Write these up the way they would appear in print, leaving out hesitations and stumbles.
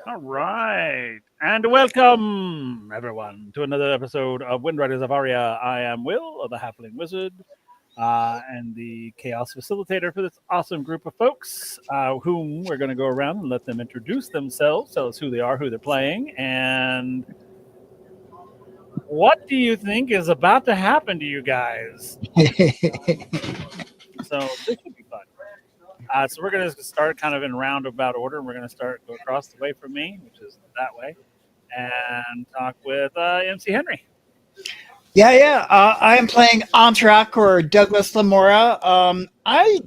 All right. And welcome, everyone, to another episode of WindRiders of Aria. I am Will, the Halfling Wizard, and the Chaos Facilitator for this awesome group of folks, whom we're going to go around and let them introduce themselves, tell us who they are, who they're playing, and what do you think is about to happen to you guys? So this should be fun. So we're going to start kind of in roundabout order, and we're going to go across the way from me, which is that way, and talk with MC Henry. I am playing Antrak or Douglas Lamora. I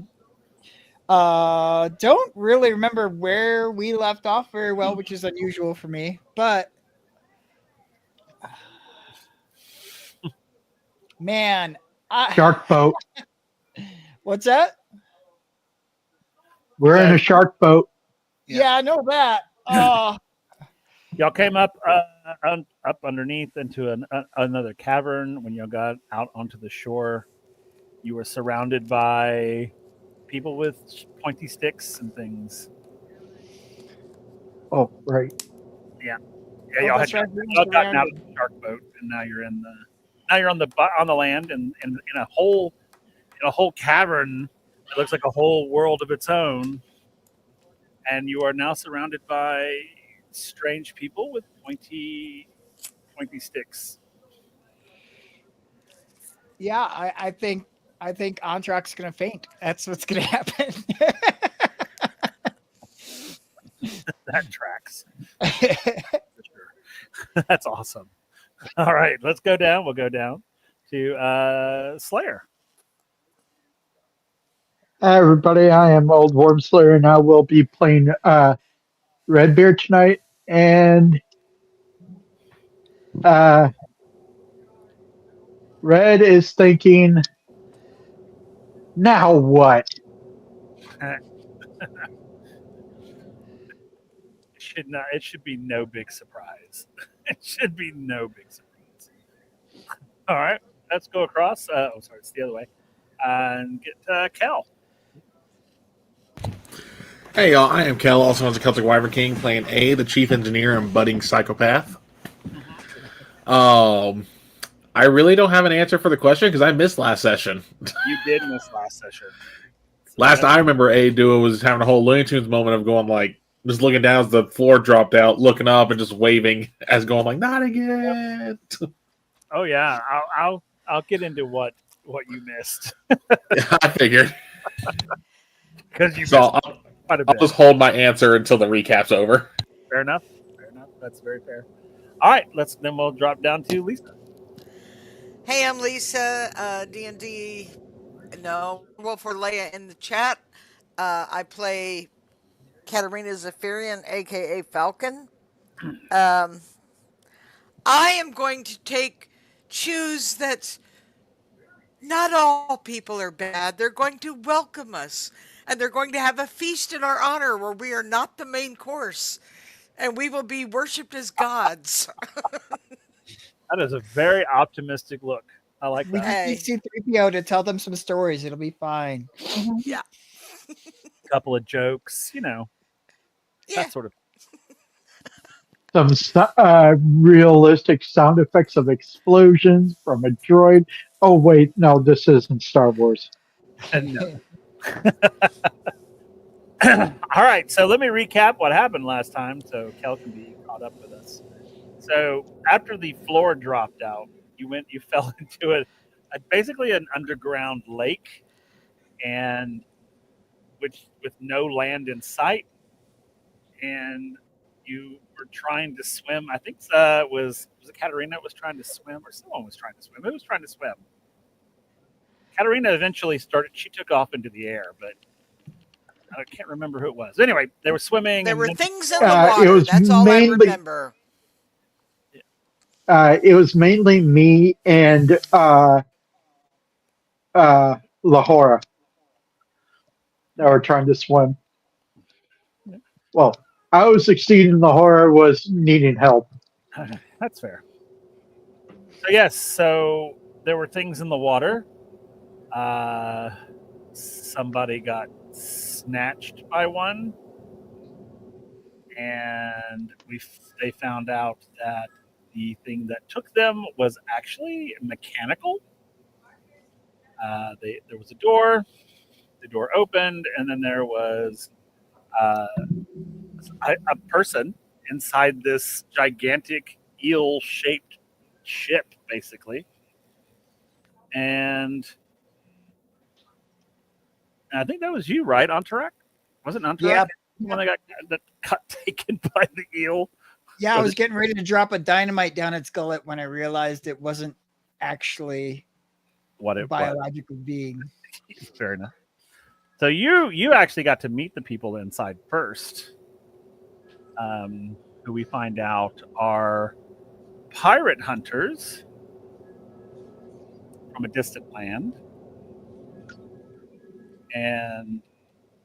don't really remember where we left off very well, which is unusual for me. But man, Shark boat. What's that? We're in a shark boat. Yeah, I know that. Y'all came up underneath into another cavern. When y'all got out onto the shore, you were surrounded by people with pointy sticks and things. Oh, right. Yeah, y'all had gotten out of the shark boat, and now you're on the land and in a whole cavern. It looks like a whole world of its own, and you are now surrounded by strange people with pointy sticks. Yeah, I think Antrak's gonna faint. That's what's gonna happen. That tracks. For sure. That's awesome. All right, let's go down. We'll go down to Slayer. Hi, everybody. I am Old Worm Slayer, and I will be playing Redbeard tonight. And Red is thinking, now what? It should be no big surprise. It should be no big surprise. All right, let's go across. Sorry, it's the other way. And get Kel. Hey y'all, I am Kel, also known as the Celtic Wyvern King, playing A, the Chief Engineer and budding psychopath. I really don't have an answer for the question because I missed last session. You did miss last session. Last I remember A Duo was having a whole Looney Tunes moment of going like, just looking down as the floor dropped out, looking up and just waving as going like, not again. Oh yeah, I'll get into what you missed. Yeah, I figured. Because you So missed quite a bit. I'll just hold my answer until the recap's over. Fair enough. That's very fair. All right, then we'll drop down to Lisa. Hey, I'm Lisa, D&D, Wolf for Leia in the chat. I play Katarina Zephyrian, a.k.a. Falcon. I am going to choose that not all people are bad. They're going to welcome us, and they're going to have a feast in our honor where we are not the main course, and we will be worshipped as gods. That is a very optimistic look. I like that. We just need C-3PO to tell them some stories. It'll be fine. Yeah. Couple of jokes, that sort of. Some realistic sound effects of explosions from a droid. Oh, wait. No, this isn't Star Wars. No. All right, so let me recap what happened last time so Kel can be caught up with us. So after the floor dropped out, you fell into basically an underground lake, and with no land in sight, and you were trying to swim. I think was it Katarina that was trying to swim, or someone was trying to swim? Who was trying to swim? Katarina eventually started. She took off into the air, but I can't remember who it was. Anyway, they were swimming. There were things in the water. That's all I remember. It was mainly me and Lahora that were trying to swim. Well, I was succeeding. Lahora was needing help. That's fair. So yes, so there were things in the water. Somebody got snatched by one, and they found out that the thing that took them was actually mechanical. There was a door. The door opened, and then there was uh, a person inside this gigantic eel-shaped ship, basically. And I think that was you, right, Antarak? Wasn't Antarak Yeah. the one that got taken by the eel? Yeah, I was getting ready to drop a dynamite down its gullet when I realized it wasn't actually What a it was. biological being. Fair enough. So you actually got to meet the people inside first, who we find out are pirate hunters from a distant land, and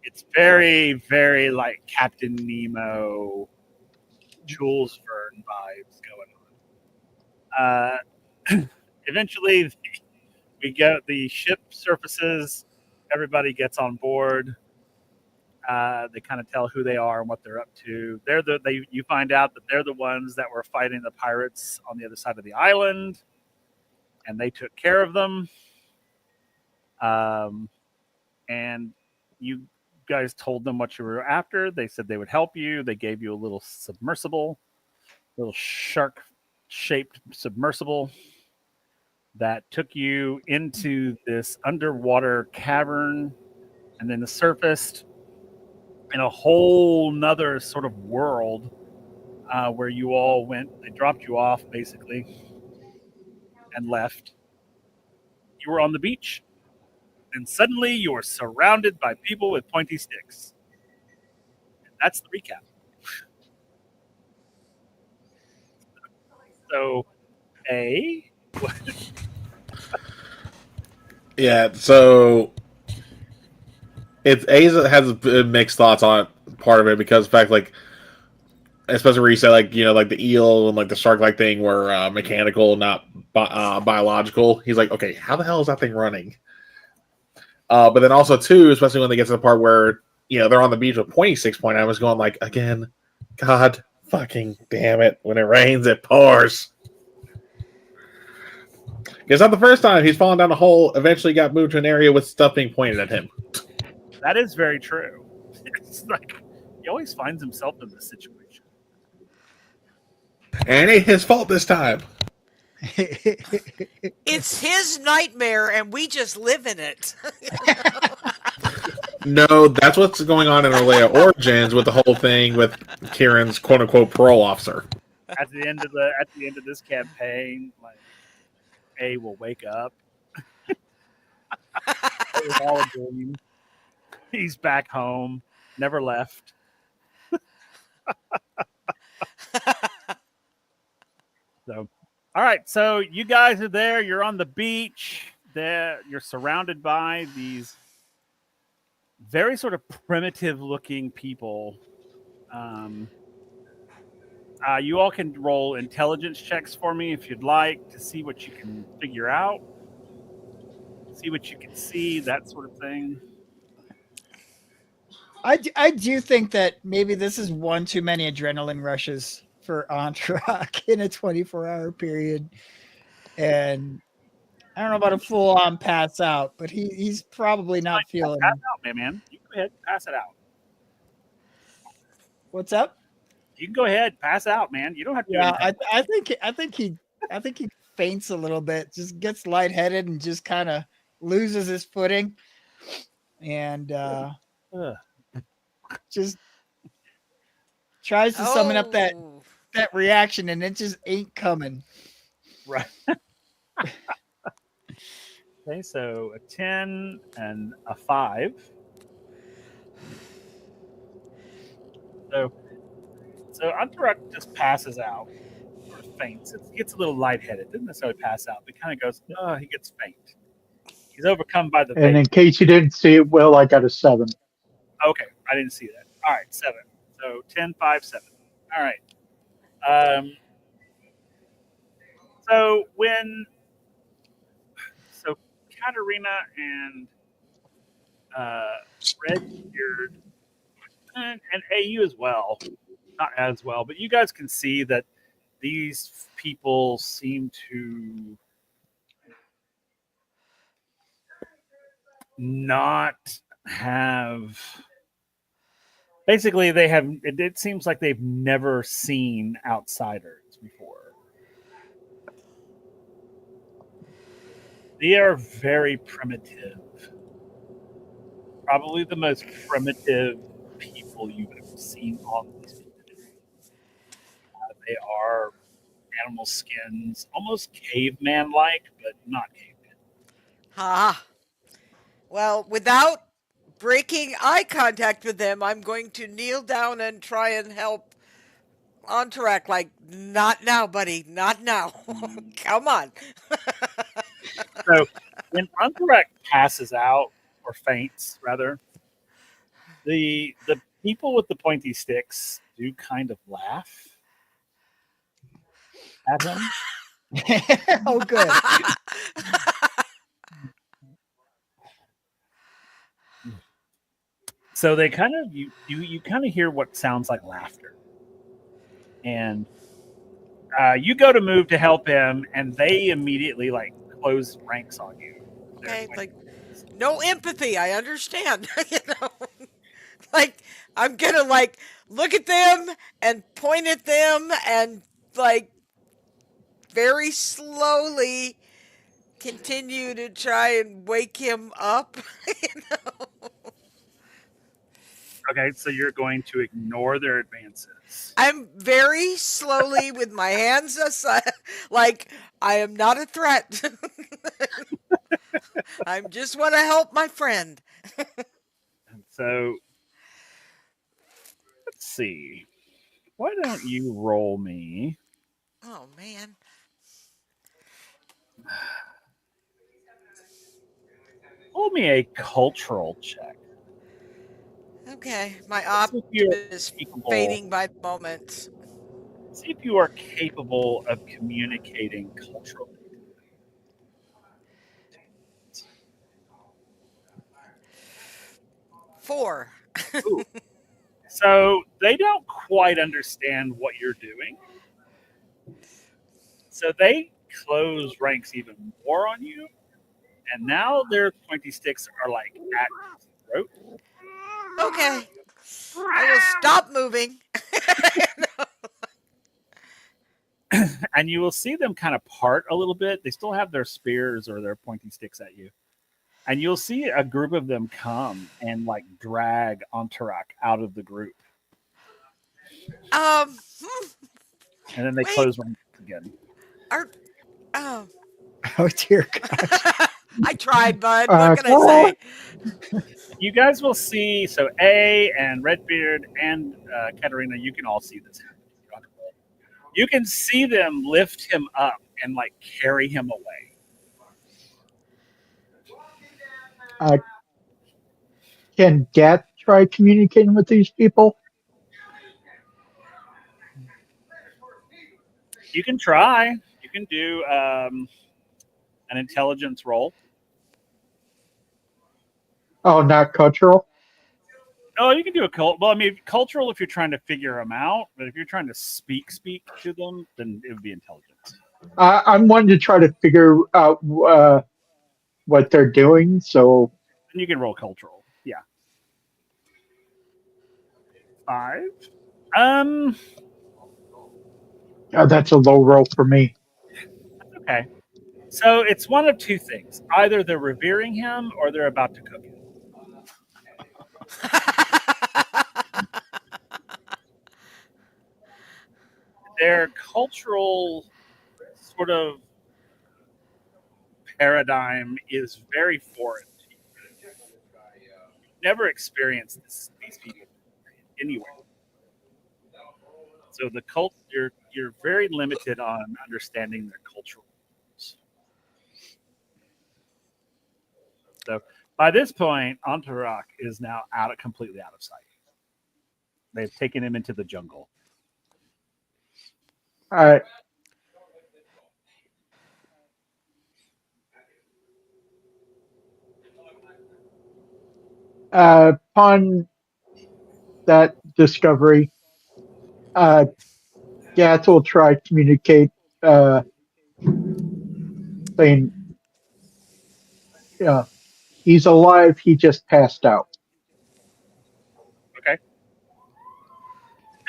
it's very, very like Captain Nemo, Jules Verne vibes going on. Eventually, the ship surfaces. Everybody gets on board. They kind of tell who they are and what they're up to. You find out that they're the ones that were fighting the pirates on the other side of the island, and they took care of them. And you guys told them what you were after. They said they would help you. They gave you a little submersible, little shark-shaped submersible that took you into this underwater cavern, and then surfaced in a whole nother sort of world where you all went. They dropped you off basically and left. You were on the beach, and suddenly you were surrounded by people with pointy sticks. And that's the recap. So, Yeah, so it's Aza has mixed thoughts on part of it because, in fact, like, especially where you say, like, you know, like the eel and like the shark-like thing were mechanical, not biological. He's like, okay, how the hell is that thing running? But then also too, especially when they get to the part where, you know, they're on the beach with pointy sticks point, I was going like, again, God fucking damn it! When it rains, it pours. It's not the first time he's fallen down a hole. Eventually, got moved to an area with stuff being pointed at him. that is very true. It's like he always finds himself in this situation. And it ain't his fault this time. It's his nightmare, and we just live in it. No, that's what's going on in Olea Origins with the whole thing with Kieran's quote unquote parole officer. At the end of this campaign, like A will wake up. It was all a dream. He's back home, never left. So, all right. So you guys are there. You're on the beach. There, you're surrounded by these very sort of primitive-looking people. You all can roll intelligence checks for me if you'd like to see what you can figure out, see what you can see, that sort of thing. I do think that maybe this is one too many adrenaline rushes for Antrak in a 24-hour period. And I don't know about a full-on pass out, but he's probably not feeling. Pass out, man. You can go ahead, pass it out. What's up? You can go ahead, pass out, man. You don't have to. Yeah, do anything. I think he faints a little bit, just gets lightheaded and just kind of loses his footing, and just tries to summon up that reaction, and it just ain't coming. Right. Okay, so a 10 and a 5. So Antarak just passes out or faints. It gets a little lightheaded. Doesn't necessarily pass out, but kind of goes, he gets faint. He's overcome by the And in case you didn't see it, Will, I got a 7. Okay, I didn't see that. All right, 7. So 10, 5, 7. All right. So Katarina and Redbeard and AU as well, not as well, but you guys can see that these people seem to not have. Basically, they have. It seems like they've never seen outsiders before. They are very primitive. Probably the most primitive people you've ever seen on this planet. They are animal skins, almost caveman-like, but not caveman. Ha. Well, without breaking eye contact with them, I'm going to kneel down and try and help Entourage. Like, not now, buddy. Not now. Come on. So when Ankarak passes out or faints, rather, the people with the pointy sticks do kind of laugh at him. Oh, good. So they kind of you kind of hear what sounds like laughter, and you go to move to help him, and they immediately like close ranks on you. Okay, like, no empathy. I understand. Like, I'm gonna like look at them and point at them and like very slowly continue to try and wake him up. you know? Okay, so you're going to ignore their advances. I'm very slowly with my hands aside, like I am not a threat. I just want to help my friend. And so let's see. Why don't you roll me? Oh man. Roll me a cultural check. Okay, my See if you're optimism is capable. fading by the moment. See if you are capable of communicating culturally. 4. Ooh. So they don't quite understand what you're doing. So they close ranks even more on you. And now their pointy sticks are like at your throat. Okay, I will stop moving. And you will see them kind of part a little bit. They still have their spears or their pointy sticks at you. And you'll see a group of them come and like drag Entourage out of the group. Um, And then they Wait. close ranks again. are um. Oh dear God. I tried, bud. What can I say? You guys will see. So A and Redbeard and Katarina, you can all see this happen. You can see them lift him up and like carry him away. Can Gat try communicating with these people? You can try. You can do an intelligence roll. Oh, not cultural? Oh, you can do a cult. Well, I mean, cultural if you're trying to figure them out, but if you're trying to speak to them, then it would be intelligence. I'm wanting to try to figure out what they're doing, so And you can roll cultural. Yeah. 5. that's a low roll for me. Okay. So it's one of two things. Either they're revering him or they're about to cook him. Their cultural sort of paradigm is very foreign to you. You've never experienced these people anywhere. So the cult, you're very limited on understanding their cultural rules. So by this point, Entourage is now completely out of sight. They've taken him into the jungle. All right. Upon that discovery, Gats will try to communicate, saying, he's alive. He just passed out. Okay.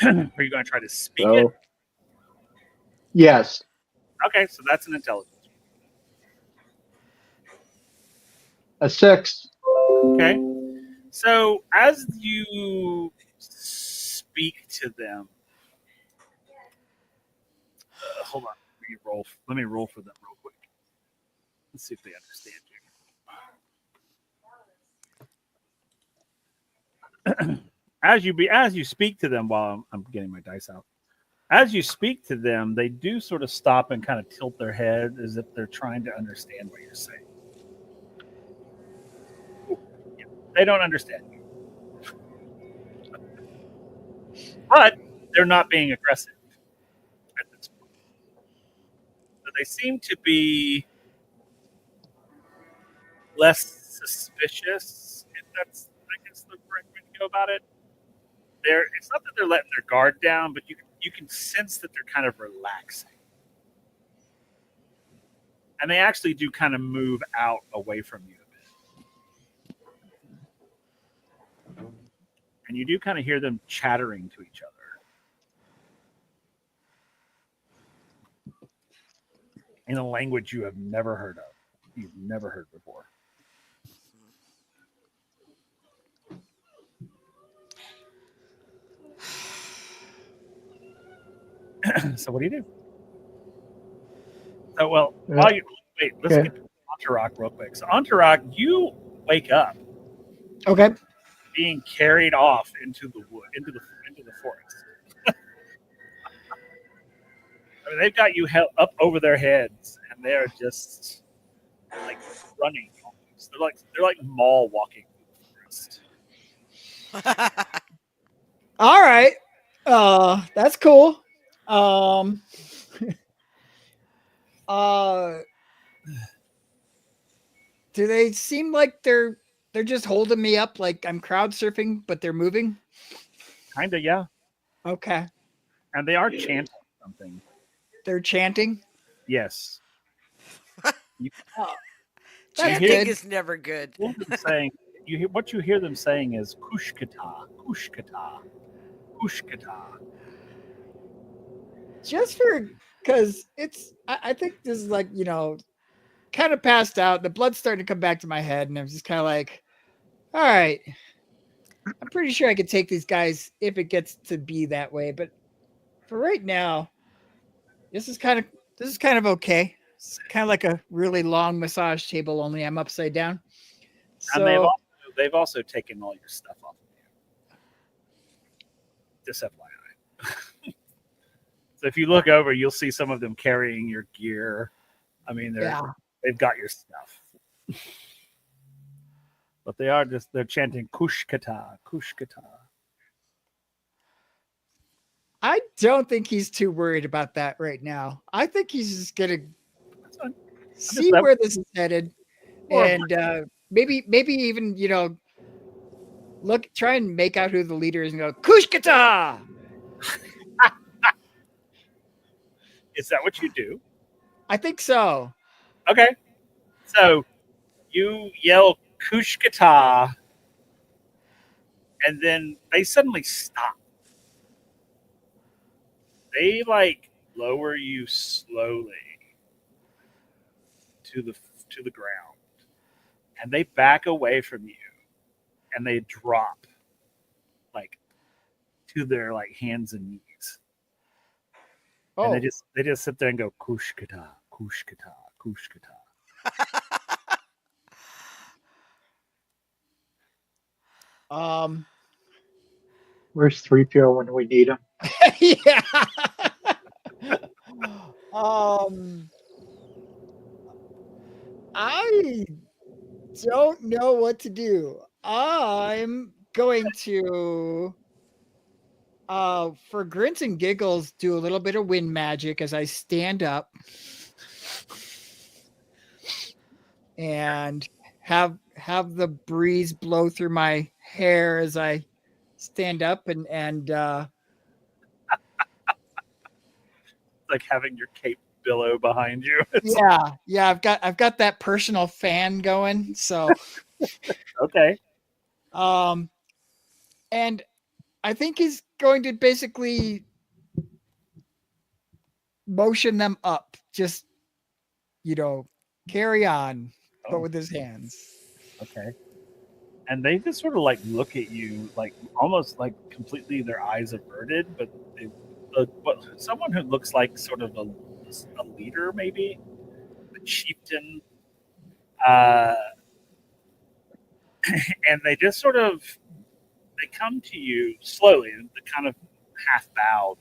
Are you going to try to speak it? So, yes. Okay, so that's an intelligence. A 6. Okay. So as you speak to them, hold on. Let me roll for them real quick. Let's see if they understand you. As you speak to them, while I'm getting my dice out. As you speak to them, they do sort of stop and kind of tilt their head as if they're trying to understand what you're saying. Yeah, they don't understand you, but they're not being aggressive at this point. So they seem to be less suspicious, if that's, I guess, the correct way to go about it. It's not that they're letting their guard down, but you can sense that they're kind of relaxing. And they actually do kind of move out away from you a bit. And you do kind of hear them chattering to each other. In a language you have never heard of. You've never heard before. So what do you do? So, well, while you wait, let's get to Entourage real quick. So Entourage, you wake up Okay. being carried off into the wood, into the forest. I mean, they've got you held up over their heads, and they're just like running. They're like mall walking through the forest. All right. That's cool. Do they seem like they're just holding me up like I'm crowd surfing, but they're moving? Kinda, yeah. Okay. And they are chanting something. They're chanting? Yes. Chanting is never good. What you hear them saying is kushkata, kushkata, kushkata. Just because I think this is like, kind of passed out. The blood's starting to come back to my head, and I'm just kind of like, all right. I'm pretty sure I could take these guys if it gets to be that way, but for right now, this is kind of okay. It's kind of like a really long massage table, only I'm upside down. So And they've also taken all your stuff off of you. Just FYI. So if you look over, you'll see some of them carrying your gear. I mean, they've got your stuff. But they're chanting kushkata, kushkata. I don't think he's too worried about that right now. I think he's just gonna see where this is headed, and maybe even try and make out who the leader is and go kushkata. Is that what you do? I think so. Okay. So you yell kushkata, and then they suddenly stop. They lower you slowly to the ground, and they back away from you, and they drop to their hands and knees. Oh. And they just sit there and go kushkata, kushkata, kushkata. Where's 3PO when we need him? Yeah. I don't know what to do. I'm going to for grins and giggles do a little bit of wind magic as I stand up and have the breeze blow through my hair as I stand up and like having your cape billow behind you. It's Yeah. I've got that personal fan going. So, okay. and I think he's going to basically motion them up. Just carry on, but with his hands. Okay. And they just sort of like look at you, like almost like completely their eyes averted, but someone who looks like sort of a leader, maybe a chieftain, uh, and they just sort of they come to you slowly, they kind of half bowed,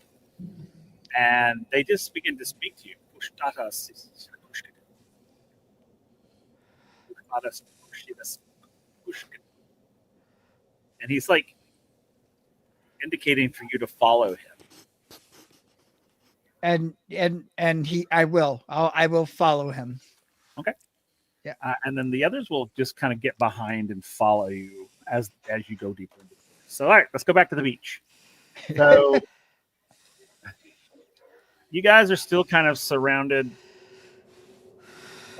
and they just begin to speak to you. And he's like indicating for you to follow him. And I will follow him. Okay. Yeah. And then the others will just kind of get behind and follow you as you go deeper into the forest. So all right, let's go back to the beach. So you guys are still kind of surrounded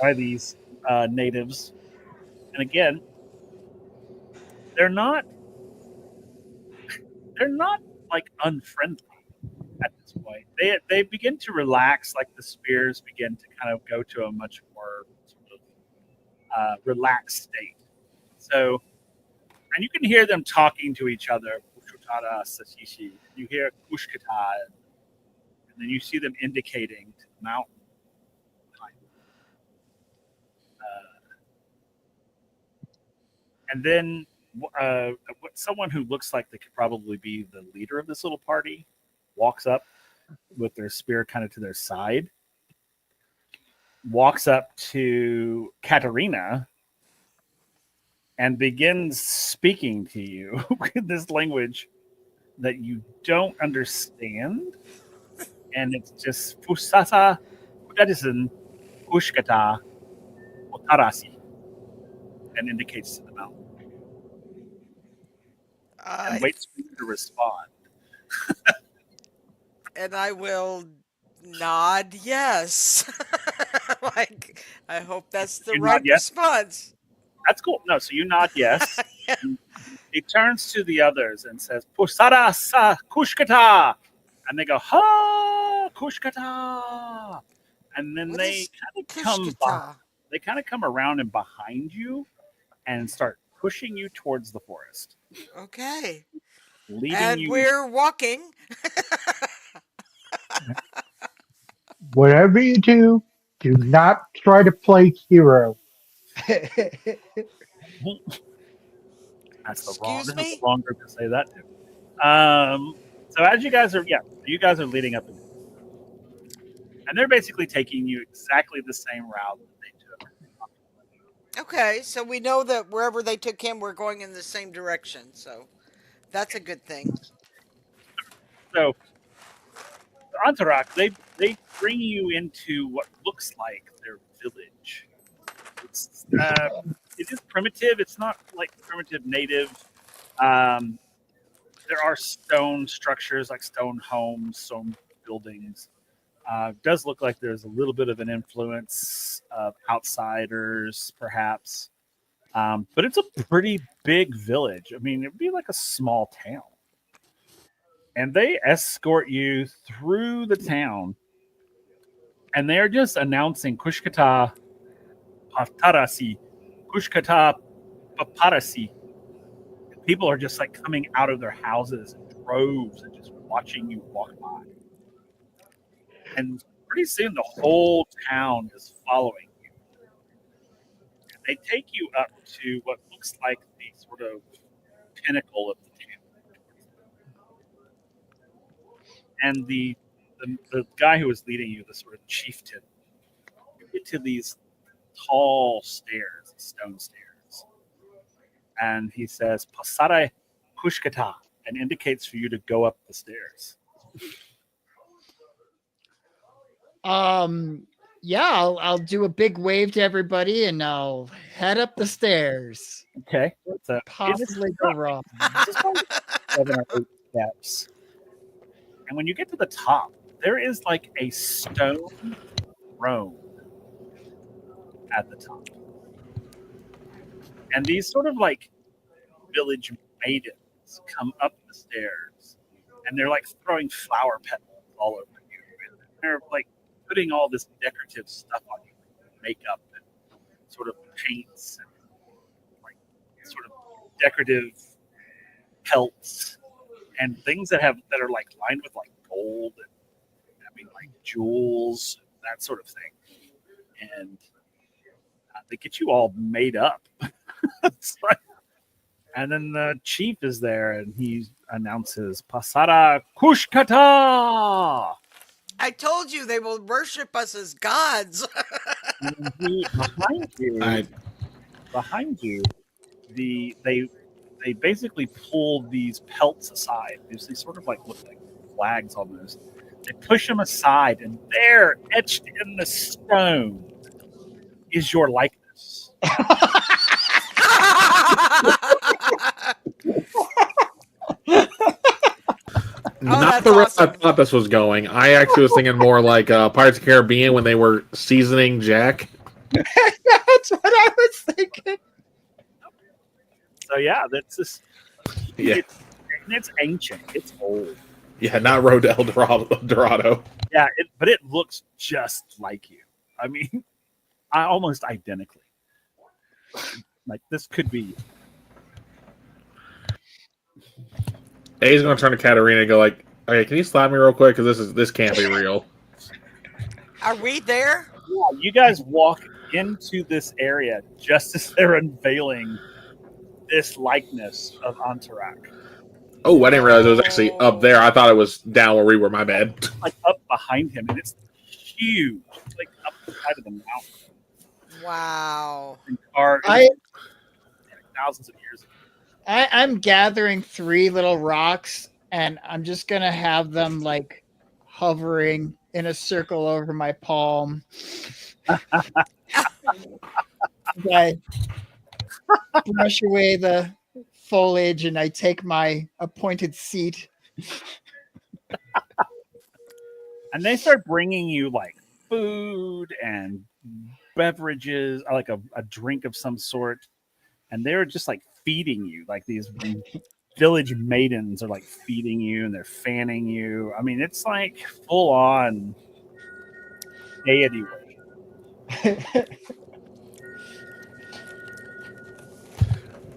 by these natives, and again, they're not like unfriendly at this point. They begin to relax, like the spears begin to kind of go to a much more sort of relaxed state. So, and you can hear them talking to each other. You hear kushkata, and then you see them indicating to the mountain behind them. And then someone who looks like they could probably be the leader of this little party walks up with their spear kind of to their side, walks up to Katerina, and begins speaking to you in this language that you don't understand. And it's just Fusata Kudadison Ushkata Otarasi, and indicates to the mountain. And waits for you to respond. And I will nod yes. Like, I hope that's the right response. That's cool. No, so you nod yes. Yeah. He turns to the others and says, Pusara sa kushkata. And they go, ha kushkata. And then they kind of come around and behind you and start pushing you towards the forest. Okay. Leading we're walking. Whatever you do not try to play hero. That's the Excuse wrong group to say that to. So as you guys are leading up, and they're basically taking you exactly the same route that they took. Okay, so we know that wherever they took him, we're going in the same direction. So that's a good thing. So Antarak, they bring you into what looks like their village. It is primitive. It's not like primitive native. There are stone structures, like stone homes, stone buildings. Does look like there's a little bit of an influence of outsiders, perhaps. But it's a pretty big village. I mean, it'd be like a small town. And they escort you through the town. And they're just announcing Kushkata Patarasi, Kushkata Paparasi. People are just like coming out of their houses in droves and just watching you walk by. And pretty soon the whole town is following you. And they take you up to what looks like the sort of pinnacle of the town. And the guy who was leading you, the sort of chieftain, you get to these tall stairs, stone stairs. And he says, Pasare Kushkata, and indicates for you to go up the stairs. Yeah, I'll do a big wave to everybody and I'll head up the stairs. Okay. So possibly go wrong. 7 or 8 steps. And when you get to the top, there is like a stone throne at the top. And these sort of like village maidens come up the stairs and they're like throwing flower petals all over you. And they're like putting all this decorative stuff on you, makeup and sort of paints and like sort of decorative pelts and things that are like lined with like gold and like jewels, that sort of thing. And they get you all made up. Like, and then the chief is there and he announces Pasara Kushkata. I told you they will worship us as gods. And behind you, they basically pull these pelts aside. They sort of like look like flags almost. They push them aside, and there, etched in the stone, is your likeness. Not the route I thought this was going. I actually was thinking more like Pirates of the Caribbean when they were seasoning Jack. That's what I was thinking. So yeah, that's just Yeah. It's ancient. It's old. Yeah, not Road to El Dorado. Yeah, but it looks just like you. I mean, almost identically. Like this could be you. A's gonna turn to Katarina and go like, "Okay, can you slap me real quick? Because this can't be real." Are we there? Yeah, you guys walk into this area just as they're unveiling this likeness of Antarak. Oh, I didn't realize it was actually up there. I thought it was down where we were. My bad. Like up behind him, and it's huge. It's like up the side of the mountain. Wow. And carved thousands of years ago. I'm gathering 3 little rocks, and I'm just gonna have them like hovering in a circle over my palm. I brush away the foliage, and I take my appointed seat. And they start bringing you like food and beverages, like a drink of some sort, and they're just like feeding you. Like these village maidens are like feeding you, and they're fanning you. I mean, it's like full on deity worship.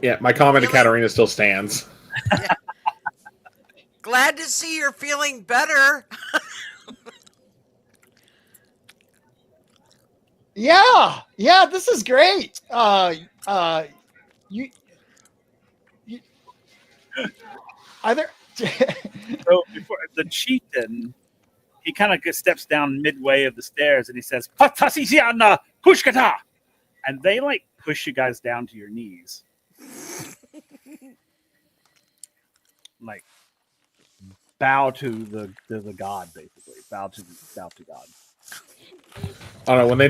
Yeah, my comment to Katarina still stands. Yeah. Glad to see you're feeling better. Yeah, this is great. You either So before the chieftain, he kind of steps down midway of the stairs and he says, "Patasisiana Kushkata," and they like push you guys down to your knees, like bow to the god, basically bow to God. I don't know, when they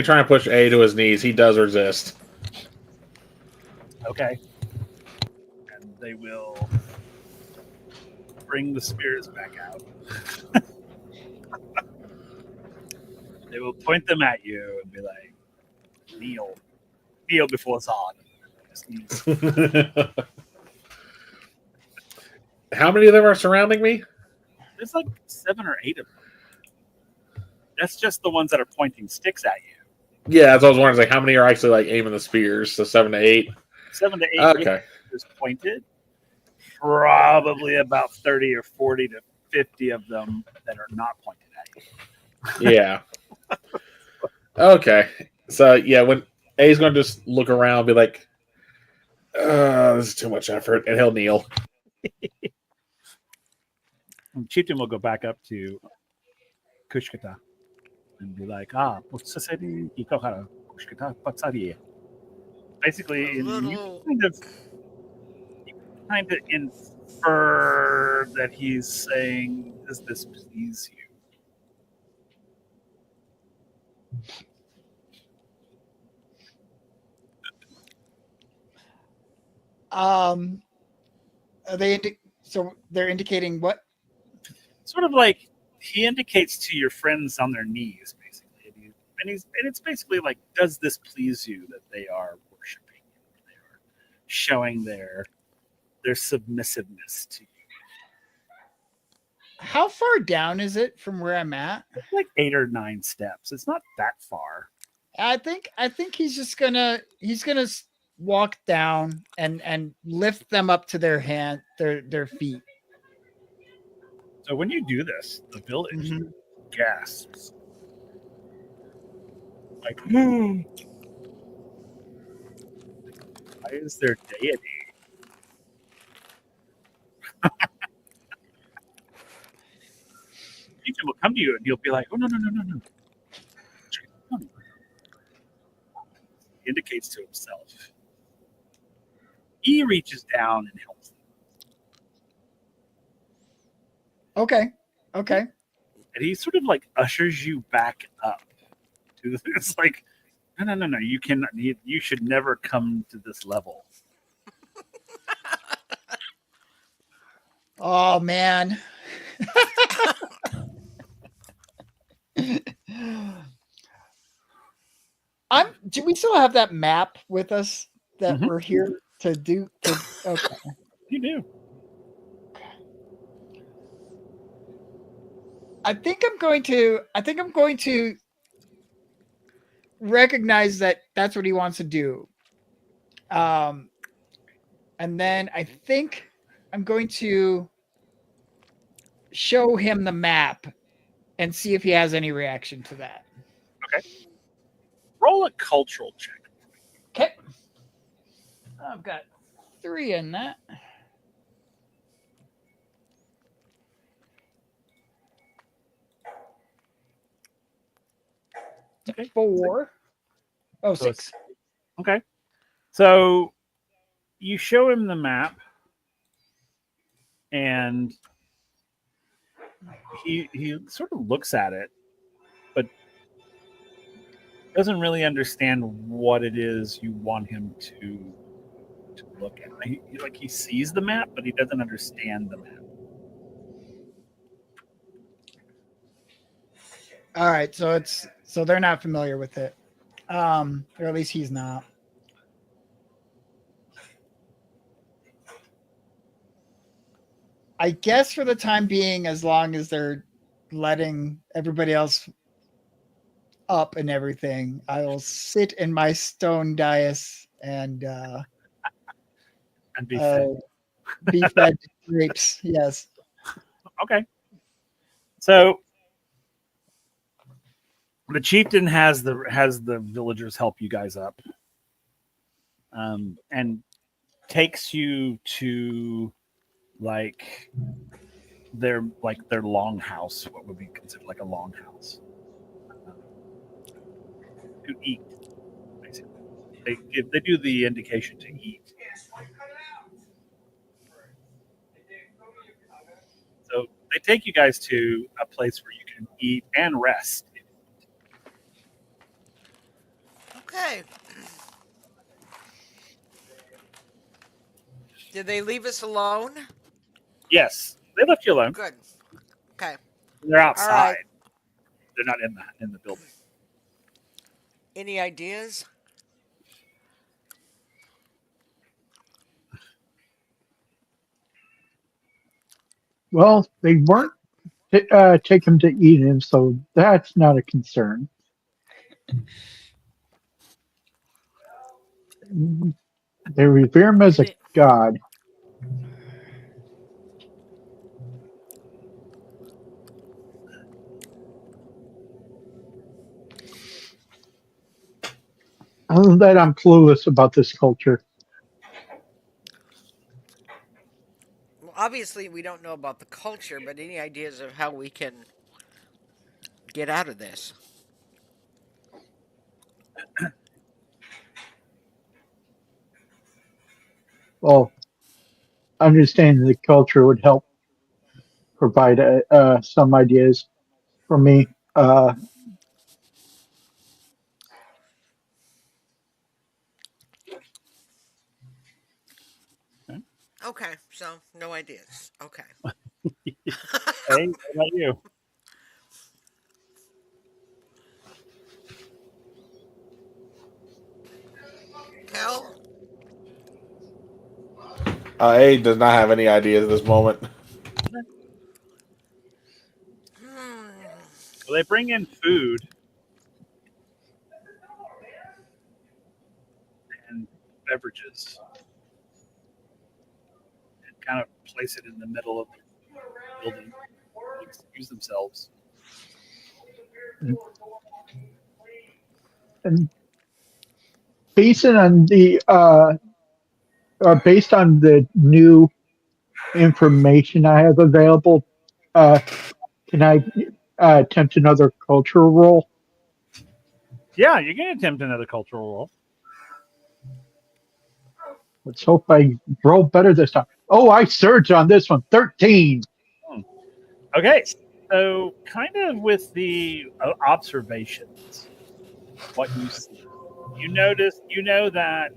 try and push A to his knees, he does resist. Okay, and they will bring the spirits back out. They will point them at you and be like, kneel before Zod. Just kneel. How many of them are surrounding me? There's like 7 or 8 of them. That's just the ones that are pointing sticks at you. Yeah, that's what I was wondering. Like, how many are actually like aiming the spears? So 7 to 8. 7 to 8 Okay. is pointed. Probably about 30 or 40 to 50 of them that are not pointed at you. Yeah. Okay. So yeah, when A's going to just look around and be like, this is too much effort, and he'll kneel. And Chieftain will go back up to Kushkata and be like, Putsaseri Ikokara Kushkata Patsari. Basically, you kind of infer that he's saying, does this please you? Are they so they're indicating what? Sort of like he indicates to your friends on their knees, basically, and it's basically like, does this please you that they are worshiping you? They are showing their submissiveness to you. How far down is it from where I'm at? It's like 8 or 9 steps. It's not that far. I think he's just gonna walk down and lift them up to their feet. So when you do this, the village gasps. Like, why is there deity? People will come to you and you'll be like, oh, no. He indicates to himself. He reaches down and helps them. Okay. And he sort of like ushers you back up. It's like, no. You cannot. You should never come to this level. Oh man. Do we still have that map with us that we're here to do? Okay. You do. I think I'm going to recognize that that's what he wants to do. And then I think I'm going to show him the map and see if he has any reaction to that. Okay. Roll a cultural check. Okay. I've got 3 in that. Okay. 4. Oh, 6. Okay. So you show him the map, and he sort of looks at it, but doesn't really understand what it is you want him to look at. He sees the map, but he doesn't understand the map. All right, so they're not familiar with it, or at least he's not. I guess for the time being, as long as they're letting everybody else up and everything, I will sit in my stone dais and be fed. Be fed grapes. Yes. Okay. So the chieftain has the villagers help you guys up, and takes you to like their longhouse, what would be considered like a longhouse, to eat. Basically, they do the indication to eat. So they take you guys to a place where you can eat and rest. Okay. Did they leave us alone? Yes, they left you alone. Good. Okay. They're outside. Right. They're not in the building. Any ideas? Well, they weren't take him to Eden, so that's not a concern. They revere him as a god. Other than that, I'm clueless about this culture. Well, obviously, we don't know about the culture, but any ideas of how we can get out of this? Well, understanding the culture would help provide some ideas for me. Okay, so no ideas. Okay. Hey, what about you? Cal? A does not have any ideas at this moment. Well, they bring in food and beverages and kind of place it in the middle of the building. Excuse themselves. And based on the new information I have available, can I attempt another cultural roll? Yeah, you can attempt another cultural roll. Let's hope I roll better this time. Oh, I surge on this one. 13. Okay, so kind of with the observations, what you see, you know that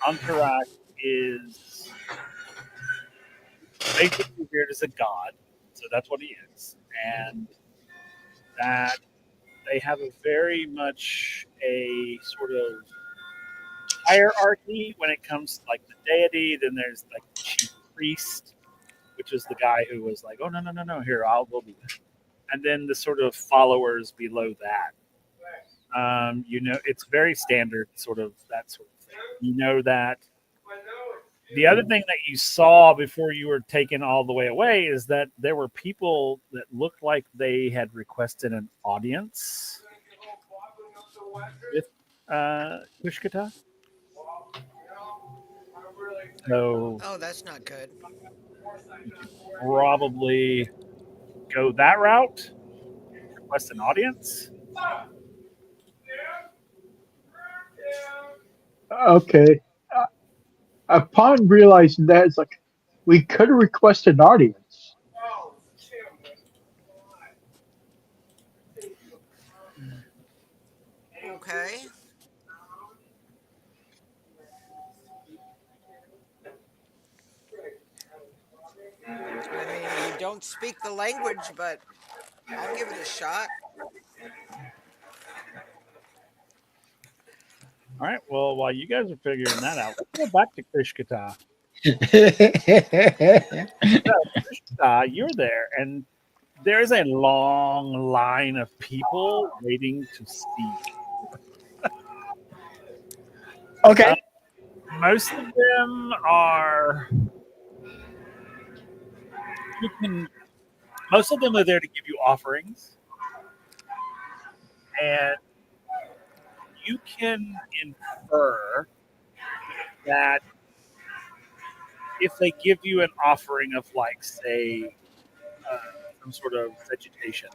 Antarak is basically revered as a god, so that's what he is, and that they have a very much a sort of hierarchy when it comes to like the deity. Then there's like the chief priest, which is the guy who was like, "Oh no, here we'll do that," and then the sort of followers below that. It's very standard, sort of that sort of thing. You know that. The other thing that you saw before you were taken all the way away is that there were people that looked like they had requested an audience with Kushkata. So Oh, that's not good. probably go that route, request an audience. Okay. Upon realizing that, it's like we could request an audience. Okay. I mean, we don't speak the language, but I'll give it a shot. All right. Well, while you guys are figuring that out, let's go back to Kushkata. You're there, and there's a long line of people waiting to speak. Okay. Most of them are. Most of them are there to give you offerings, and you can infer that if they give you an offering of, like, say, uh, some sort of vegetation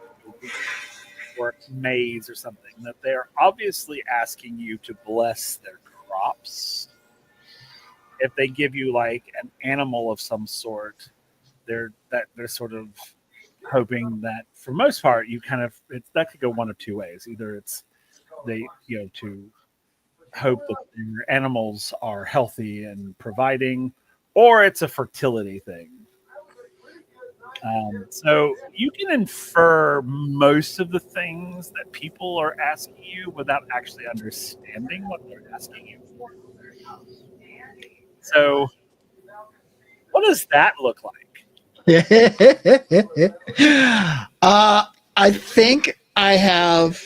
or maize or something, that they are obviously asking you to bless their crops. If they give you like an animal of some sort, they're sort of hoping that for most part you kind of that could go one of two ways. Either it's they to hope that their animals are healthy and providing, or it's a fertility thing. So you can infer most of the things that people are asking you without actually understanding what they're asking you for. So, what does that look like? I think I have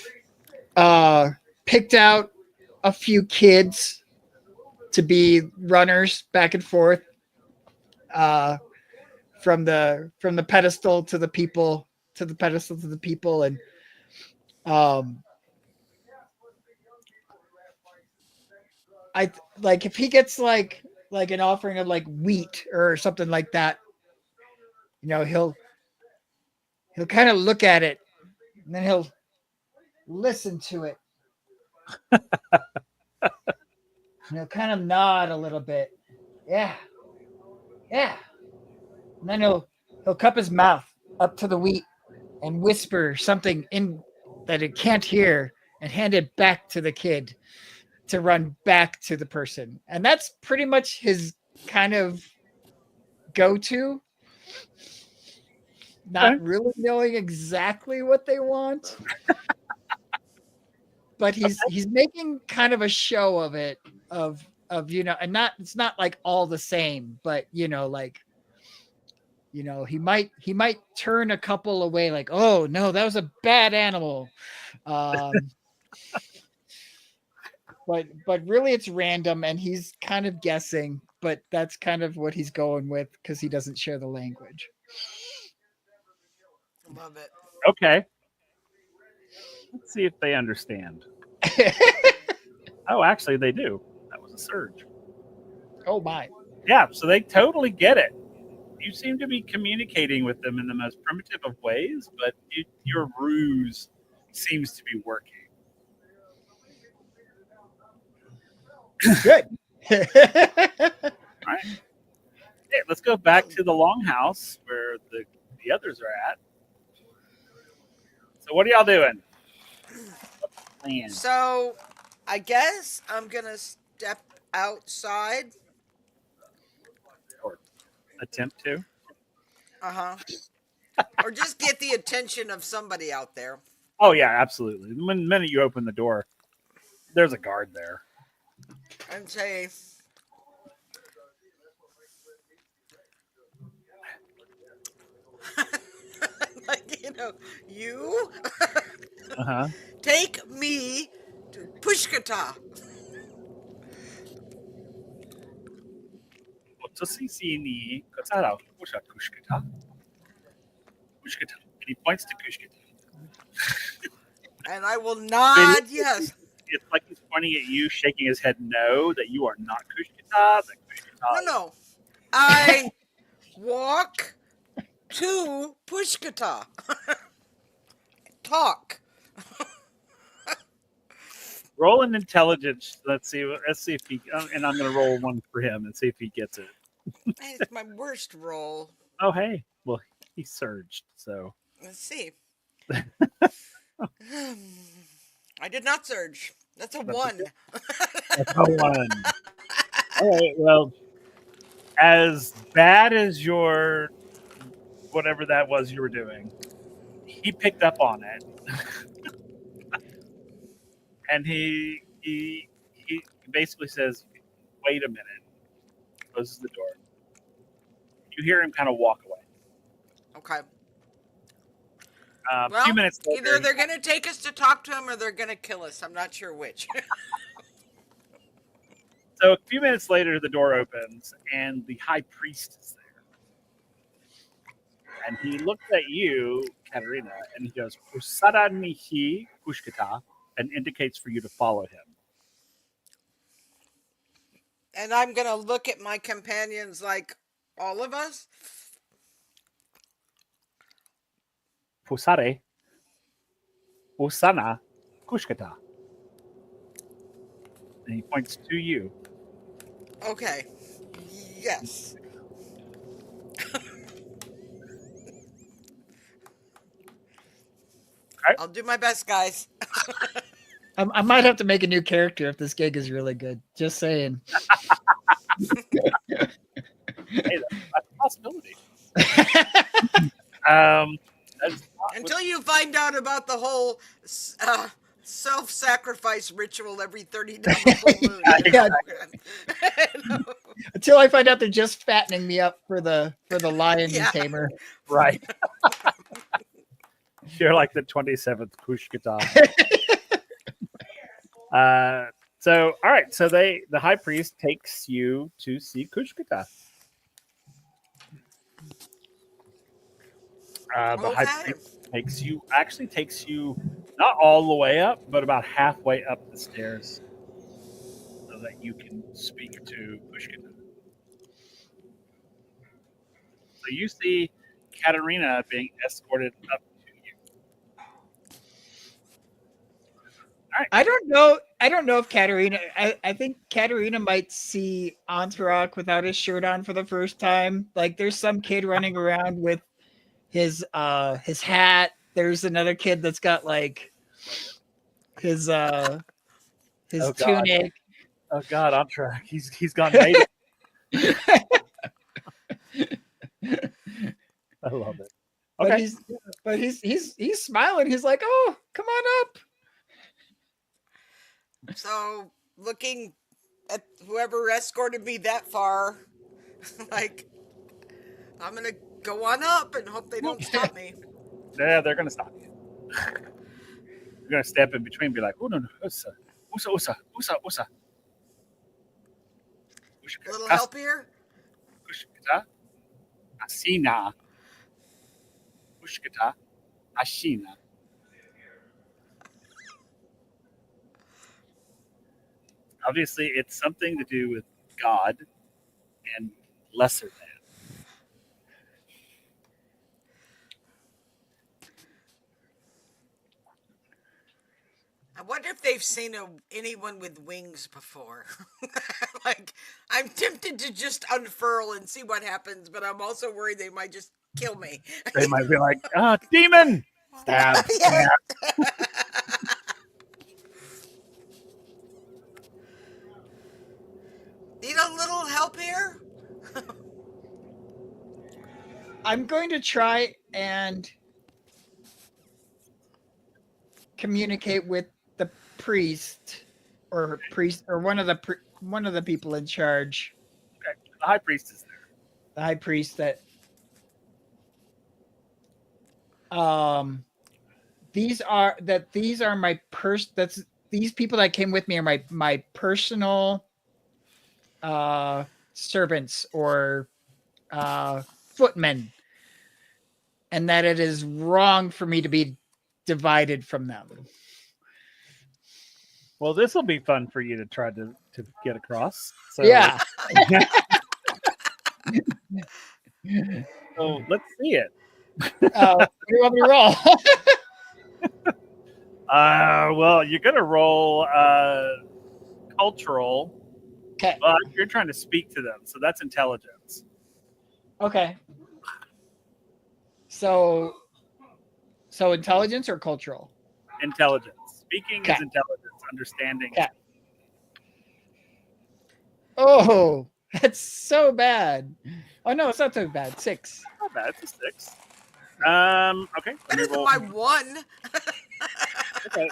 picked out a few kids to be runners back and forth from the pedestal to the people to the pedestal to the people, and I like if he gets like an offering of like wheat or something like that, he'll kind of look at it and then he'll listen to it. And he'll kind of nod a little bit. Yeah. Yeah. And then he'll cup his mouth up to the wheat and whisper something in that it can't hear and hand it back to the kid to run back to the person. And that's pretty much his kind of go-to. Not really knowing exactly what they want. But he's making kind of a show of it and not it's not like all the same, but like he might turn a couple away, like, oh no, that was a bad animal. But really it's random and he's kind of guessing, but that's kind of what he's going with because he doesn't share the language. Love it. Okay. Let's see if they understand. Oh, actually, they do. That was a surge. Oh my. Yeah, so they totally get it. You seem to be communicating with them in the most primitive of ways, but your ruse seems to be working. Good. All right. Okay, let's go back to the longhouse where the others are at. So what are y'all doing? What's the plan? So, I guess I'm gonna step outside. Or attempt to? Or just get the attention of somebody out there. Oh, yeah, absolutely. The minute you open the door, there's a guard there. And say, like, you Uh-huh. take me to Pushkata. And he points to Kushkata. And I will nod yes. It's like he's pointing at you, shaking his head no, that you are not Kushkata. That Kushkata No. I walk to Pushkata. Talk. Roll an intelligence. Let's see if he. And I'm going to roll one for him and see if he gets it. It's my worst roll. Oh, hey. Well, he surged, so. Let's see. I did not surge. That's a 1. That's a 1. All right. Well, as bad as your whatever that was you were doing, he picked up on it, and he basically says, "Wait a minute." Closes the door. You hear him kind of walk away. Okay. A few minutes later, either they're going to take us to talk to him or they're going to kill us. I'm not sure which. So a few minutes later, the door opens, and the high priest is there. And he looks at you, Katerina, and he goes, "Usada nihi pushkata," and indicates for you to follow him. And I'm going to look at my companions like all of us. Pusare usana kushkata. And he points to you. Okay. Yes. Right. I'll do my best, guys. I might have to make a new character if this gig is really good. Just saying. Hey, that's a possibility. Until you find out about the whole self-sacrifice ritual every 30 days of full moon. Yeah. Until I find out they're just fattening me up for the lion tamer. Right. You're like the 27th Kushkata. So, all right. So the high priest takes you to see Kushkata. The high priest takes you not all the way up, but about halfway up the stairs so that you can speak to Kushkata. So you see Katerina being escorted up to you. All right. I don't know if Katerina. I think Katerina might see Antarak without his shirt on for the first time. Like there's some kid running around with his hat. There's another kid that's got like his tunic. Oh God, on track. He's gone native. I love it. Okay. But he's smiling. He's like, "Oh, come on up." So, looking at whoever escorted me that far. Like, I'm gonna go on up and hope they don't stop me. Yeah, they're gonna stop you. You're gonna step in between, and be like, "Oh no, no, usa, usa, usa, usa, usa." A little help here? Ushkata, asina, ushkata, ashina. Obviously, it's something to do with God and lesser than. I wonder if they've seen anyone with wings before. Like, I'm tempted to just unfurl and see what happens, but I'm also worried they might just kill me. They might be like, "Ah, demon!" Stab, Yeah. stab. Need a little help here? I'm going to try and communicate with the priest or one of the people in charge, Okay, the high priest is there. the high priest that these are my these people that came with me are my personal servants or footmen, and that it is wrong for me to be divided from them. Well, this will be fun for you to try to get across. So, Yeah. So let's see it. What do you want me to roll? Well, you're gonna roll cultural. Okay. You're trying to speak to them, so that's intelligence. Okay. So intelligence or cultural? Intelligence. Speaking Okay. is intelligence. Understanding. Okay. Oh, that's so bad. Oh no, it's not so bad. 6. Not bad. It's a 6. Okay. Let That me is roll. my one. Okay.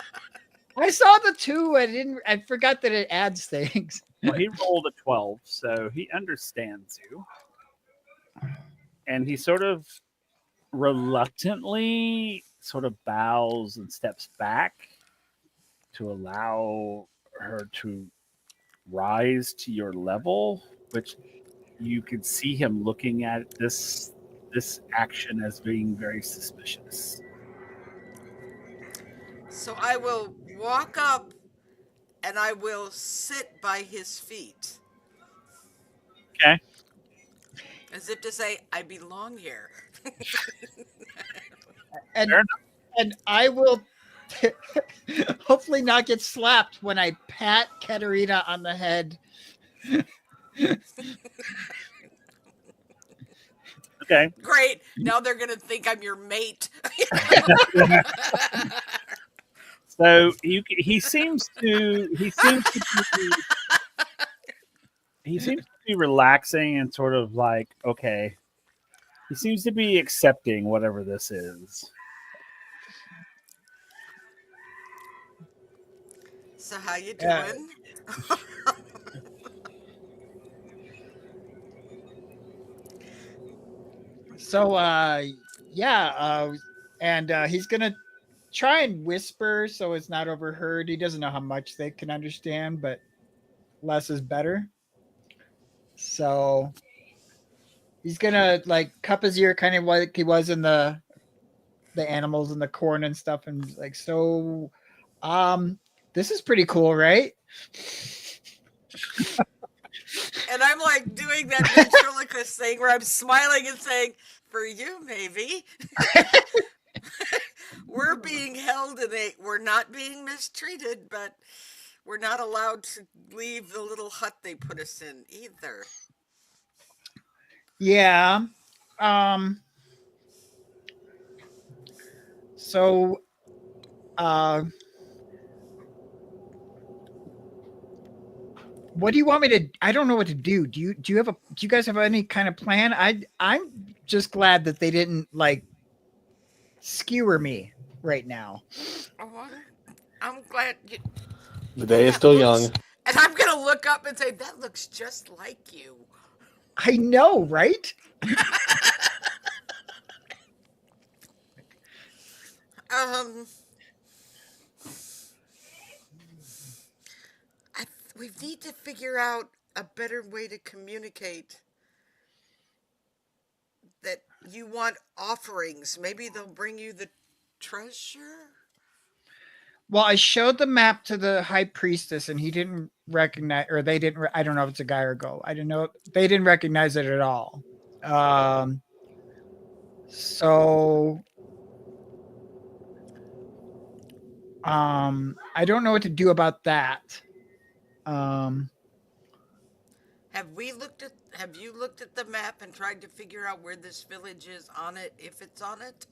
I saw the 2. I forgot that it adds things. Well, he rolled a 12, so he understands you, and he sort of reluctantly sort of bows and steps back to allow her to rise to your level, which you could see him looking at this action as being very suspicious. So I will walk up and I will sit by his feet. Okay. As if to say, I belong here. And Fair and I will hopefully not get slapped when I pat Katerina on the head. Okay. Great. Now they're going to think I'm your mate. So he seems to be relaxing and sort of like, okay. He seems to be accepting whatever this is. So how you doing? So and he's gonna try and whisper so it's not overheard. He doesn't know how much they can understand, but less is better. So he's gonna like cup his ear kind of like he was in the animals and the corn and stuff, and like, so this is pretty cool, right? And I'm like doing that ventriloquist thing where I'm smiling and saying, for you, maybe. We're being held we're not being mistreated, but we're not allowed to leave the little hut they put us in either. Yeah. So what do you want me to? I don't know what to do. Do you guys have any kind of plan? I'm just glad that they didn't like skewer me right now. Oh, I'm glad The day is still young. And I'm going to look up and say, that looks just like you. I know, right? Um, we need to figure out a better way to communicate that you want offerings. Maybe they'll bring you the treasure. Well, I showed the map to the high priestess, and he didn't recognize, or they didn't. I don't know if it's a guy or a girl. I didn't know. They didn't recognize it at all. So, I don't know what to do about that. Have you looked at the map and tried to figure out where this village is on it, if it's on it?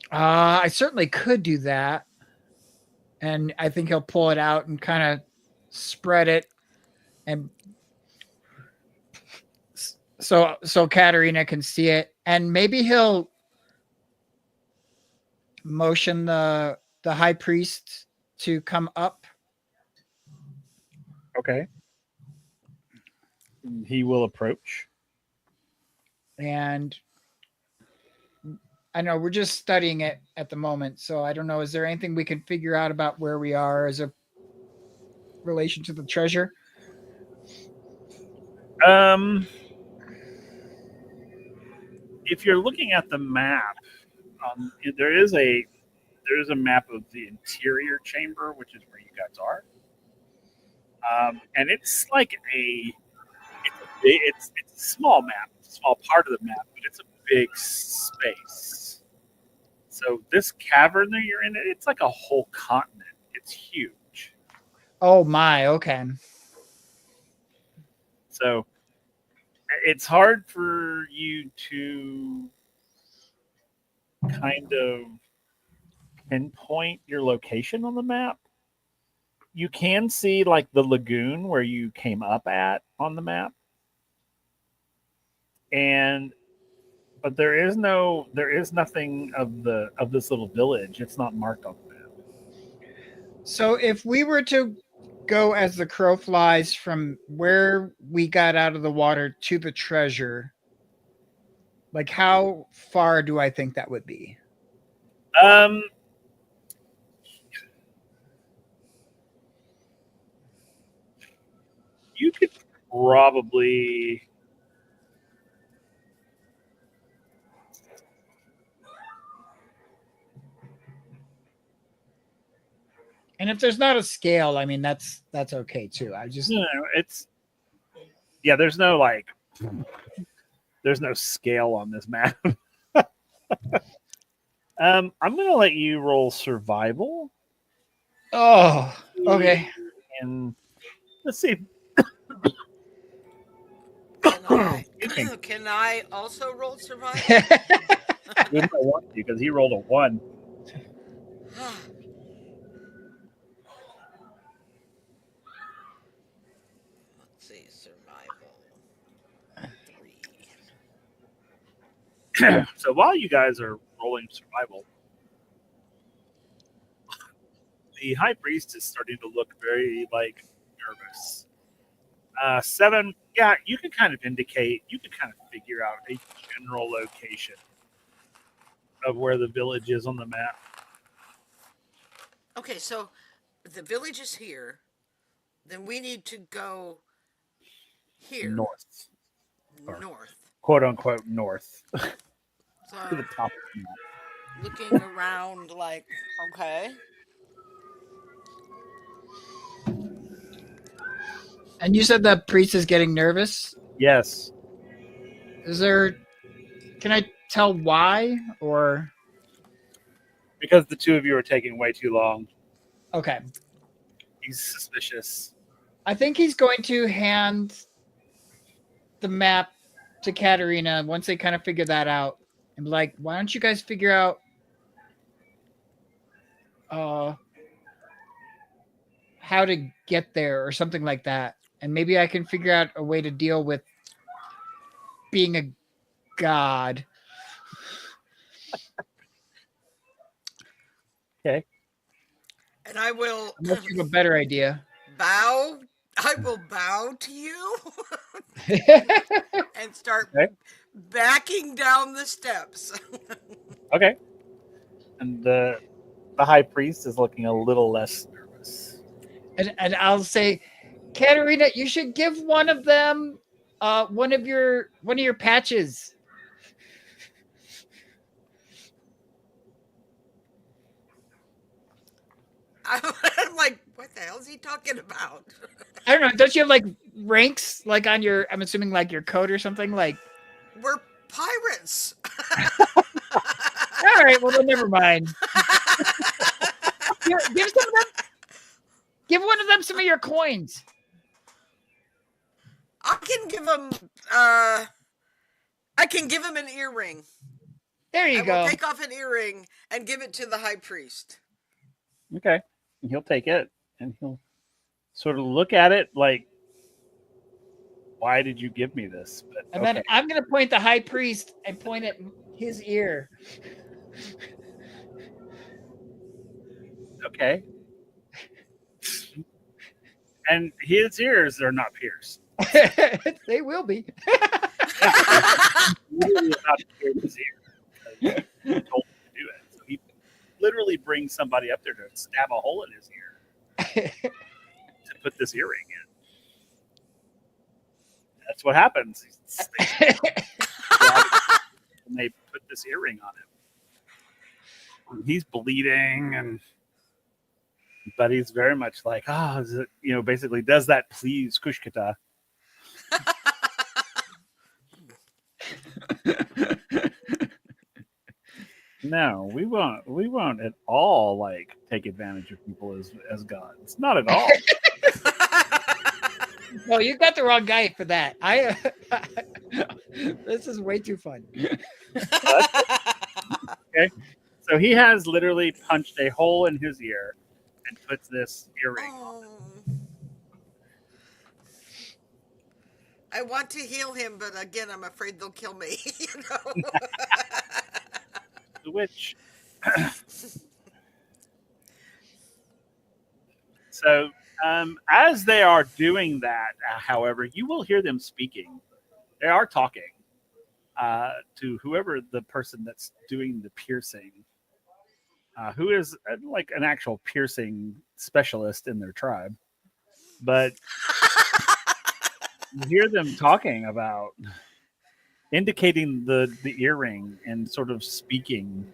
I certainly could do that, and I think he'll pull it out and kind of spread it, and so Katarina can see it, and maybe he'll motion the high priest to come up. Okay. He will approach. And I know we're just studying it at the moment, so I don't know. Is there anything we can figure out about where we are as a relation to the treasure? If you're looking at the map, there is a map of the interior chamber, which is where you guys are, and it's like it's a small map, it's a small part of the map, but it's a big space. So this cavern that you're in, it's like a whole continent. It's huge. Oh my, okay. So it's hard for you to kind of pinpoint your location on the map. You can see like the lagoon where you came up at on the map. But there is nothing of this little village. It's not marked on the map. So if we were to go as the crow flies from where we got out of the water to the treasure, like how far do I think that would be? You could probably And if there's not a scale, I mean that's okay too. it's there's no scale on this map. I'm gonna let you roll survival. Oh, okay. And let's see. Can I also roll survival? We don't want to because he rolled a 1. Let's see, survival 3. So while you guys are rolling survival, the high priest is starting to look very nervous. 7, yeah, you can kind of figure out a general location of where the village is on the map. Okay, so the village is here. Then we need to go here. North. North. Quote unquote north. So To the top of the map. looking around okay. And you said the priest is getting nervous? Yes. Can I tell why or? Because the two of you are taking way too long. Okay. He's suspicious. I think he's going to hand the map to Katarina once they kind of figure that out. And be like, why don't you guys figure out how to get there or something like that. And maybe I can figure out a way to deal with being a god. Okay. And I will. Unless you have a better idea. bow. I will bow to you and start Okay. backing down the steps. Okay. And the high priest is looking a little less nervous. and I'll say, Katerina, you should give one of them one of your patches. I'm like, what the hell is he talking about? I don't know. Don't you have like ranks like on your? I'm assuming like your coat or something. Like, We're pirates. all right, well then never mind. Give some of them. Give one of them some of your coins. I can give him. I can give him an earring. There you I go. will take off an earring and give it to the high priest. Okay. And he'll take it and he'll sort of look at it like, why did you give me this? But And okay. then I'm gonna point the high priest and point at his ear. Okay. And his ears are not pierced. They will be. Literally about to pierce his ear because you told him to do it. So he literally brings somebody up there to stab a hole in his ear to put this earring in. That's what happens. And they put this earring on him. He's bleeding, but he's very much like, is it, basically, does that please Kushkita? No, we won't at all like take advantage of people as gods. Not at all. No, you got the wrong guy for that. This is way too fun. Okay. So he has literally punched a hole in his ear and puts this earring on him. I want to heal him, but again, I'm afraid they'll kill me. The witch. So as they are doing that, however, you will hear them speaking. They are talking to whoever the person that's doing the piercing, who is like an actual piercing specialist in their tribe. But you hear them talking about indicating the earring and sort of speaking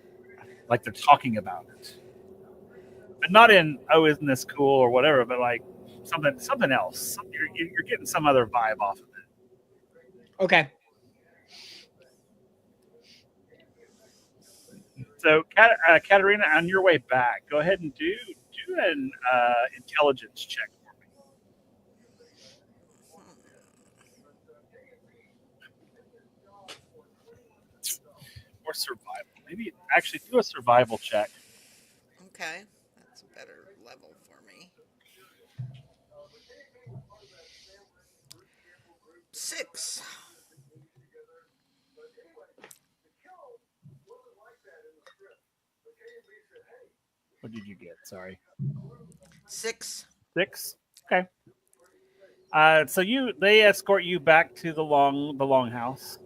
like they're talking about it. But not in, oh, isn't this cool or whatever, but like something else. You're getting some other vibe off of it. Okay. So, Katerina, on your way back, go ahead and do an intelligence check for me. Or survival. Maybe actually do a survival check. Okay, that's a better level for me. 6. What did you get? Sorry. 6. 6. Okay. So they escort you back to the longhouse.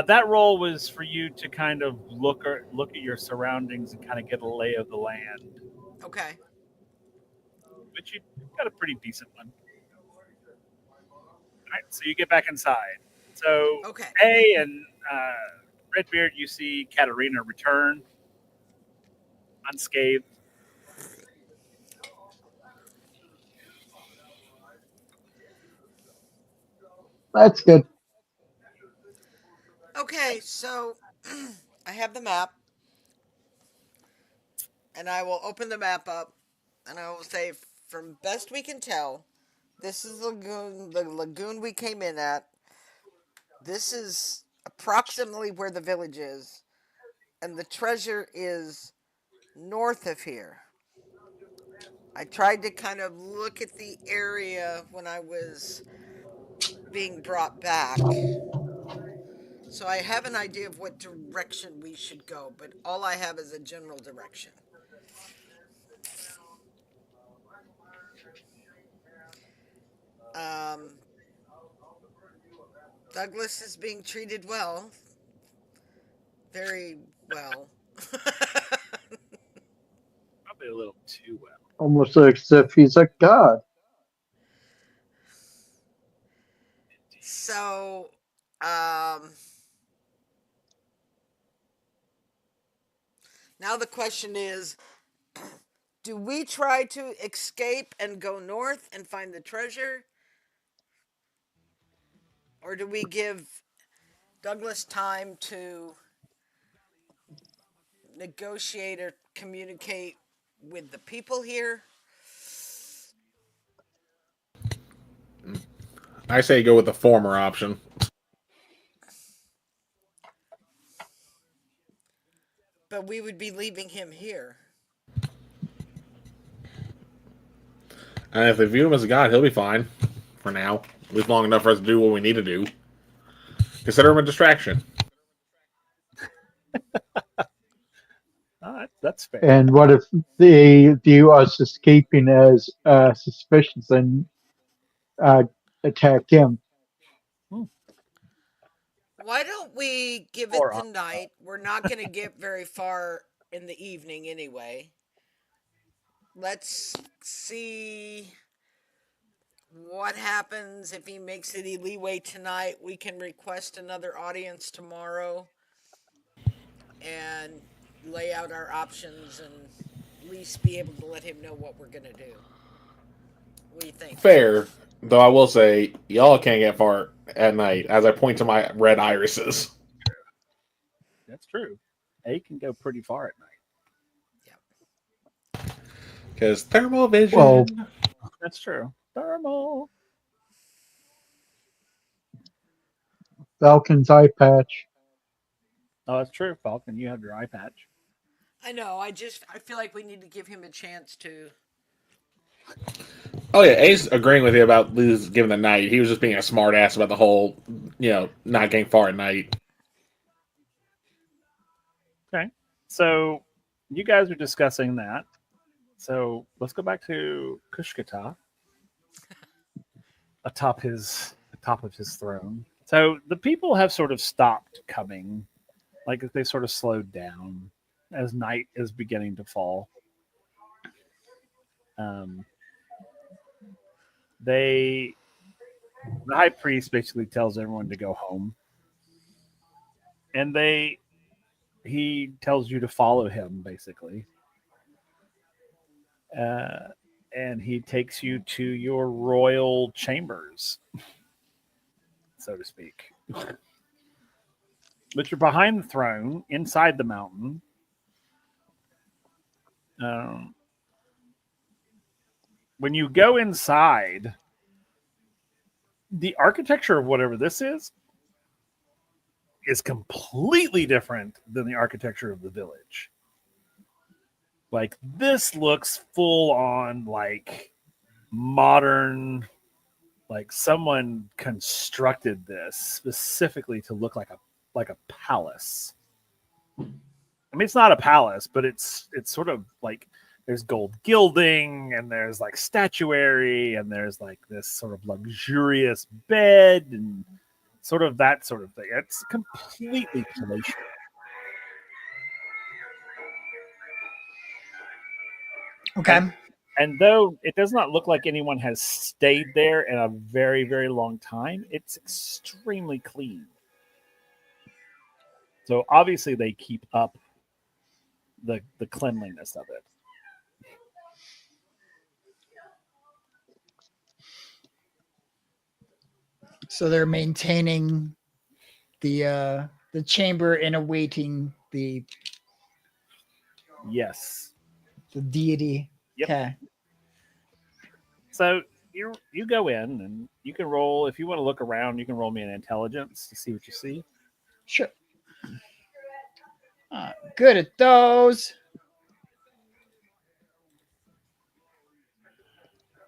That role was for you to kind of look at your surroundings and kind of get a lay of the land. Okay. But you got a pretty decent one. All right, so you get back inside. So Okay. A and Redbeard, you see Katerina return unscathed. That's good. Okay, so I have the map, and I will open the map up, and I will say, from best we can tell, this is the lagoon we came in at. This is approximately where the village is, and the treasure is north of here. I tried to kind of look at the area when I was being brought back. So I have an idea of what direction we should go, but all I have is a general direction. Douglas is being treated well. Very well. Probably a little too well. Almost as if he's a god. So, now the question is, do we try to escape and go north and find the treasure? Or do we give Douglas time to negotiate or communicate with the people here? I say go with the former option. But we would be leaving him here. And if they view him as a god, he'll be fine for now. At least long enough for us to do what we need to do. Consider him a distraction. That's fair. And what if they view us escaping as suspicious and attack him? Why don't we give it the night? We're not going to get very far in the evening anyway. Let's see what happens if he makes any leeway tonight. We can request another audience tomorrow and lay out our options and at least be able to let him know what we're going to do. What do you think? Fair. Though I will say, y'all can't get far at night, as I point to my red irises. That's true. A can go pretty far at night. Because thermal vision. Well, That's true. Thermal. Falcon's eye patch. Oh, that's true. Falcon, you have your eye patch. I know. I feel like we need to give him a chance to. Oh yeah, Ace agreeing with you about Liz giving the night. He was just being a smart ass about the whole, not getting far at night. Okay. So you guys are discussing that. So let's go back to Kushkata atop of his throne. So the people have sort of stopped coming, like they sort of slowed down as night is beginning to fall. The high priest basically tells everyone to go home, and he tells you to follow him basically. And he takes you to your royal chambers, so to speak. But you're behind the throne, inside the mountain. When you go inside, the architecture of whatever this is completely different than the architecture of the village. Like, this looks full on like modern, like someone constructed this specifically to look like a palace. I mean, it's not a palace, but it's sort of like there's gold gilding and there's like statuary and there's like this sort of luxurious bed and sort of that sort of thing. It's completely palatial. Okay. And though it does not look like anyone has stayed there in a very, very long time, it's extremely clean. So obviously they keep up the cleanliness of it. So they're maintaining the chamber and awaiting the Yes. deity. Yep. Okay. So you go in and you can roll, if you want to look around, you can roll me an intelligence to see what you see. Sure. Good at those.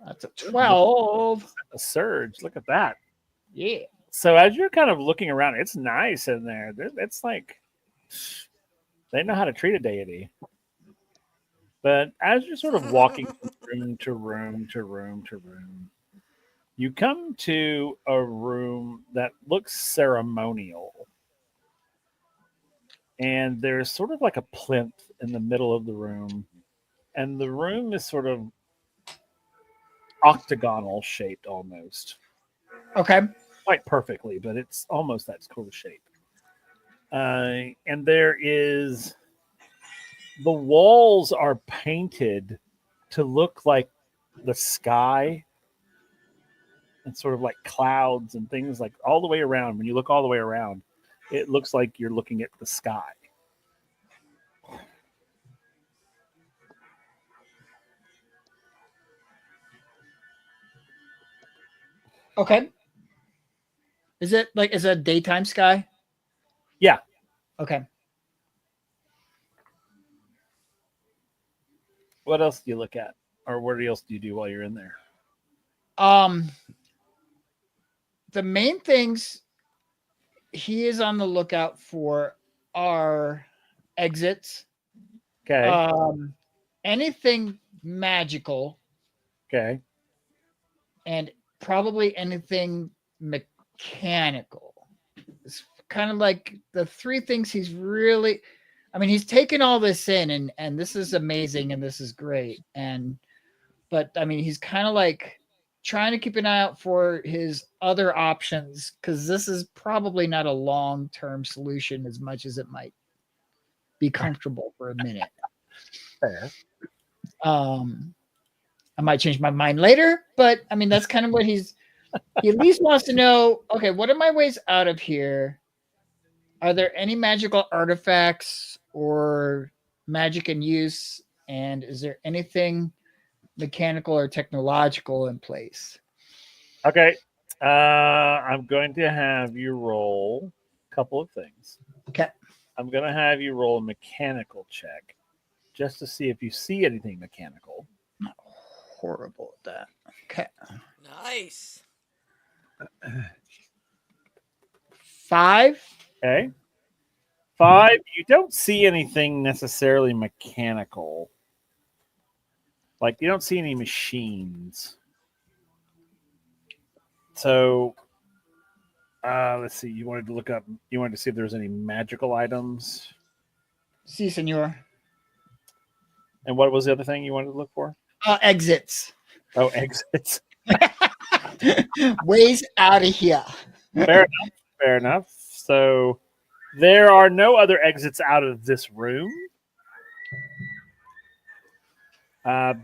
That's a 12. A surge. Look at that. Yeah. So as you're kind of looking around, it's nice in there. It's like they know how to treat a deity. But as you're sort of walking from room to room to room to room, You come to a room that looks ceremonial. And there's sort of like a plinth in the middle of the room. And the room is sort of octagonal shaped almost. Okay. Quite perfectly, but it's almost that sort of shape. And there is the walls are painted to look like the sky and sort of like clouds and things like all the way around. When you look all the way around, it looks like you're looking at the sky. Okay. Is it a daytime sky? Yeah. Okay. What else do you look at? Or what else do you do while you're in there? The main things he is on the lookout for are exits. Okay. Anything magical Okay. and probably anything mechanical. It's kind of like the three things he's really, I mean, he's taken all this in and this is amazing and this is great. But I mean, he's kind of like trying to keep an eye out for his other options because this is probably not a long-term solution as much as it might be comfortable for a minute. Fair. I might change my mind later, but I mean, that's kind of what he at least wants to know. Okay, what are my ways out of here? Are there any magical artifacts or magic in use? And is there anything mechanical or technological in place? Okay. I'm going to have you roll a couple of things. Okay. I'm going to have you roll a mechanical check just to see if you see anything mechanical. Not horrible at that. Okay. Nice. 5. Okay. 5, you don't see anything necessarily mechanical. Like, you don't see any machines. So, let's see. You wanted to see if there was any magical items. Si, senor. And what was the other thing you wanted to look for? Exits. Oh, exits. Ways out of here. Fair enough. Fair enough. So, there are no other exits out of this room.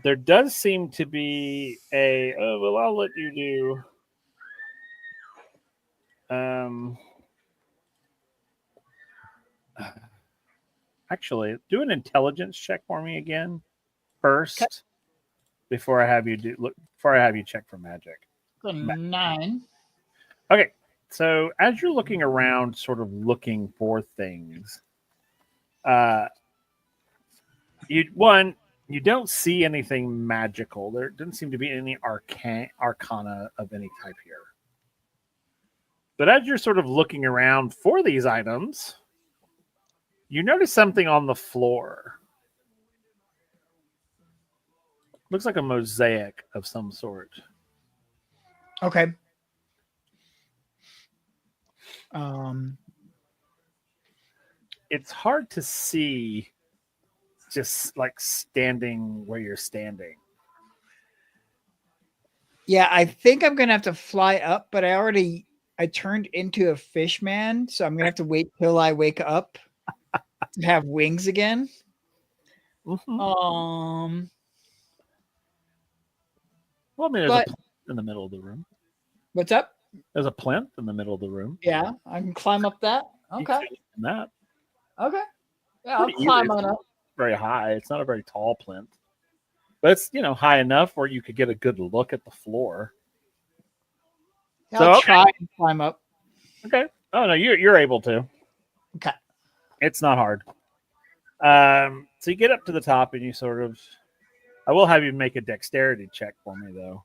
There does seem to be a. Oh, well, I'll let you do. Actually, do an intelligence check for me again first, Okay. before I have you check for magic. 9. Okay, so as you're looking around, sort of looking for things, you don't see anything magical. There doesn't seem to be any arcana of any type here. But as you're sort of looking around for these items, you notice something on the floor. Looks like a mosaic of some sort. Okay. It's hard to see just like standing where you're standing. Yeah, I think I'm gonna have to fly up, but I turned into a fish man, so I'm gonna have to wait till I wake up to have wings again. Mm-hmm. Well, I mean, there's a plinth in the middle of the room. What's up? There's a plinth in the middle of the room. Yeah, I can climb up that. You Okay. can in that. Okay. Yeah, I'll Pretty climb easy. on up. Very high. It's not a very tall plinth, but it's high enough where you could get a good look at the floor. Yeah, So, I'll okay. try and climb up. Okay. Oh no, you're able to. Okay. It's not hard. So you get up to the top and you sort of. I will have you make a dexterity check for me though,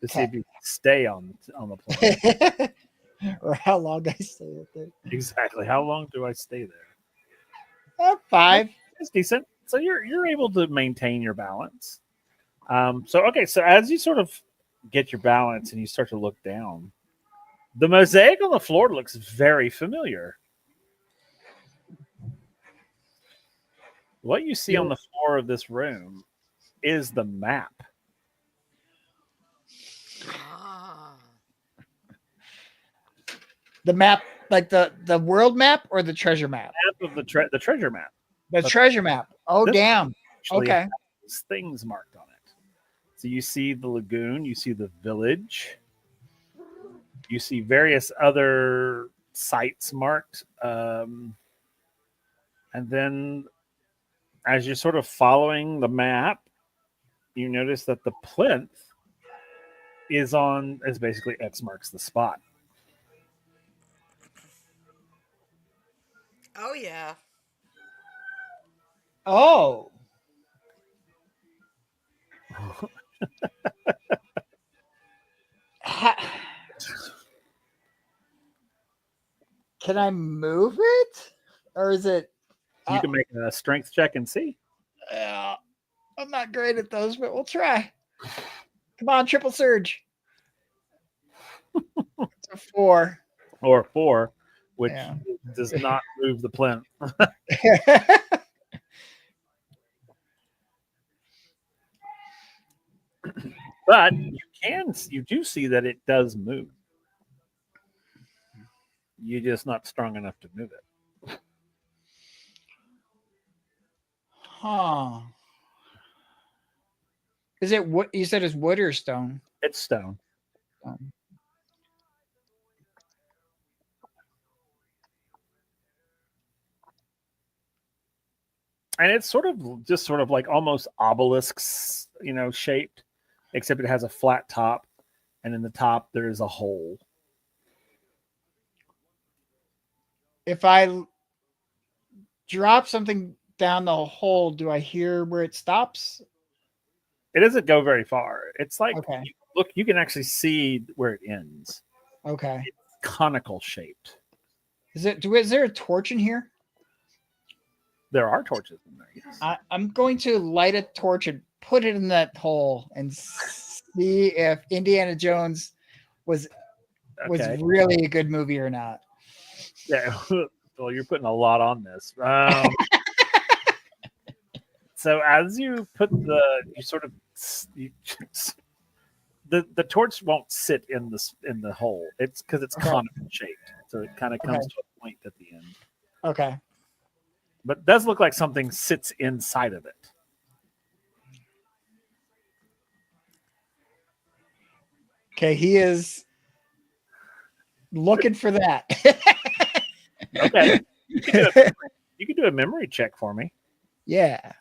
to see if you can stay on the plane. Or how long I stay up there. Exactly. How long do I stay there? 5. It's decent. So you're able to maintain your balance. So as you sort of get your balance and you start to look down. The mosaic on the floor looks very familiar. What you see on the floor of this room is the map. Ah. The map, like the world map or the treasure map? Map of the treasure map. The treasure map. Oh, This damn. Actually Okay. has things marked on it. So you see the lagoon, you see the village, you see various other sites marked. And then as you're sort of following the map, you notice that the plinth is basically X marks the spot. Oh yeah. Oh. Can I move it? Or is it? You can make a strength check and see. I'm not great at those, but we'll try. Come on, triple surge. It's a 4. Or 4, which Yeah. does not move the plinth. But you do see that it does move. You're just not strong enough to move it. Huh. Is it what you said is wood or stone? It's stone. And it's sort of like almost obelisks, shaped, except it has a flat top, and in the top there is a hole. If I drop something down the hole, do I hear where it stops? It doesn't go very far. It's like Okay. you can actually see where it ends. Okay. It's conical shaped. Is there a torch in here? There are torches in there. Yes. I'm going to light a torch and put it in that hole and see if Indiana Jones was really a good movie or not. Yeah. Well, you're putting a lot on this. So as you put the torch won't sit in the hole. It's because it's conical shaped, so it kind of comes to a point at the end. Okay. But it does look like something sits inside of it. Okay, he is looking for that. Okay. You can do a memory check for me. Yeah.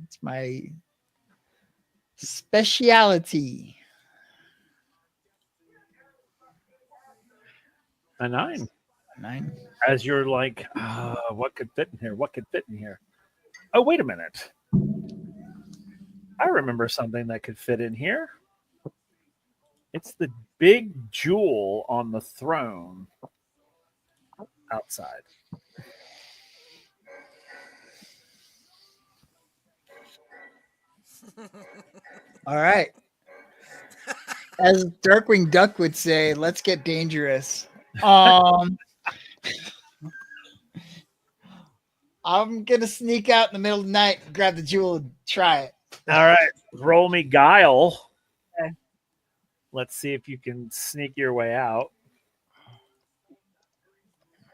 It's my speciality. A 9. 9. As you're like, what could fit in here? What could fit in here? Oh, wait a minute. I remember something that could fit in here. It's the big jewel on the throne outside. All right. As Darkwing Duck would say, let's get dangerous. I'm gonna sneak out in the middle of the night, grab the jewel, and try it. All right, roll me guile. Okay. Let's see if you can sneak your way out.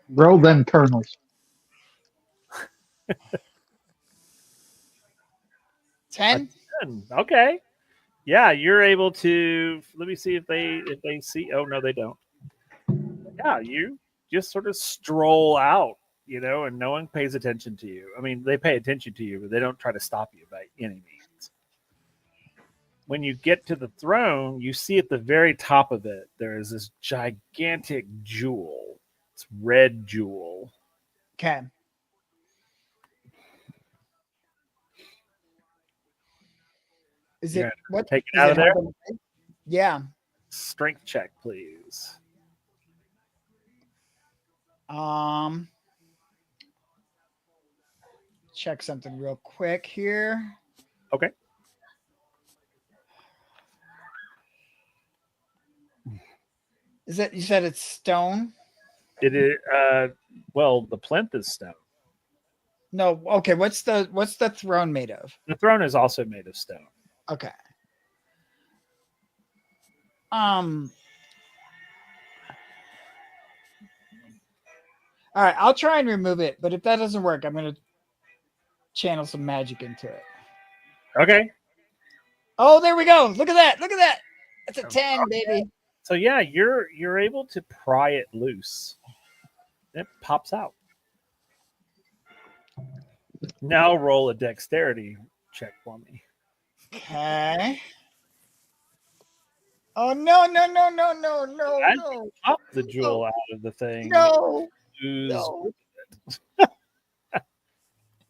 Roll them kernels. 10. Okay. Yeah, you're able to. Let me see if they see. Oh no, they don't. Yeah, you just sort of stroll out, and no one pays attention to you. I mean, they pay attention to you, but they don't try to stop you by any means. When you get to the throne, you see at the very top of it, there is this gigantic jewel. It's red jewel. Okay. Is it what? Take it out of there? Yeah. Strength check, please. Check something real quick here. Okay. Is that you said it's stone? It is well, the plinth is stone. No. Okay. What's the throne made of? The throne is also made of stone. Okay. All right, I'll try and remove it, but if that doesn't work, I'm gonna channel some magic into it. Okay. Oh, there we go. Look at that. Look at that. It's a 10, baby. So yeah, you're able to pry it loose. It pops out. Now roll a dexterity check for me. Okay. Oh no, no, no, no, no, no, I no. pop the jewel out of the thing. No. Ooze No.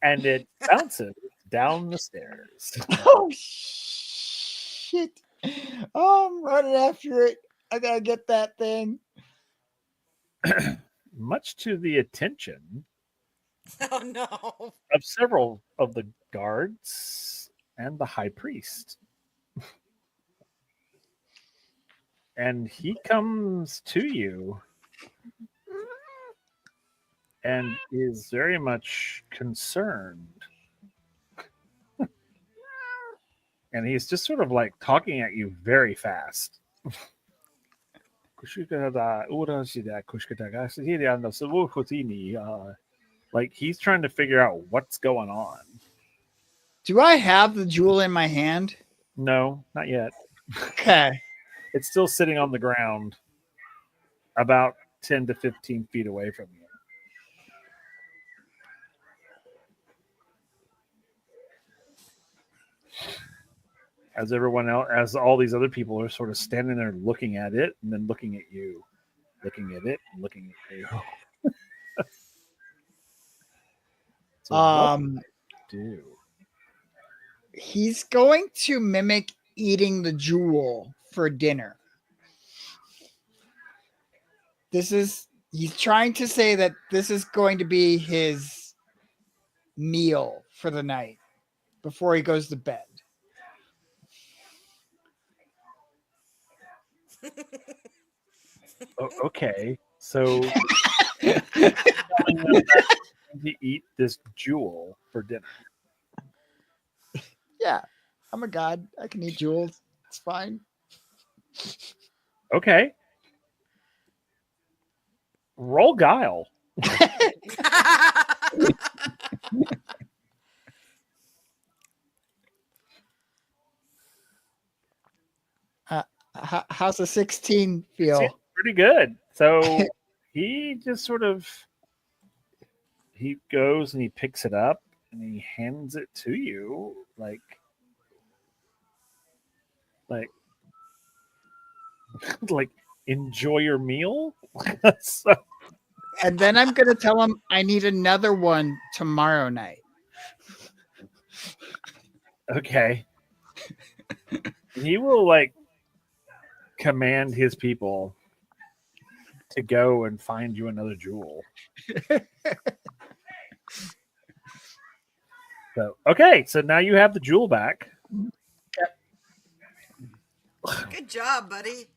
and it bounces down the stairs. Oh shit. Oh, I'm running after it. I gotta get that thing. Much to the attention Oh no. of several of the guards and the high priest. And he comes to you and is very much concerned. And he's just sort of like talking at you very fast. Like he's trying to figure out what's going on. Do I have the jewel in my hand? No, not yet. Okay. It's still sitting on the ground about 10 to 15 feet away from you. As everyone else, as all these other people are sort of standing there looking at it and then looking at you, looking at it, and looking at you. So what do? He's going to mimic eating the jewel for dinner. He's trying to say that this is going to be his meal for the night before he goes to bed. Okay, so to eat this jewel for dinner. Yeah, I'm a god. I can eat jewels. It's fine. Okay. Roll guile. How's a 16 feel? Seems pretty good. So he just sort of he goes and he picks it up and he hands it to you like like enjoy your meal. So, And then I'm going to tell him I need another one tomorrow night. okay. He will like command his people to go and find you another jewel. So okay, so now you have the jewel back. Good job, buddy.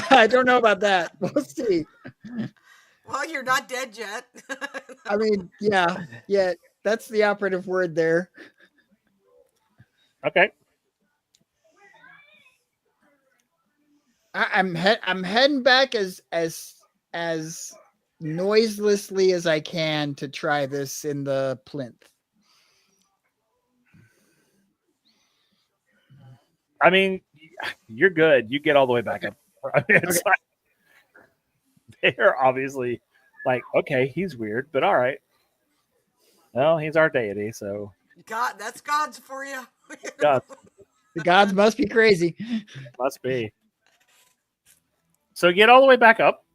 I don't know about that. We'll see. Well, you're not dead yet. I mean, yeah, that's the operative word there. Okay. I'm heading back as noiselessly as I can to try this in the plinth. I mean, you're good. You get all the way back up. I mean, it's like, they're obviously like, okay, he's weird, but all right. Well, he's our deity, so God, that's God's for you. God The gods must be crazy. must be. So get all the way back up.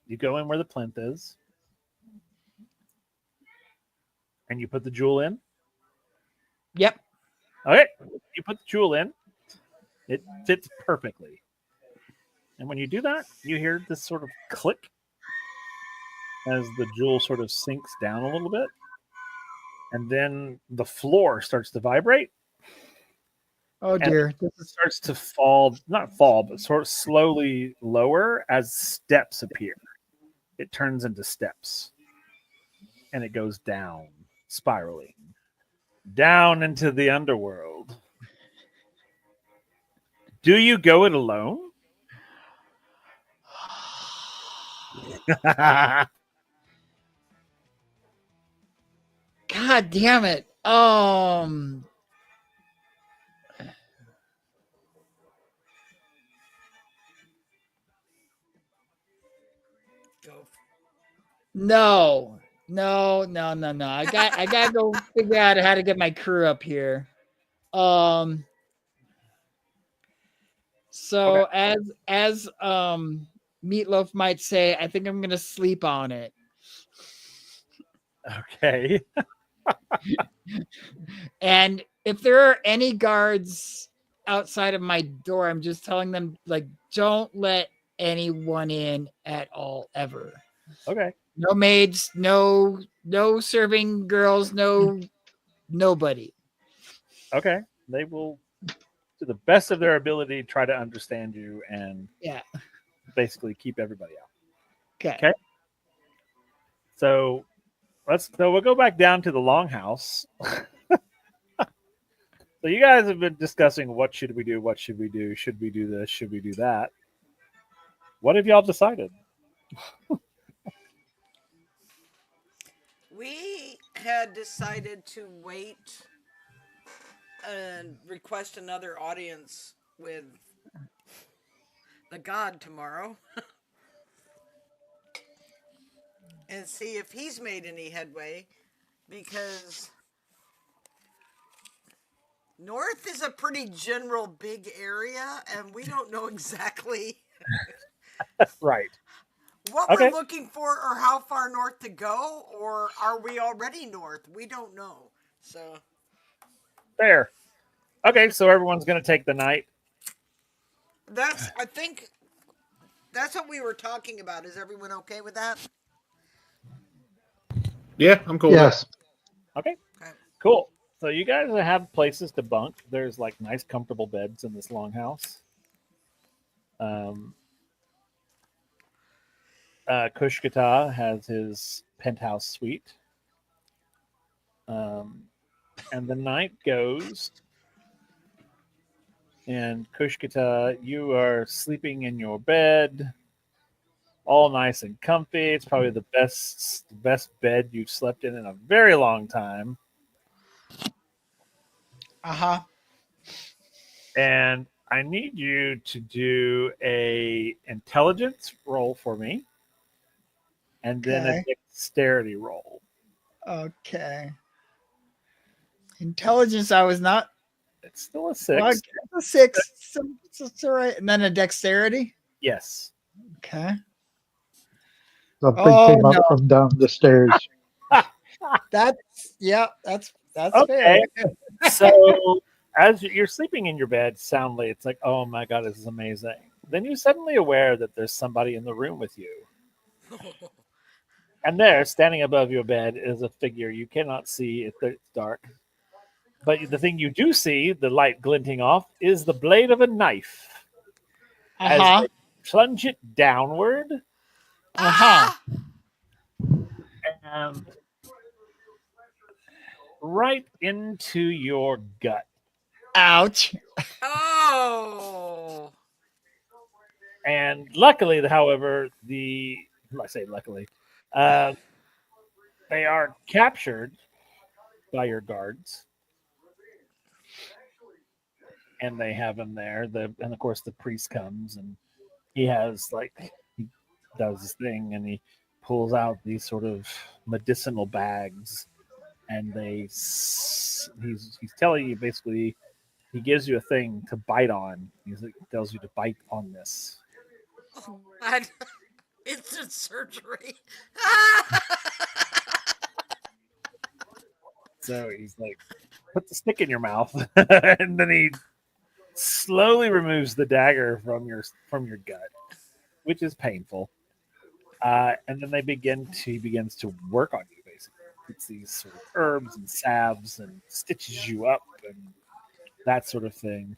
You go in where the plinth is, and you put the jewel in. Yep. Okay, you put the jewel in. It fits perfectly. And when you do that, you hear this sort of click as the jewel sort of sinks down a little bit. And then the floor starts to vibrate. Oh And dear. it starts to fall, not fall, but sort of slowly lower as steps appear. It turns into steps and it goes down, spiraling down into the underworld. Do you go it alone? God damn it. Go. No. No. I gotta go figure out how to get my crew up here. So as Meatloaf might say, I think I'm gonna sleep on it. Okay. And if there are any guards outside of my door, I'm just telling them, like, don't let anyone in at all, ever. Okay. No maids, no serving girls, nobody. Okay. They will, to the best of their ability, try to understand you and Yeah. basically keep everybody out. Okay. Okay. So we'll go back down to the longhouse. So you guys have been discussing what should we do, should we do this, should we do that. What have y'all decided? We had decided to wait and request another audience with the god tomorrow and see if he's made any headway, because North is a pretty general big area and we don't know exactly Right. what Okay. we're looking for or how far north to go, or are we already north? We don't know. So Fair. Okay, so everyone's going to take the night. I think that's what we were talking about. Is everyone okay with that? Yeah, I'm cool. Yes. Okay. Okay. Cool. So you guys have places to bunk. There's like nice, comfortable beds in this longhouse. Kushkata has his penthouse suite. And the night goes, and Kushkata, you are sleeping in your bed, all nice and comfy. It's probably the best bed you've slept in a very long time. Uh-huh. And I need you to do a intelligence roll for me, and then a Okay. dexterity roll. Okay. Intelligence, I was not. It's still a Well, six. a 6. So it's all right. And then a dexterity. Yes. Okay. Something Oh, came up no. from down the stairs. That's Okay. fair. So as you're sleeping in your bed soundly, it's like, oh my god, this is amazing. Then you're suddenly aware that there's somebody in the room with you. And there, standing above your bed, is a figure you cannot see. It's dark. But the thing you do see, the light glinting off, is the blade of a knife. As Uh-huh. they plunge it downward Uh-huh. and right into your gut. Ouch. Oh. And luckily, however, I say luckily, uh, they are captured by your guards, and they have him there. And of course, the priest comes, and he does his thing, and he pulls out these sort of medicinal bags, and he's telling you basically. He gives you a thing to bite on. He tells you to bite on this. Oh, God. It's a surgery. So he's like, put the stick in your mouth, and then he slowly removes the dagger from your gut, which is painful. And then he begins to work on you. Basically, it's these sort of herbs and salves and stitches you up, and that sort of thing.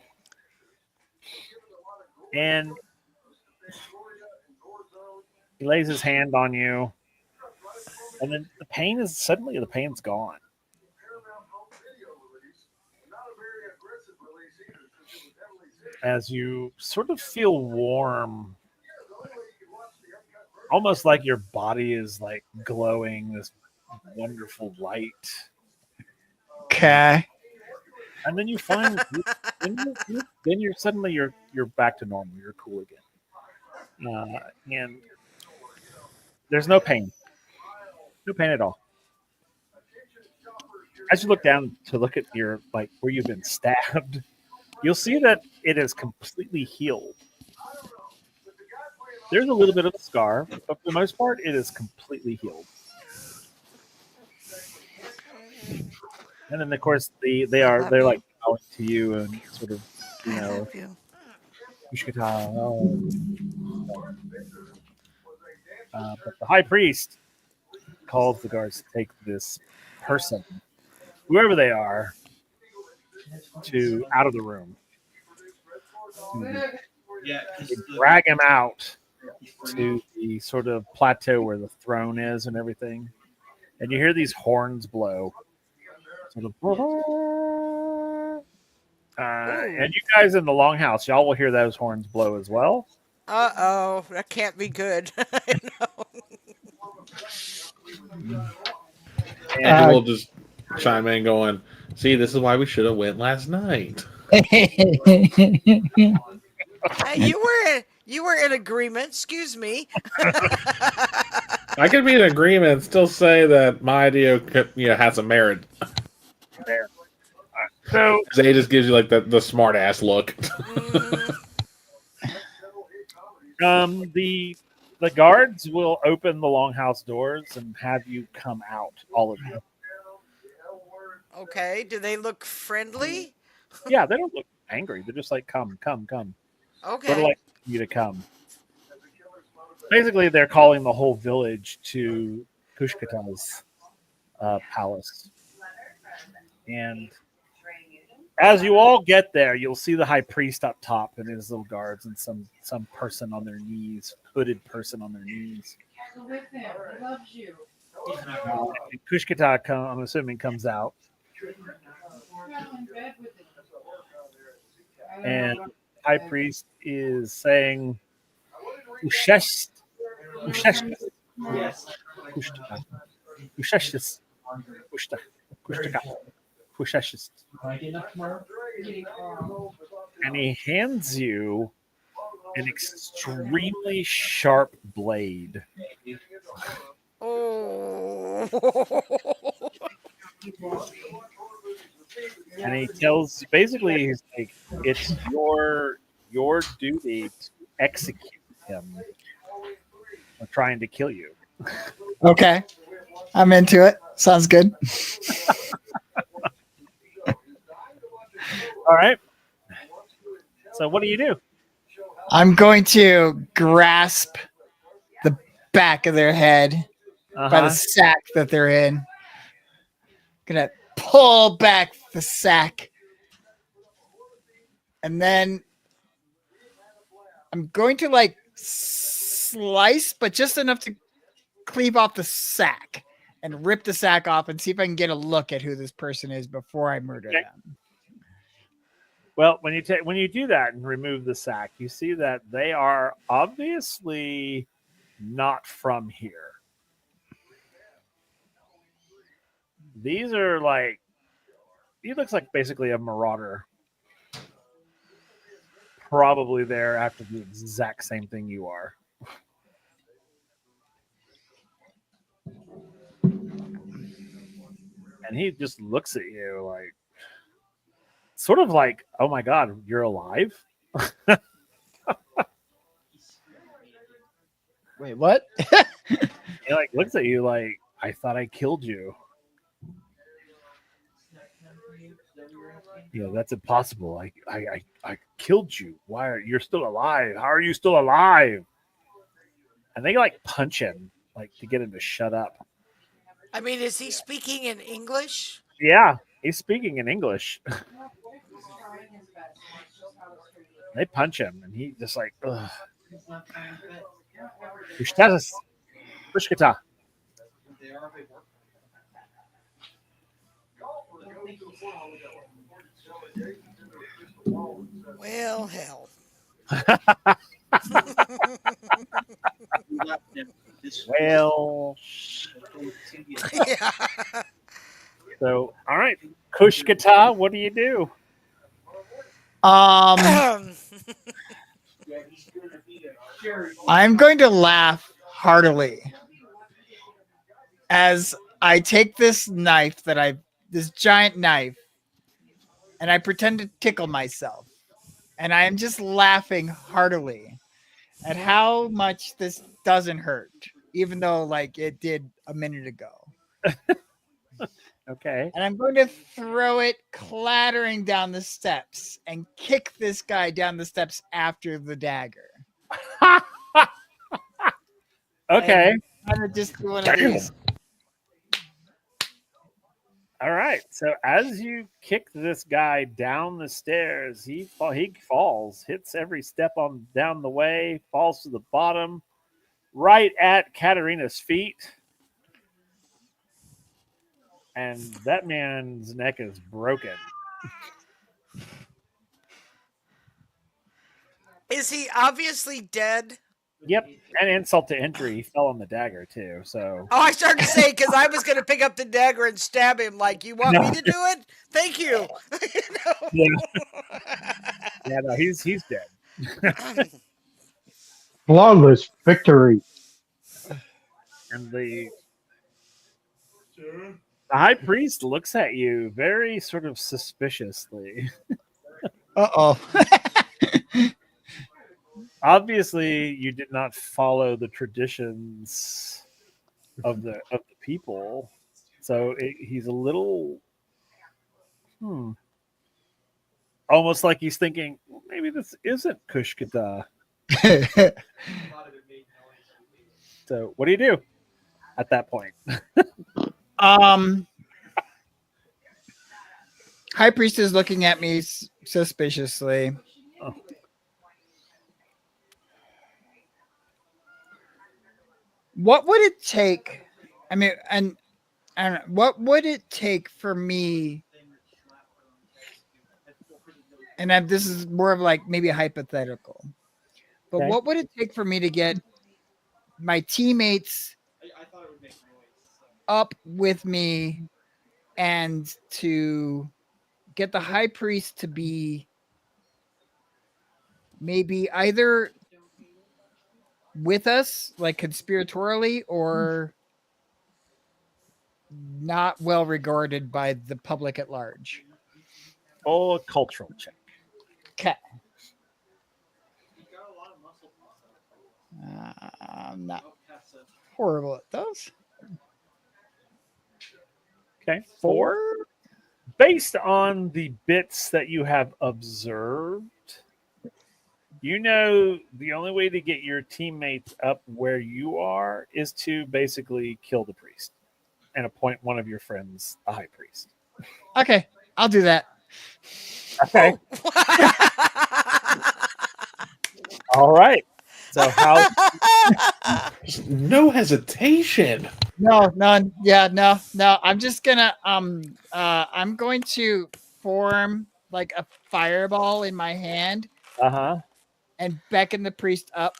And he lays his hand on you, and then the pain's gone. As you sort of feel warm, almost like your body is like glowing this wonderful light. Okay. And then you find then you're suddenly you're back to normal. You're cool again, and there's no pain at all. As you look down to look at your like where you've been stabbed, you'll see that it is completely healed. There's a little bit of a scar, but for the most part, it is completely healed. And then, of course, they're like bowing to you and sort of, you I know, love you. but the high priest calls the guards to take this person, whoever they are, to out of the room. They drag him out to the sort of plateau where the throne is and everything, and you hear these horns blow. Sort of, and you guys in the longhouse, y'all will hear those horns blow as well. Uh-oh, that can't be good. I know. And And we'll just chime in going, see, this is why we should have went last night. Hey, you were in agreement. Excuse me. I could be in agreement and still say that my idea has some merit. there. So Because it just gives you like the smart ass look. the guards will open the longhouse doors and have you come out, all of you. Okay. Do they look friendly? Yeah, they don't look angry. They're just like, come. Sort of Okay. like you to come. Basically, they're calling the whole village to Kushkata's palace. And as you all get there, you'll see the high priest up top and his little guards and some person on their knees, hooded person on their knees. And Kushkata, I'm assuming, comes out. And high priest is saying, Usheshist. Yes. Usheshist. Usheshist. And he hands you an extremely sharp blade. Oh. And he tells basically he's like, it's your duty to execute him for trying to kill you. Okay. I'm into it. Sounds good. All right. So what do you do? I'm going to grasp the back of their head by the sack that they're in. Gonna pull back the sack. And then I'm going to like slice, but just enough to cleave off the sack and rip the sack off and see if I can get a look at who this person is before I murder Okay. them. Well, when you do that and remove the sack, you see that they are obviously not from here. These are like, he looks like basically a marauder. Probably there after the exact same thing you are. And he just looks at you like, sort of like, oh my God, you're alive? Wait, what? He like looks at you like, I thought I killed you. Yeah, that's impossible. I killed you. Why are you're still alive? How are you still alive? And they like punch him like to get him to shut up. I mean, is he speaking in English? Yeah, he's speaking in English. They punch him, and he just like, ugh. Pushkata. Pushkata. Well, hell. Well, Yeah. so all right, Kushkata, what do you do? I'm going to laugh heartily as I take this knife this giant knife, and I pretend to tickle myself. And I am just laughing heartily at how much this doesn't hurt, even though like it did a minute ago. Okay. And I'm going to throw it clattering down the steps and kick this guy down the steps after the dagger. Okay. Kind of just do one of these. All right. So as you kick this guy down the stairs, he falls, hits every step on down the way, falls to the bottom, right at Katarina's feet, and that man's neck is broken. Is he obviously dead? Yep, and insult to injury, he fell on the dagger too. So Oh, I started to say because I was going to pick up the dagger and stab him. Like, you want me to do it? Thank you. yeah, no, he's dead. Flawless victory. And the high priest looks at you very sort of suspiciously. Uh-oh. Obviously, you did not follow the traditions of the people, so he's a little, almost like he's thinking maybe this isn't Kushkata. So, what do you do at that point? High priest is looking at me suspiciously. Oh. What would it take? I mean, and I don't know, what would it take for me? And this is more of like maybe a hypothetical, but Okay. what would it take for me to get my teammates up with me and to get the high priest to be maybe either with us, like conspiratorially, or not well regarded by the public at large? Oh, a cultural check. Okay. I'm not horrible at those. Okay, 4. Based on the bits that you have observed, you know the only way to get your teammates up where you are is to basically kill the priest and appoint one of your friends a high priest. Okay, I'll do that. Okay. All right. So how? No hesitation. No, none. Yeah, no. I'm just gonna I'm going to form like a fireball in my hand and beckon the priest up.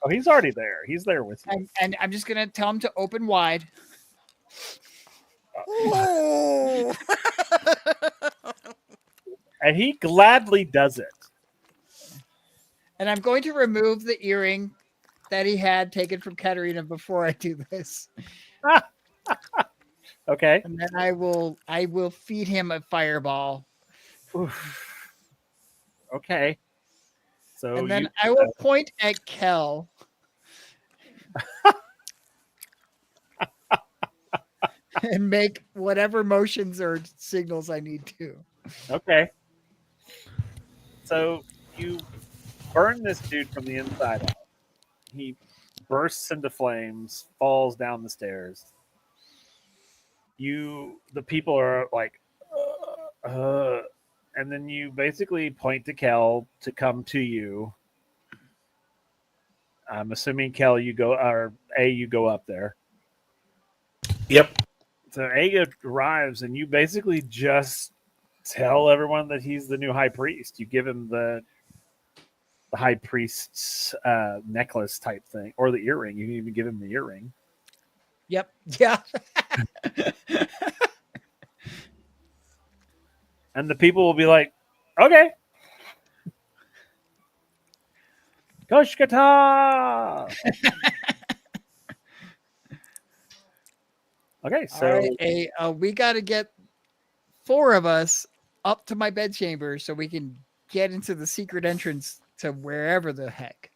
Oh, he's already there. He's there with you. And I'm just gonna tell him to open wide. Ooh. And he gladly does it. And I'm going to remove the earring that he had taken from Katarina before I do this. Okay. And then I will feed him a fireball. Oof. Okay. So And then I will point at Kel. And make whatever motions or signals I need to. Okay. So you burn this dude from the inside out. He bursts into flames, falls down the stairs. The people are like, and then you basically point to Kel to come to you. I'm assuming Kel, you go or A, you go up there. Yep. So A arrives, and you basically just tell everyone that he's the new high priest. You give him the high priest's necklace type thing, or the earring. You can even give him the earring. Yep. Yeah. And the people will be like, okay. Koshkata! Okay, so All right, we got to get 4 of us up to my bedchamber so we can get into the secret entrance to wherever the heck.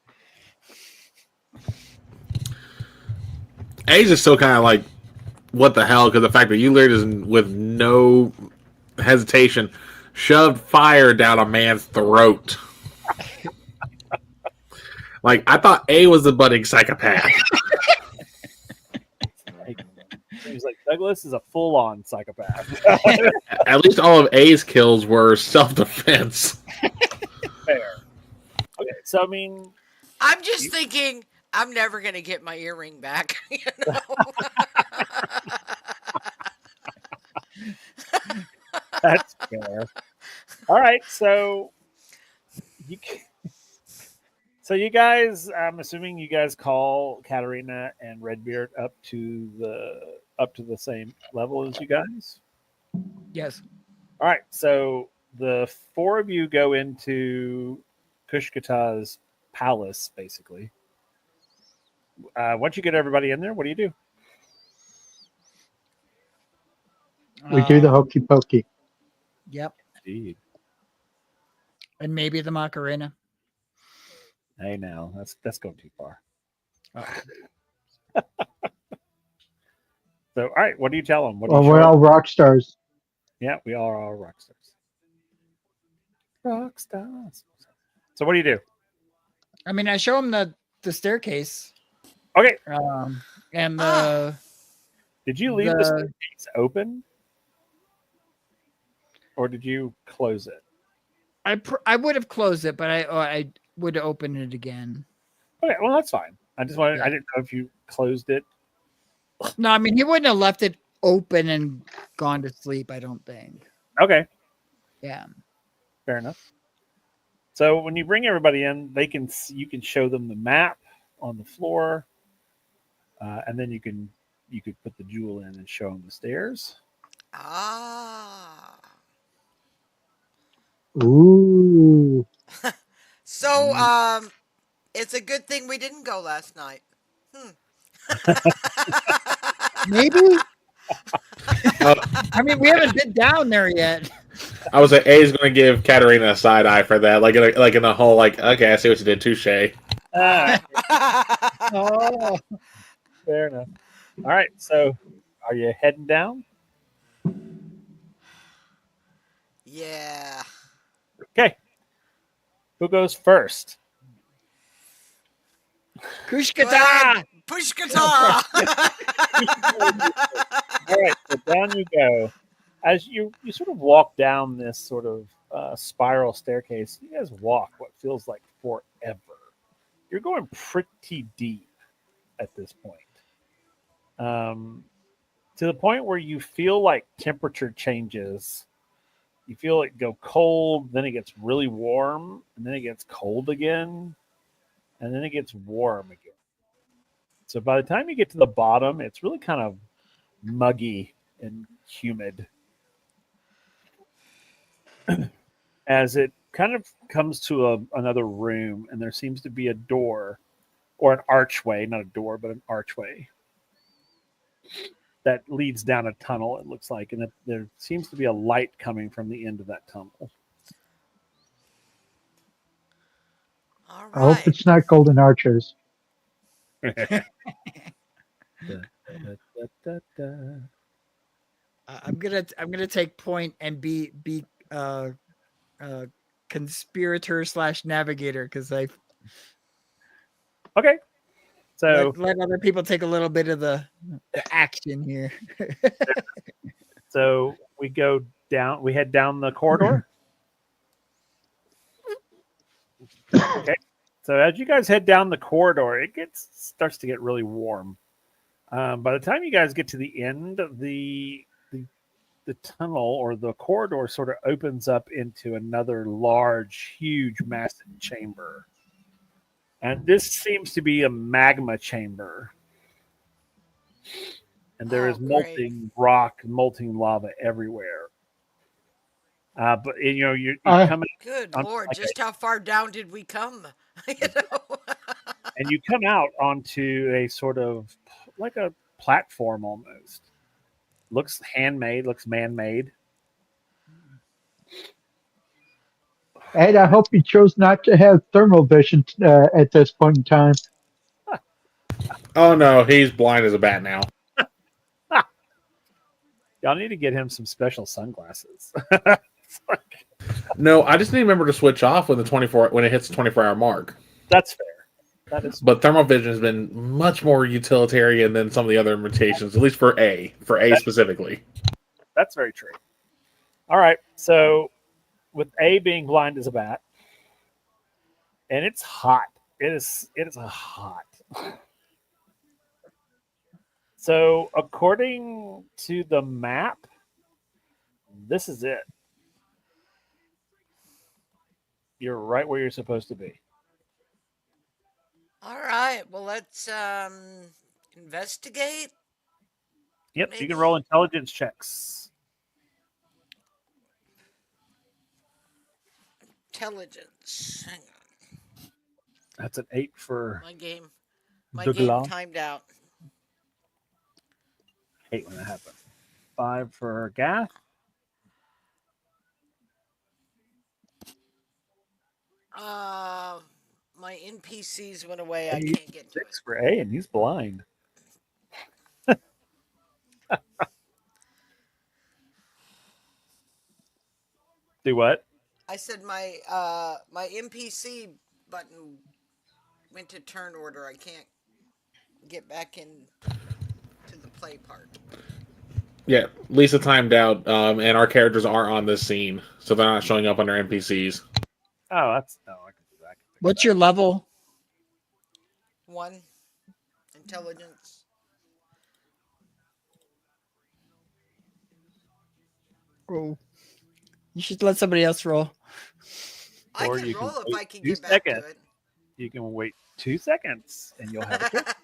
A's is still kind of like, what the hell? Because the fact that you literally just, with no hesitation, shoved fire down a man's throat. Like, I thought A was the budding psychopath. he's like, Douglas is a full-on psychopath. At least all of A's kills were self-defense. Fair. Okay, so I mean, I'm just thinking I'm never going to get my earring back. You know? that's fair. All right, so you guys, I'm assuming you guys call Katarina and Redbeard up to the same level as you guys. Yes. All right, so the 4 of you go into Kushkata's palace, basically. Once you get everybody in there, what do you do? We do the hokey pokey. Yep. Indeed. And maybe the Macarena. Hey, now that's going too far. Oh. So, all right, what do you tell them? Well, we're all rock stars. Yeah, we all are rock stars. Rock stars. So, what do you do? I mean, I show him the staircase. Okay. And the. Did you leave the staircase open, or did you close it? I would have closed it, but I would open it again. Okay, well that's fine. I just wanted. I didn't know if you closed it. No, I mean he wouldn't have left it open and gone to sleep. I don't think. Okay, Yeah. fair enough. So when you bring everybody in, you can show them the map on the floor, and then you could put the jewel in and show them the stairs. Ah. Ooh. So, it's a good thing we didn't go last night. Maybe. I mean, we haven't been down there yet. I was like, A is going to give Katarina a side eye for that, like in a whole okay, I see what you did, touche. Oh. Fair enough. All right, so are you heading down? Yeah. Okay. Who goes first? Kushkata! Push guitar. All right, so down you go. As you sort of walk down this sort of spiral staircase, you guys walk what feels like forever. You're going pretty deep at this point. To the point where you feel like temperature changes. You feel it go cold, then it gets really warm, and then it gets cold again, and then it gets warm again. So by the time you get to the bottom, it's really kind of muggy and humid. As it kind of comes to another room, and there seems to be a door or an archway, not a door, but an archway that leads down a tunnel, it looks like, and there seems to be a light coming from the end of that tunnel. All I hope right. it's not Golden Archers. I'm gonna take point and be conspirator / navigator because I Okay. So let other people take a little bit of the action here. so we go down. We head down the corridor. Okay. So as you guys head down the corridor, starts to get really warm. By the time you guys get to the end, the tunnel or the corridor sort of opens up into another large, huge, massive chamber. And this seems to be a magma chamber. And there is great. molten rock, molten lava everywhere. But you're I coming Good on Lord, like just how far down did we come? you know? and you come out onto a sort of like a platform almost. Looks handmade, looks man-made. Ed, I hope you chose not to have thermal vision at this point in time. Oh no, he's blind as a bat now. Y'all need to get him some special sunglasses. No, I just need to remember to switch off when it hits the 24-hour mark. That's fair. That is. But thermal vision has been much more utilitarian than some of the other mutations, at least for A specifically. That's very true. All right, so with A being blind as a bat, and it's hot. It is hot. So according to the map, this is it. You're right where you're supposed to be. All right, well, let's investigate. Yep, Maybe. you can roll intelligence checks. Intelligence. Hang on. That's an 8 for My game Douglas. timed out. 8 when that happened. 5 for Gath. My NPCs went away. I And can't get to 6 for A, and he's blind. Do what? I said my NPC button went to turn order. I can't get back in to the play part. Yeah, Lisa timed out, and our characters are on this scene, so they're not showing up under NPCs. Oh, I can do that. What's your level? 1 intelligence. Oh, you should let somebody else roll. I Or can you can roll if wait I can 2 get back seconds. to it. You can wait 2 seconds, and you'll have it.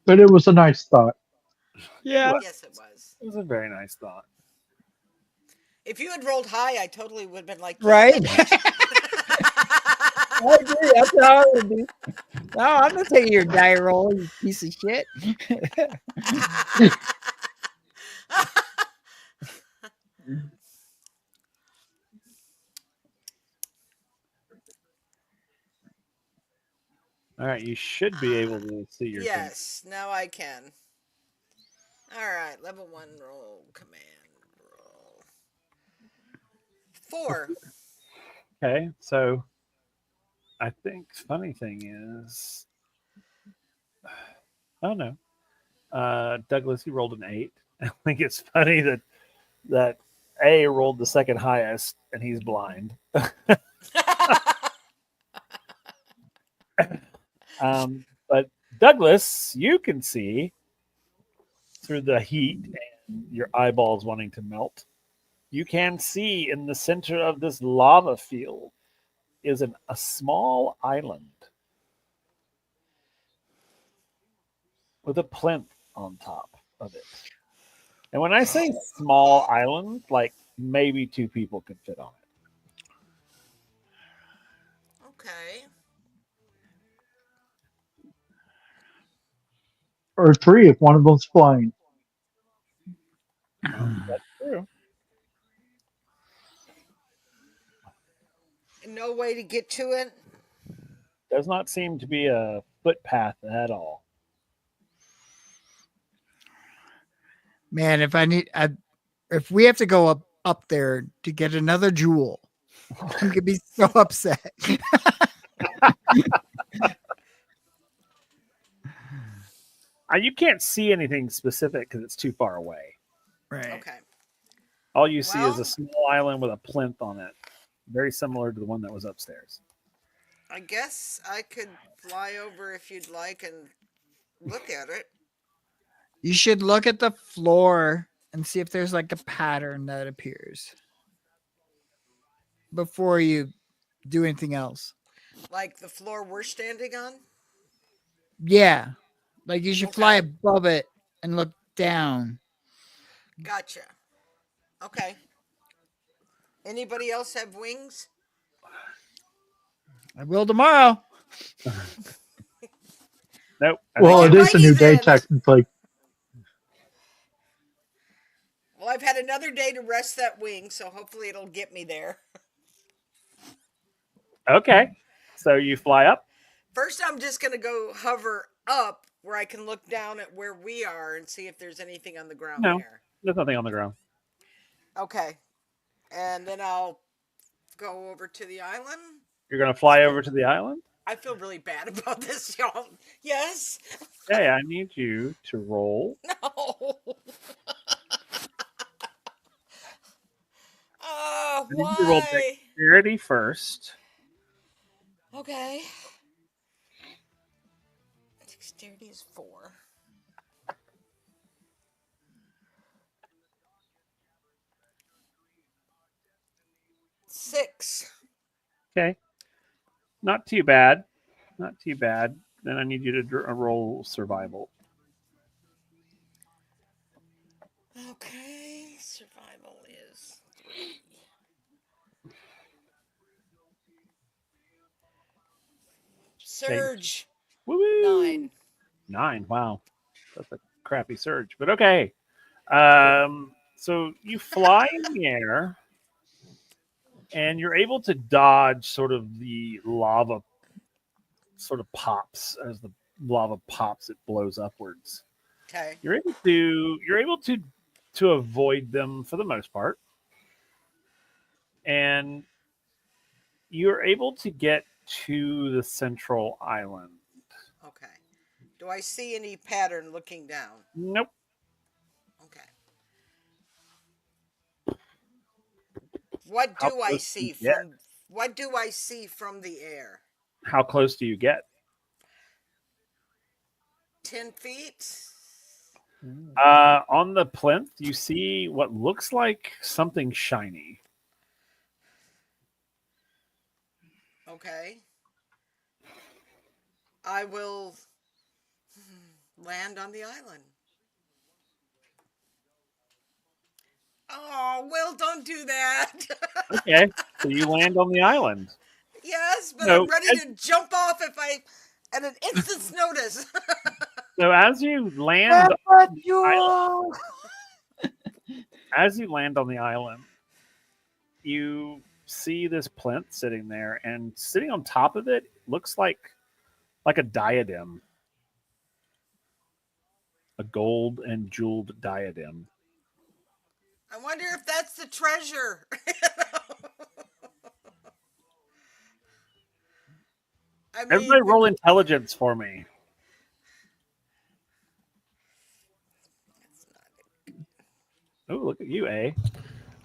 But it was a nice thought. Yeah. Yes, it was. It was a very nice thought. If you had rolled high, I totally would have been like, Right? "Yeah, I agree. That's what I would do. No, I'm not taking your die roll, you piece of shit. All right, you should be able to see your thing. Yes, now I can. All right, level 1 roll, command roll. 4. Okay, so I think funny thing is, oh no, Douglas, you rolled an 8. I think it's funny that A rolled the second highest, and he's blind. But Douglas, you can see through the heat and your eyeballs wanting to melt. You can see in the center of this lava field is a small island with a plinth on top of it. And when I say small island, like maybe 2 people could fit on it. Okay. Or 3 if one of them's flying. That's true. No way to get to it. Does not seem to be a footpath at all. Man, if we have to go up there to get another jewel, I'm gonna be so upset. You can't see anything specific because it's too far away. Right. Okay. All you see is Well- a small island with a plinth on it, very similar to the one that was upstairs. I guess I could fly over if you'd like and look at it. You should look at the floor and see if there's like a pattern that appears before you do anything else. Like the floor we're standing on? Yeah. Like you should fly Okay. above it and look down. Gotcha. Okay. Anybody else have wings? I will tomorrow. Nope. Well, it is a new Alrighty day then. technically. Well, I've had another day to rest that wing, so hopefully it'll get me there. Okay. So you fly up. First, I'm just going to go hover up where I can look down at where we are and see if there's anything on the ground No. there. There's nothing on the ground. Okay. And then I'll go over to the island. You're going to fly over to the island? I feel really bad about this, y'all. Yes? Okay, I need you to roll. No. I need you to roll Why? dexterity first. Okay. Dexterity is 4. Six. Okay. Not too bad. Not too bad. Then I need you to roll survival. Okay. Survival is 3. Surge. Woo! 9. 9. Wow. That's a crappy surge, but okay. So you fly in the air and you're able to dodge sort of the lava sort of pops. As the lava pops, it blows upwards. Okay. You're able to avoid them for the most part. And you're able to get to the central island. Okay. Do I see any pattern looking down? Nope. Okay. What How do I close see do you get? from what do I see from the air? How close do you get? 10 feet? On the plinth, you see what looks like something shiny. Okay. I will land on the island. Oh, Will, don't do that. Okay, so you land on the island. Yes, but No, I'm ready to jump off if I at an instant's notice. So as you land, You. as you land on the island, you see this plinth sitting there, and sitting on top of it looks like a diadem, a gold and jeweled diadem. I wonder if that's the treasure. I mean, Everybody, roll intelligence for me. Oh, look at you, A.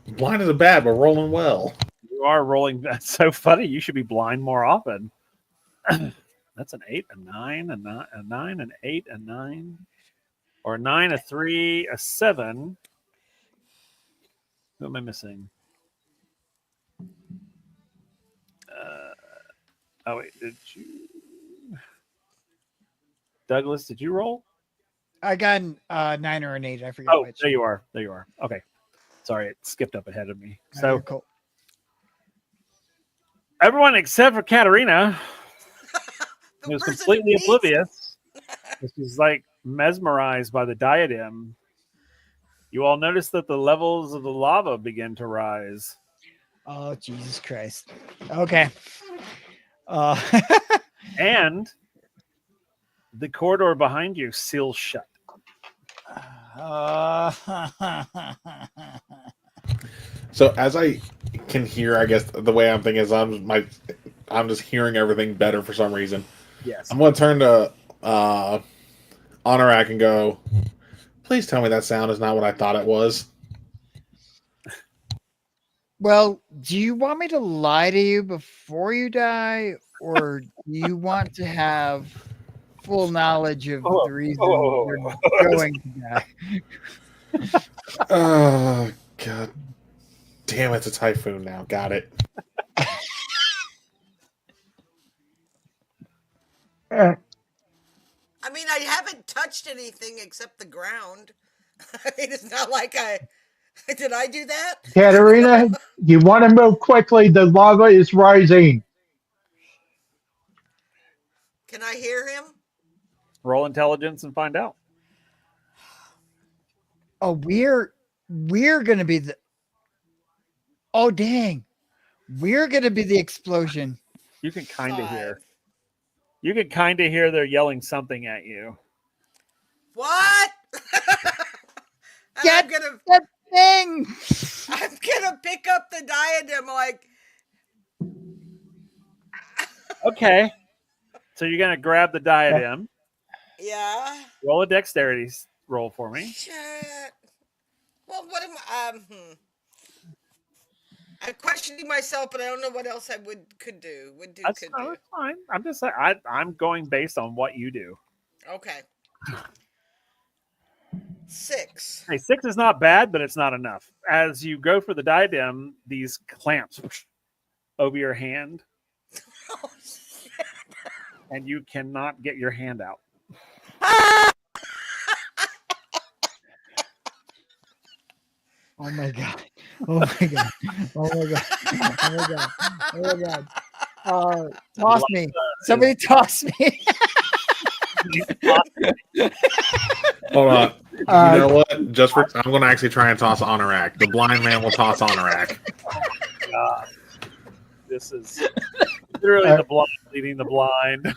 Blind isn't bad, but rolling well. You are rolling. That's so funny. You should be blind more often. That's an 8, a 9, a 9, an 8, a 9, or a 9, a 3, a 7. Who am I missing? Oh wait, did you? Douglas, did you roll? I got 9 or an 8. I forget Oh, which. there you are. There you are. Okay. Sorry, it skipped up ahead of me. Okay, So cool. everyone except for Katarina, the who was person completely who needs- oblivious. She's like mesmerized by the diadem. You all notice that the levels of the lava begin to rise. Oh, Jesus Christ. Okay. And the corridor behind you seals shut. So as I can hear, I guess the way I'm thinking is I'm just hearing everything better for some reason. Yes. I'm going to turn to Honorak and go, please tell me that sound is not what I thought it was. Well, do you want me to lie to you before you die, or do you want to have full knowledge of Oh, the reason oh, you're oh. going to die? Oh god damn! It's a typhoon now. Got it. Eh, I mean, I haven't touched anything except the ground. I mean, it's not like I. Did I do that? Katerina, you want to move quickly. The lava is rising. Can I hear him? Roll intelligence and find out. Oh, we're gonna be the. Oh dang, we're gonna be the explosion. You can kind of hear. 5. You can kind of hear they're yelling something at you. What? And Get I'm gonna. that thing. I'm gonna pick up the diadem like. Okay. So you're gonna grab the diadem. Yeah. Roll a dexterity roll for me. Shit. Well, what am I? I'm questioning myself, but I don't know what else I could do. That's fine. I'm just saying. I'm going based on what you do. Okay. 6. Hey, 6 is not bad, but it's not enough. As you go for the diadem, these clamps over your hand, Oh, shit. and you cannot get your hand out. Oh my god. Oh my god. Oh my god. Oh my god. Oh my god. Toss me. Somebody toss me. Hold on. You know what? Just for I'm going to actually try and toss Honorak. The blind man will toss Honorak. God. This is literally the blind leading the blind.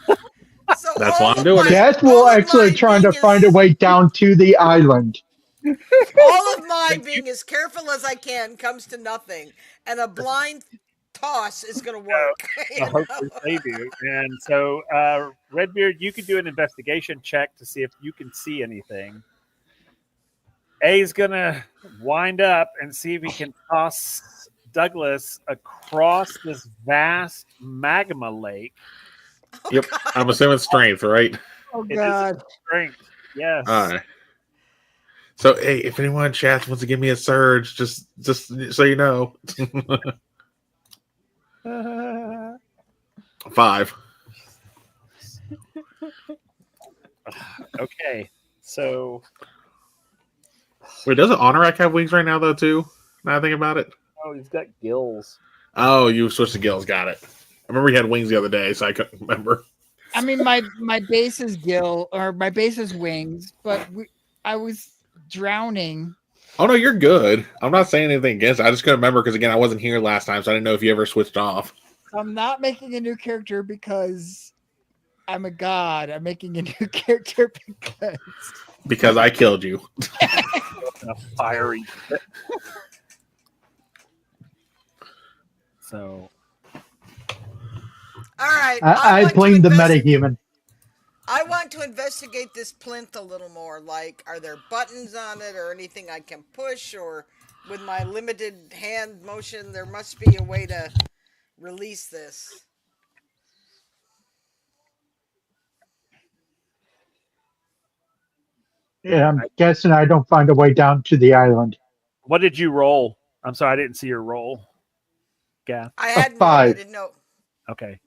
So That's all why I'm of doing my- it. Jess all will of actually my trying to being find a way down to the island. All of mine being as careful as I can comes to nothing, and a blind toss is going to work. You I'll know? hopefully save you. And so, Redbeard, you could do an investigation check to see if you can see anything. A's gonna wind up and see if he can toss Douglas across this vast magma lake. Yep. I'm assuming strength, right? Oh It is god. strength. Yes. All right. So, hey, if anyone in chat wants to give me a surge, just so you know. 5. Okay. So, Wait, doesn't Honorak have wings right now, though, too? Now I think about it. oh, he's got gills. Oh, you switched to gills. Got it. I remember he had wings the other day, so I couldn't remember. I mean, my base is gill, or my base is wings, but I was drowning. Oh, no, you're good. I'm not saying anything against it. I just couldn't remember because, again, I wasn't here last time, so I didn't know if you ever switched off. I'm not making a new character because I'm a god. I'm making a new character Because I killed you. In a fiery pit. So, All right. I want to blame the invest- metahuman. I want to investigate this plinth a little more. Like, are there buttons on it or anything I can push? Or with my limited hand motion, there must be a way to release this. Yeah, I'm guessing I don't find a way down to the island. what did you roll? I'm sorry, I didn't see your roll. Gath. I hadn't rolled, 5. I didn't know. Okay,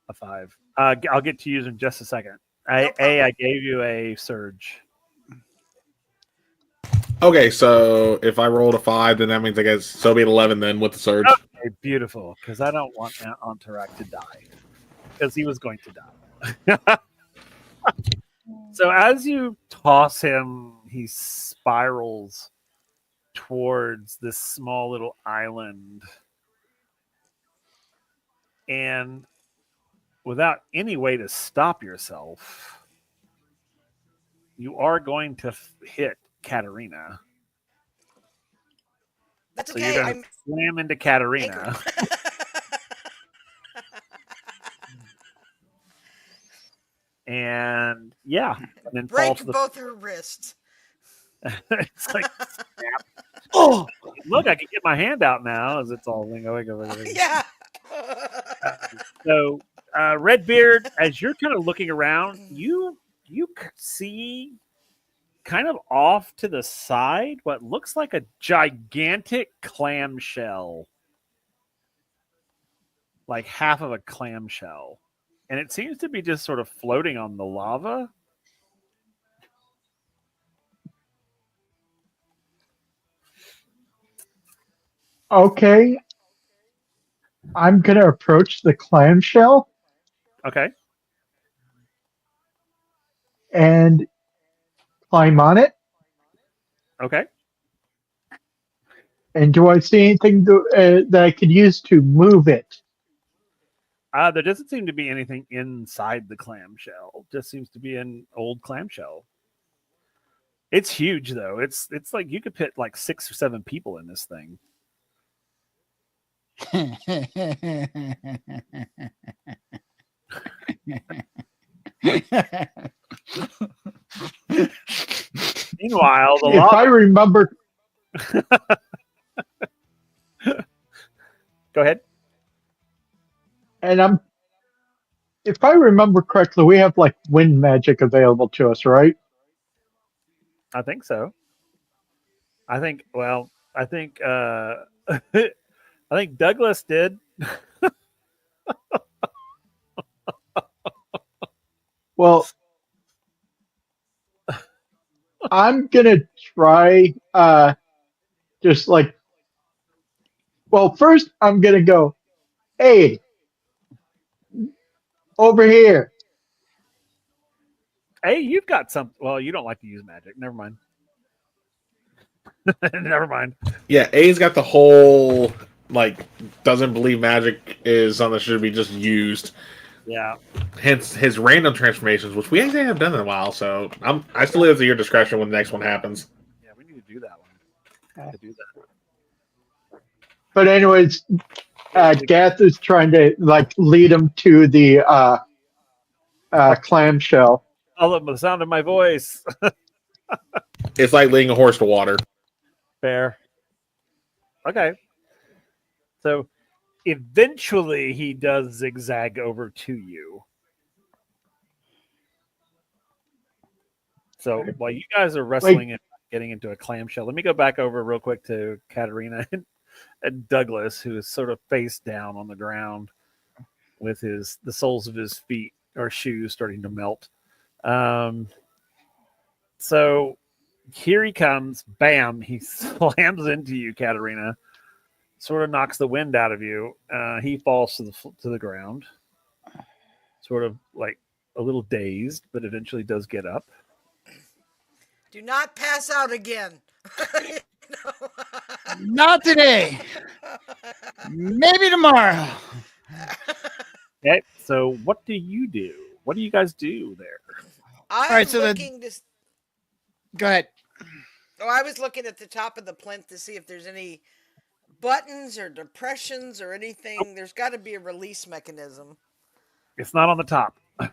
a 5. I'll get to you in just a second. No problem. I gave you a surge. Okay, so if I rolled a 5, then that means I guess so be it 11 then with the surge. Okay, beautiful. Because I don't want Antarak to die. Because he was going to die. So as you toss him, he spirals towards this small little island. And without any way to stop yourself, you are going to hit Katerina. That's So okay. you're going to slam into Katerina. And yeah, and then fall Break to the both her wrists. It's like, oh, look, I can get my hand out now as it's all wingo. Yeah. So, Redbeard, as you're kind of looking around, you see kind of off to the side what looks like a gigantic clamshell, like half of a clamshell, and it seems to be just sort of floating on the lava. Okay. I'm going to approach the clamshell Okay. and climb on it. Okay. And do I see anything that I could use to move it? There doesn't seem to be anything inside the clamshell. Just seems to be an old clamshell. It's huge, though. It's like you could fit like 6 or 7 people in this thing. Meanwhile, the If lava. I remember, Go ahead. and if I remember correctly, we have like wind magic available to us, right? I think so. I think. Well, I think. I think Douglas did. Well, I'm gonna try. Just like, well, first I'm gonna go, hey, over here. Hey, you've got some. Well, you don't like to use magic. Never mind. Never mind. Yeah, A's got the whole like doesn't believe magic is something that should be just used. Yeah. Hence his random transformations, which we actually haven't done in a while. So I still leave it to your discretion when the next one happens. Yeah, we need to do that one. To do that. But anyways, Gath is trying to like lead him to the clamshell. I love the sound of my voice. It's like leading a horse to water. Fair. Okay. So eventually he does zigzag over to you. So while you guys are wrestling and getting into a clamshell, let me go back over real quick to Katarina and Douglas, who is sort of face down on the ground with the soles of his feet or shoes starting to melt. So here he comes. Bam! He slams into you, Katarina. Sort of knocks the wind out of you. He falls to the ground, sort of like a little dazed, but eventually does get up. Do not pass out again. Not today. Maybe tomorrow. Okay, so what do you do? What do you guys do there? I'm so looking to. Go ahead. Oh, I was looking at the top of the plinth to see if there's any buttons or depressions or anything. There's got to be a release mechanism. It's not on the top. Look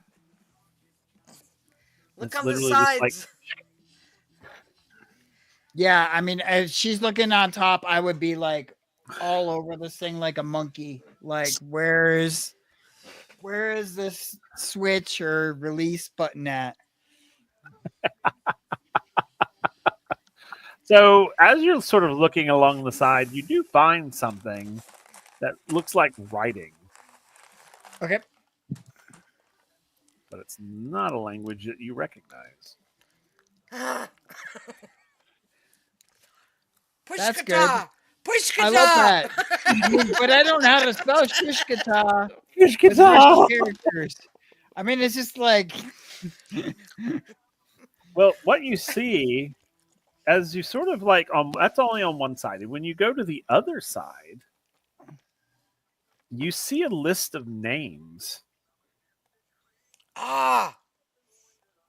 It's on the literally just sides. like- Yeah, I mean, if she's looking on top, I would be like all over this thing like a monkey. Like, where is this switch or release button at? So as you're sort of looking along the side, you do find something that looks like writing, Okay. but it's not a language that you recognize. That's good. Pushkata! I love that. But I don't know how to spell Shishkata Fish with Russian characters. I mean, it's just like Well, what you see as you sort of like that's only on one side. And when you go to the other side, you see a list of names.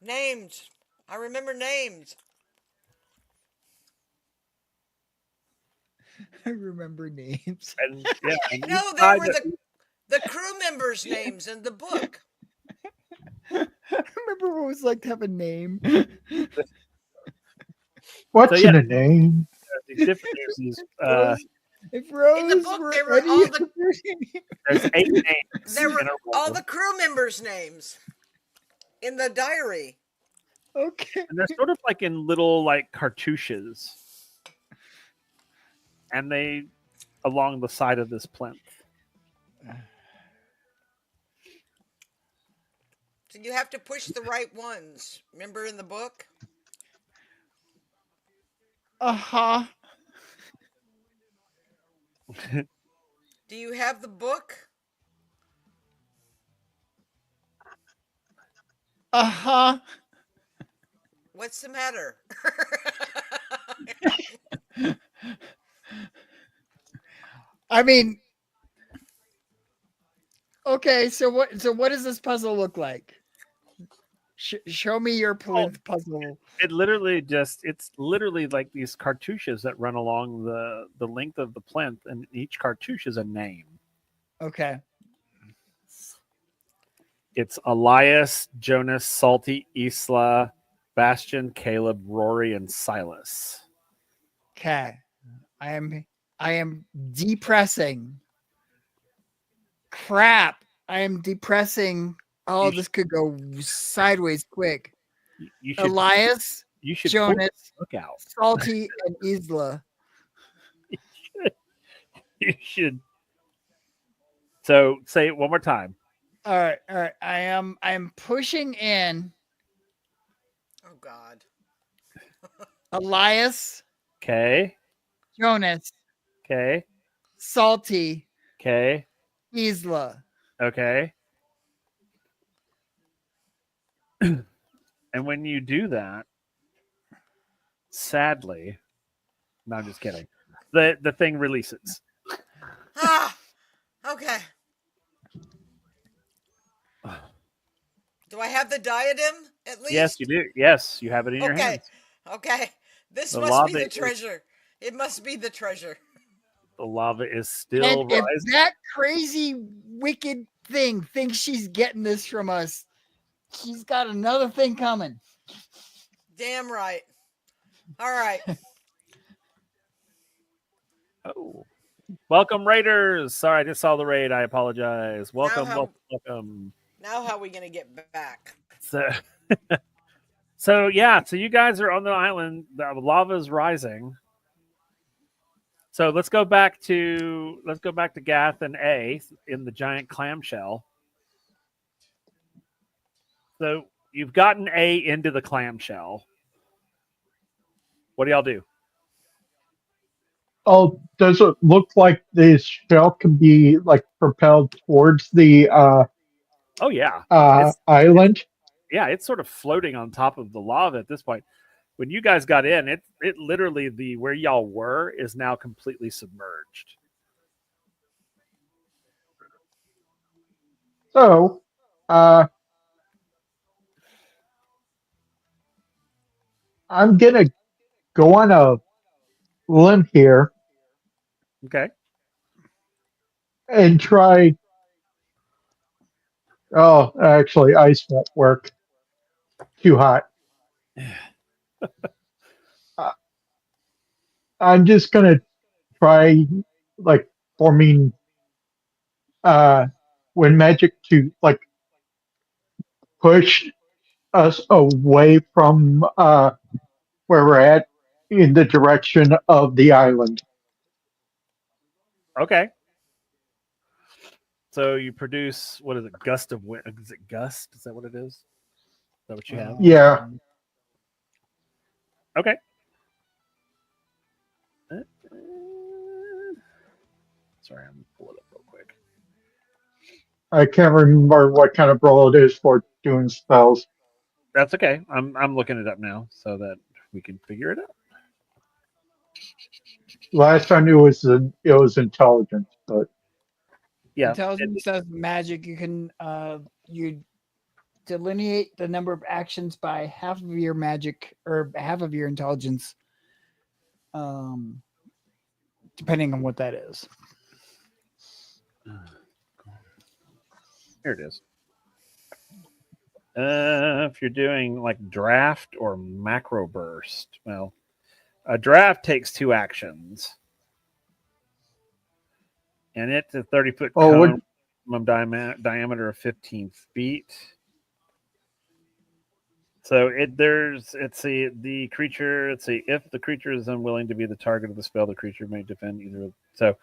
Names. I remember names. I remember names. And yeah, and No, each they side were that- the crew members' names in the book. I remember what it was like to have a name. What's yeah. in the name? These different there's these If Rose In the book, were there were any all of the there's 8 names there were in a all roll, the crew members' names in the diary. okay. and they're sort of like in little like cartouches, and they along the side of this plinth. So you have to push the right ones. Remember in the book? Uh-huh. Do you have the book? Uh-huh. What's the matter? I mean, okay, so what does this puzzle look like? Show me your plinth puzzle. It literally it's literally like these cartouches that run along the length of the plinth, and each cartouche is a name. Okay. It's Elias, Jonas, Salty, Isla, Bastion, Caleb, Rory, and Silas. Okay. I am depressing. Crap. I am depressing. Oh, You this could go sideways quick. You should Elias, you should Jonas, look out. Salty, and Isla. You should. So say it one more time. All right. I am pushing in Oh God. Elias, Okay. Jonas, Okay. Salty, Okay. Isla. Okay. And when you do that, sadly, no, I'm just kidding. The thing releases. Ah. Okay. Do I have the diadem at least? Yes, you do. Yes, you have it in your Okay. hands. Okay. This The must be lava the is- treasure. It must be the treasure. The lava is still And if rising. that crazy wicked thing thinks she's getting this from us, she's got another thing coming. Damn right. All right. Oh. Welcome, Raiders. Sorry, I just saw the raid. I apologize. Welcome, welcome. Now how are we gonna get back? So, so yeah, so you guys are on the island. The lava is rising. So let's go back to Gath and A in the giant clamshell. So you've gotten A into the clamshell. What do y'all do? Oh, does it look like this shell can be like propelled towards the Oh yeah, It's- island? yeah, it's sort of floating on top of the lava at this point. When you guys got in, it literally the where y'all were is now completely submerged. So, I'm gonna go on a limb here Okay. and try. Oh, actually, ice won't work. Too hot. Uh, I'm just gonna try like forming wind magic to like push us away from where we're at in the direction of the island. Okay. So you produce what is it? Gust of wind? Is it gust? Is that what it is? Is that what you have? Yeah. Okay. Sorry, I'm gonna pull it up real quick. I can't remember what kind of roll it is for doing spells. That's okay. I'm looking it up now so that we can figure it out. Last I knew it was intelligence, but Yeah. Intelligence says magic. You can you delineate the number of actions by half of your magic or half of your intelligence. Depending on what that is. Here it is. If you're doing like draft or macro burst, well, A draft takes 2 actions. And it's a 30-foot cone, maximum diameter of 15 feet. So the creature. If the creature is unwilling to be the target of the spell, the creature may defend either. So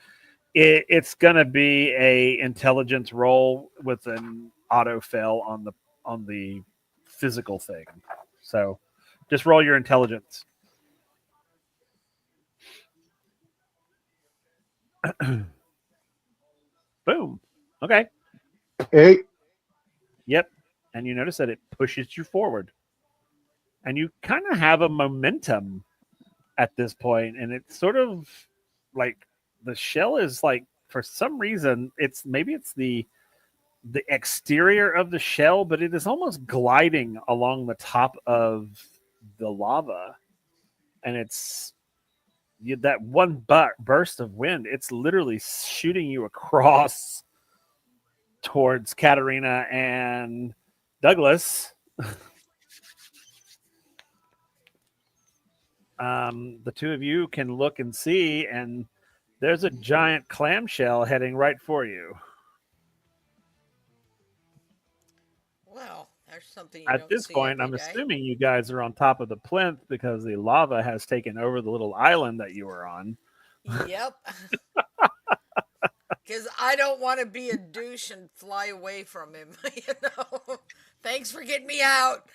it's gonna be a intelligence roll with an auto fail on the physical thing. So just roll your intelligence. Boom. Okay. 8. Yep. And you notice that it pushes you forward. And you kind of have a momentum at this point, and it's sort of like the shell is like, for some reason, it's the exterior of the shell, but it is almost gliding along the top of the lava, and it's that one burst of wind. It's literally shooting you across towards Katarina and Douglas. The two of you can look and see, and there's a giant clamshell heading right for you. Well, there's something you At don't this see point, every I'm day. assuming you guys are on top of the plinth because the lava has taken over the little island that you were on. Yep. Because I don't want to be a douche and fly away from him. Thanks for getting me out.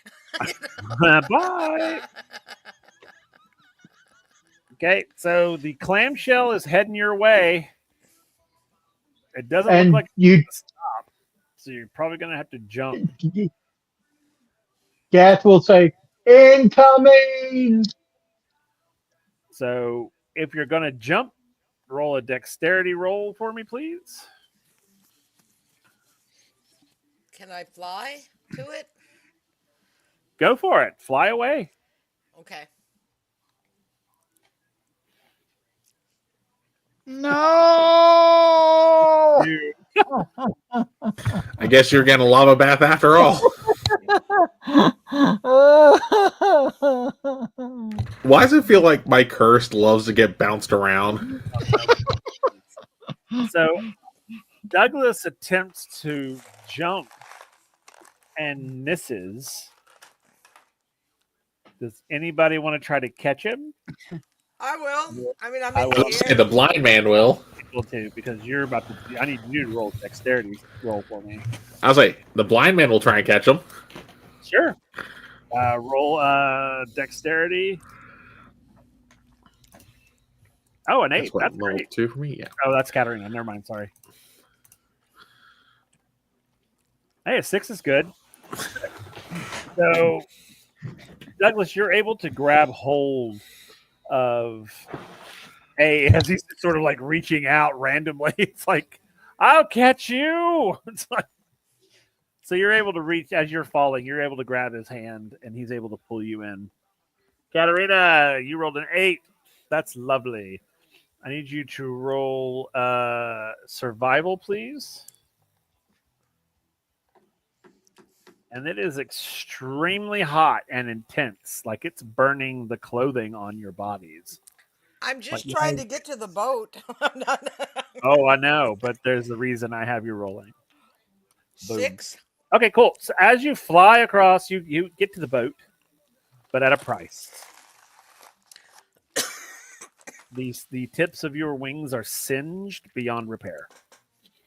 Bye. Okay, so the clamshell is heading your way. It doesn't look And like it's going to stop, so you're probably going to have to jump. Gath will say, "Incoming!" So if you're going to jump, roll a dexterity roll for me, please. Can I fly to it? Go for it. Fly away. Okay. No. I guess you're getting a lava bath after all. Why does it feel like my curse loves to get bounced around? So Douglas attempts to jump and misses. Does anybody want to try to catch him? I will. I mean, I'm I in will. the air. The blind man will. Able to, because you're about to. I need you to roll a dexterity roll for me. I was like, the blind man will try and catch him. Sure. Roll dexterity. Oh, an 8. That's level great. 2 for me. Yeah. Oh, that's Katarina. Never mind. Sorry. Hey, a 6 is good. So, Douglas, you're able to grab hold of as he's sort of like reaching out randomly. It's like, I'll catch you. It's like, so you're able to reach as you're falling. You're able to grab his hand, and he's able to pull you in. Katarina, you rolled an 8. That's lovely. I need you to roll survival, please. And it is extremely hot and intense, like it's burning the clothing on your bodies. I'm just trying to get to the boat. I'm not. Oh, I know, but there's a reason I have you rolling. Boom. 6. Okay, cool. So as you fly across, you get to the boat, but at a price. The tips of your wings are singed beyond repair.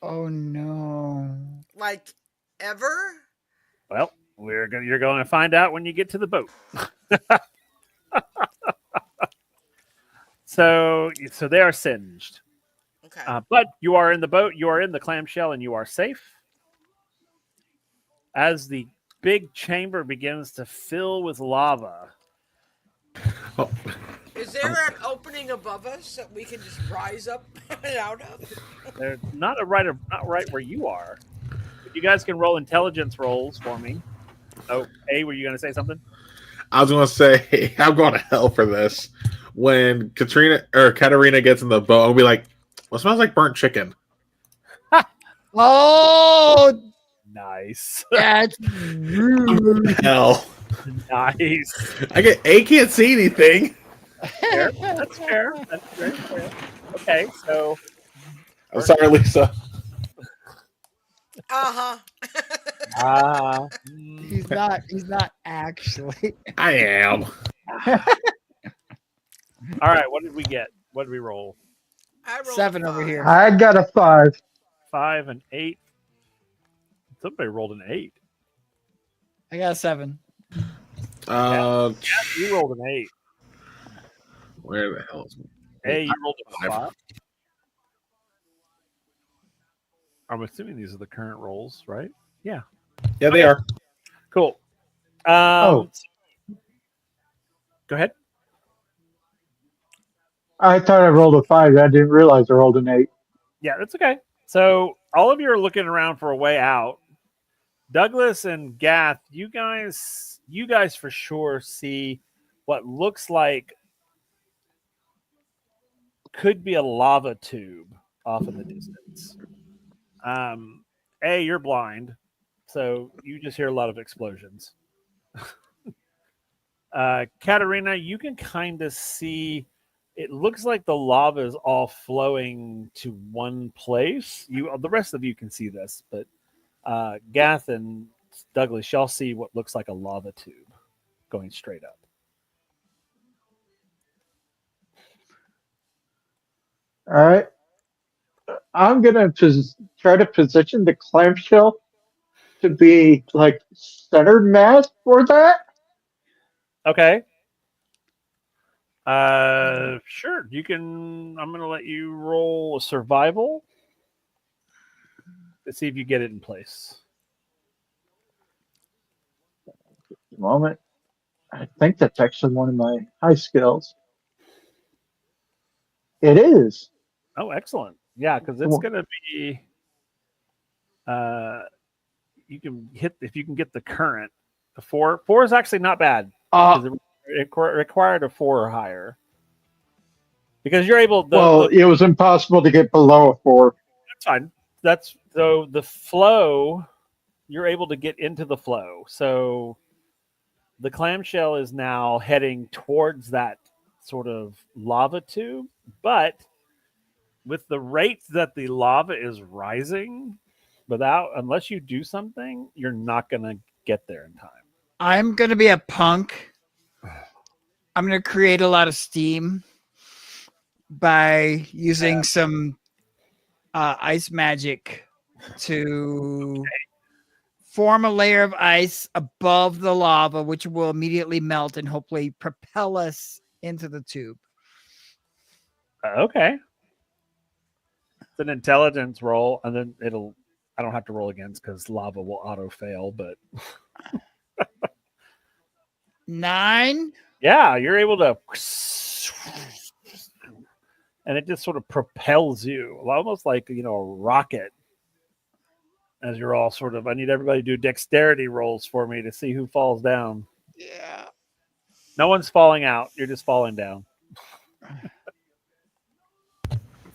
Oh no! Like ever? Well, you're going to find out when you get to the boat. So they are singed. Okay. But you are in the boat, you are in the clamshell, and you are safe. As the big chamber begins to fill with lava. Oh. Is there an opening above us that we can just rise up and out of? They're not right where you are. But you guys can roll intelligence rolls for me. Oh, were you going to say something? I was going to say, I'm going to hell for this. When Katarina gets in the boat, I'll be like, well, it smells like burnt chicken. Oh, nice. that's rude. Hell. Nice. I can't see anything. Fair. That's fair. That's very fair. Okay, so I'm sorry, Lisa. Uh-huh. He's not. He's not actually. I am. all right. What did we get? What did we roll? I rolled 7 a over 5. here. I got a 5. 5 and 8. Somebody rolled an 8. I got a 7. You rolled an 8. Where the hell is Hey, you rolled a 5. 5. I'm assuming these are the current rolls, right? Yeah. Yeah, they are. Cool. Oh. Go ahead. I thought I rolled a 5. I didn't realize I rolled an 8. Yeah, that's okay. So all of you are looking around for a way out. Douglas and Gath, you guys for sure see what looks like could be a lava tube off in the distance. You're blind, so you just hear a lot of explosions. Katarina, you can kind of see. It looks like the lava is all flowing to one place. The rest of you can see this, but Gath and Douglas, y'all see what looks like a lava tube going straight up. All right. I'm going to try to position the clamshell to be like centered mass for that. Okay. Sure. You can. I'm going to let you roll a survival to see if you get it in place. Moment. I think that's actually one of my high skills. It is. Oh, excellent. Yeah, because it's going to be. You can hit if you can get the current. The 4. 4 is actually not bad. It required a 4 or higher. Because you're able. It was impossible to get below a 4. That's fine. That's so the flow. You're able to get into the flow. So the clamshell is now heading towards that sort of lava tube, but with the rate that the lava is rising, unless you do something, you're not going to get there in time. I'm gonna be a punk. I'm gonna create a lot of steam by using some ice magic to form a layer of ice above the lava, which will immediately melt and hopefully propel us into the tube. Okay. It's an intelligence roll, and then I don't have to roll against because lava will auto fail, but 9. yeah, you're able to, and it just sort of propels you, almost like a rocket. As you're all sort of, I need everybody to do dexterity rolls for me to see who falls down. Yeah. No one's falling out. You're just falling down.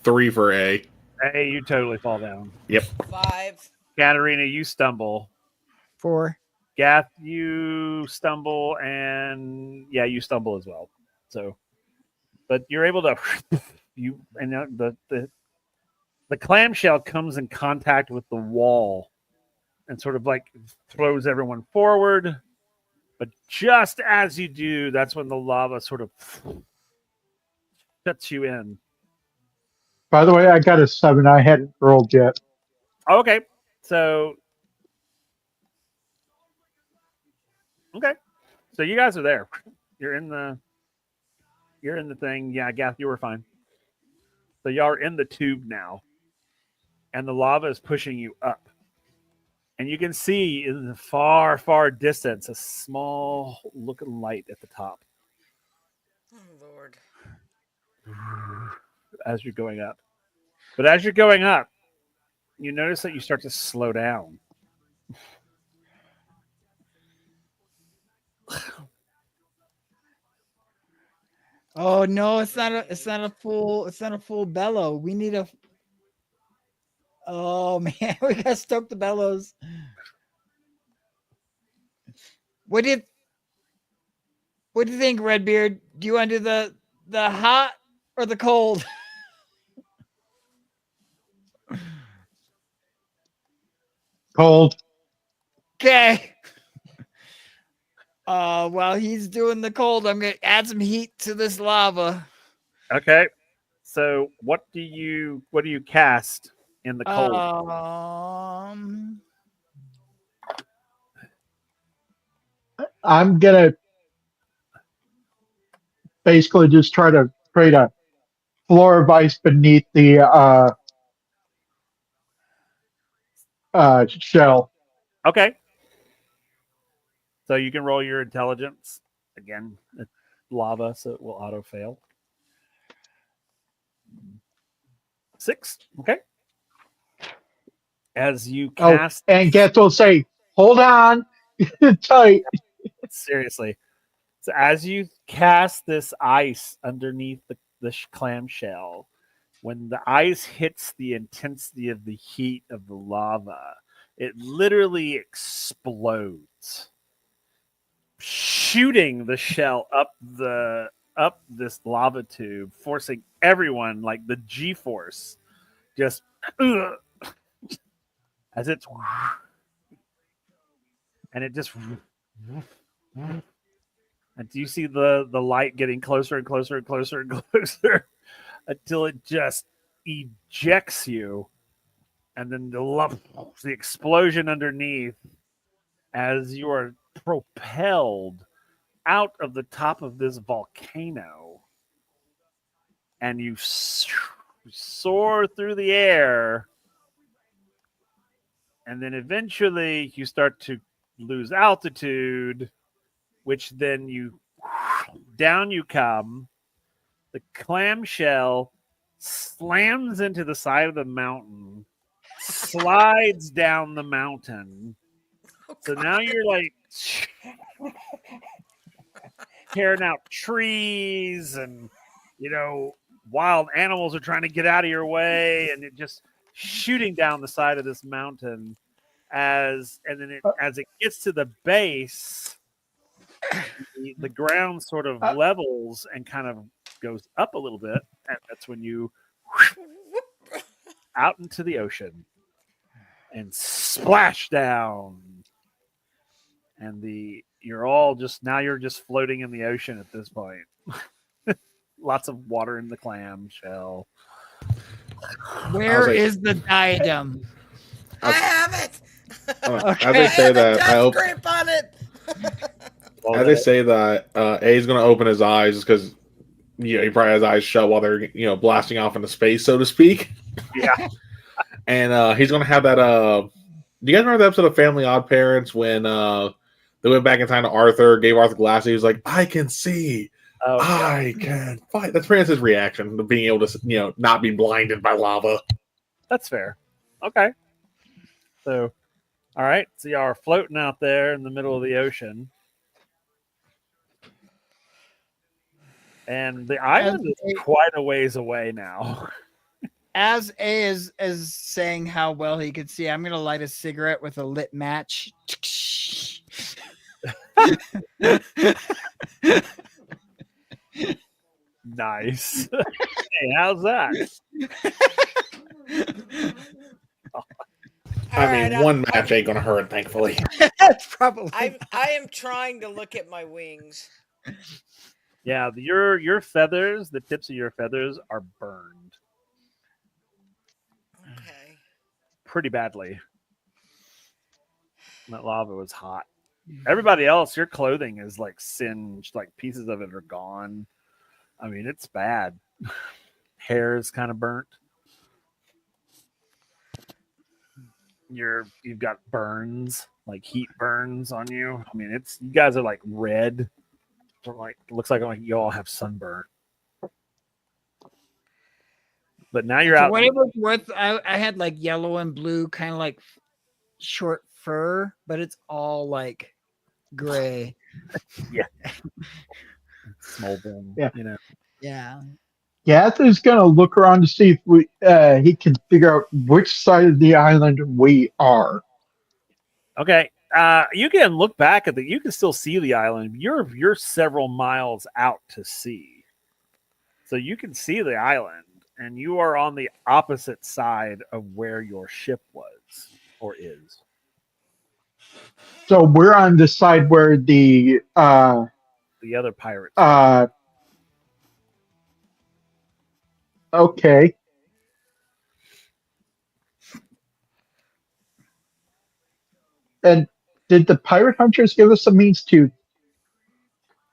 3 for A. Hey, you totally fall down. Yep. 5. Katarina, you stumble. 4. Gath, you stumble, and you stumble as well. So, but you're able to the clamshell comes in contact with the wall and sort of like throws everyone forward. But just as you do, that's when the lava sort of shuts you in. By the way, I got a 7. I hadn't rolled yet. Okay, so you guys are there. You're in the thing. Yeah, Gath, you were fine. So y'all are in the tube now, and the lava is pushing you up. And you can see in the far, far distance a small looking light at the top. Oh, Lord. As you're going up. But as you're going up, you notice that you start to slow down. Oh no, it's not a full bellow. We need a. Oh man, we got to stoke the bellows. What do you think, Redbeard? Do you want to do The hot or the cold? Cold. Okay. While he's doing the cold, I'm gonna add some heat to this lava. Okay. So what do you cast in the cold? I'm gonna basically just try to create a floor of ice beneath the shell. Okay. So you can roll your intelligence. Again, it's lava, so it will auto fail. 6. Okay. As you cast. And guess will say, hold on, tight. Seriously. So as you cast this ice underneath the clamshell, when the ice hits the intensity of the heat of the lava, it literally explodes, shooting the shell up this lava tube, forcing everyone, like the G-force, just as it's, and it just, and do you see the light getting closer and closer and closer and closer until it just ejects you, and then the explosion underneath as you are propelled out of the top of this volcano, and you soar through the air, and then eventually you start to lose altitude, which then down you come. The clamshell slams into the side of the mountain, slides down the mountain. So now you're like tearing out trees, and wild animals are trying to get out of your way, and it just shooting down the side of this mountain as it gets to the base, the ground sort of levels and kind of goes up a little bit, and that's when you out into the ocean and splash down, and you're just floating in the ocean at this point. Lots of water in the clam shell. Where is the diadem? I have it. As they say that, I hope. Grip on it. As they say that, A's going to open his eyes because he probably has eyes shut while they're blasting off into space, so to speak. Yeah. And he's going to have that. Do you guys remember the episode of Family Odd Parents when they went back in time to Arthur, gave Arthur glasses? He was like, "I can see. I can fight." That's pretty much his reaction to being able to, not be blinded by lava. That's fair. Okay. So, all right. So y'all are floating out there in the middle of the ocean. And the island is quite a ways away now. As A is saying how well he could see, I'm going to light a cigarette with a lit match. Nice. Hey, how's that? One match ain't going to hurt, thankfully. That's probably. I am trying to look at my wings. Yeah, your feathers, the tips of your feathers are burned. Okay. Pretty badly. That lava was hot. Everybody else, your clothing is like singed, like pieces of it are gone. I mean, it's bad. Hair is kind of burnt. You've got burns, like heat burns on you. I mean, you guys are like red. Like looks like you all have sunburn. But now you're out. What it was worth, I had like yellow and blue, kind of like short fur, but it's all like gray. Yeah. Smoldering. Yeah. Yeah. Gath is going to look around to see if he can figure out which side of the island we are. Okay. You can look back at you can still see the island. You're several miles out to sea. So you can see the island, and you are on the opposite side of where your ship was or is. So we're on the side where the The other pirates. okay. And did the pirate hunters give us a means to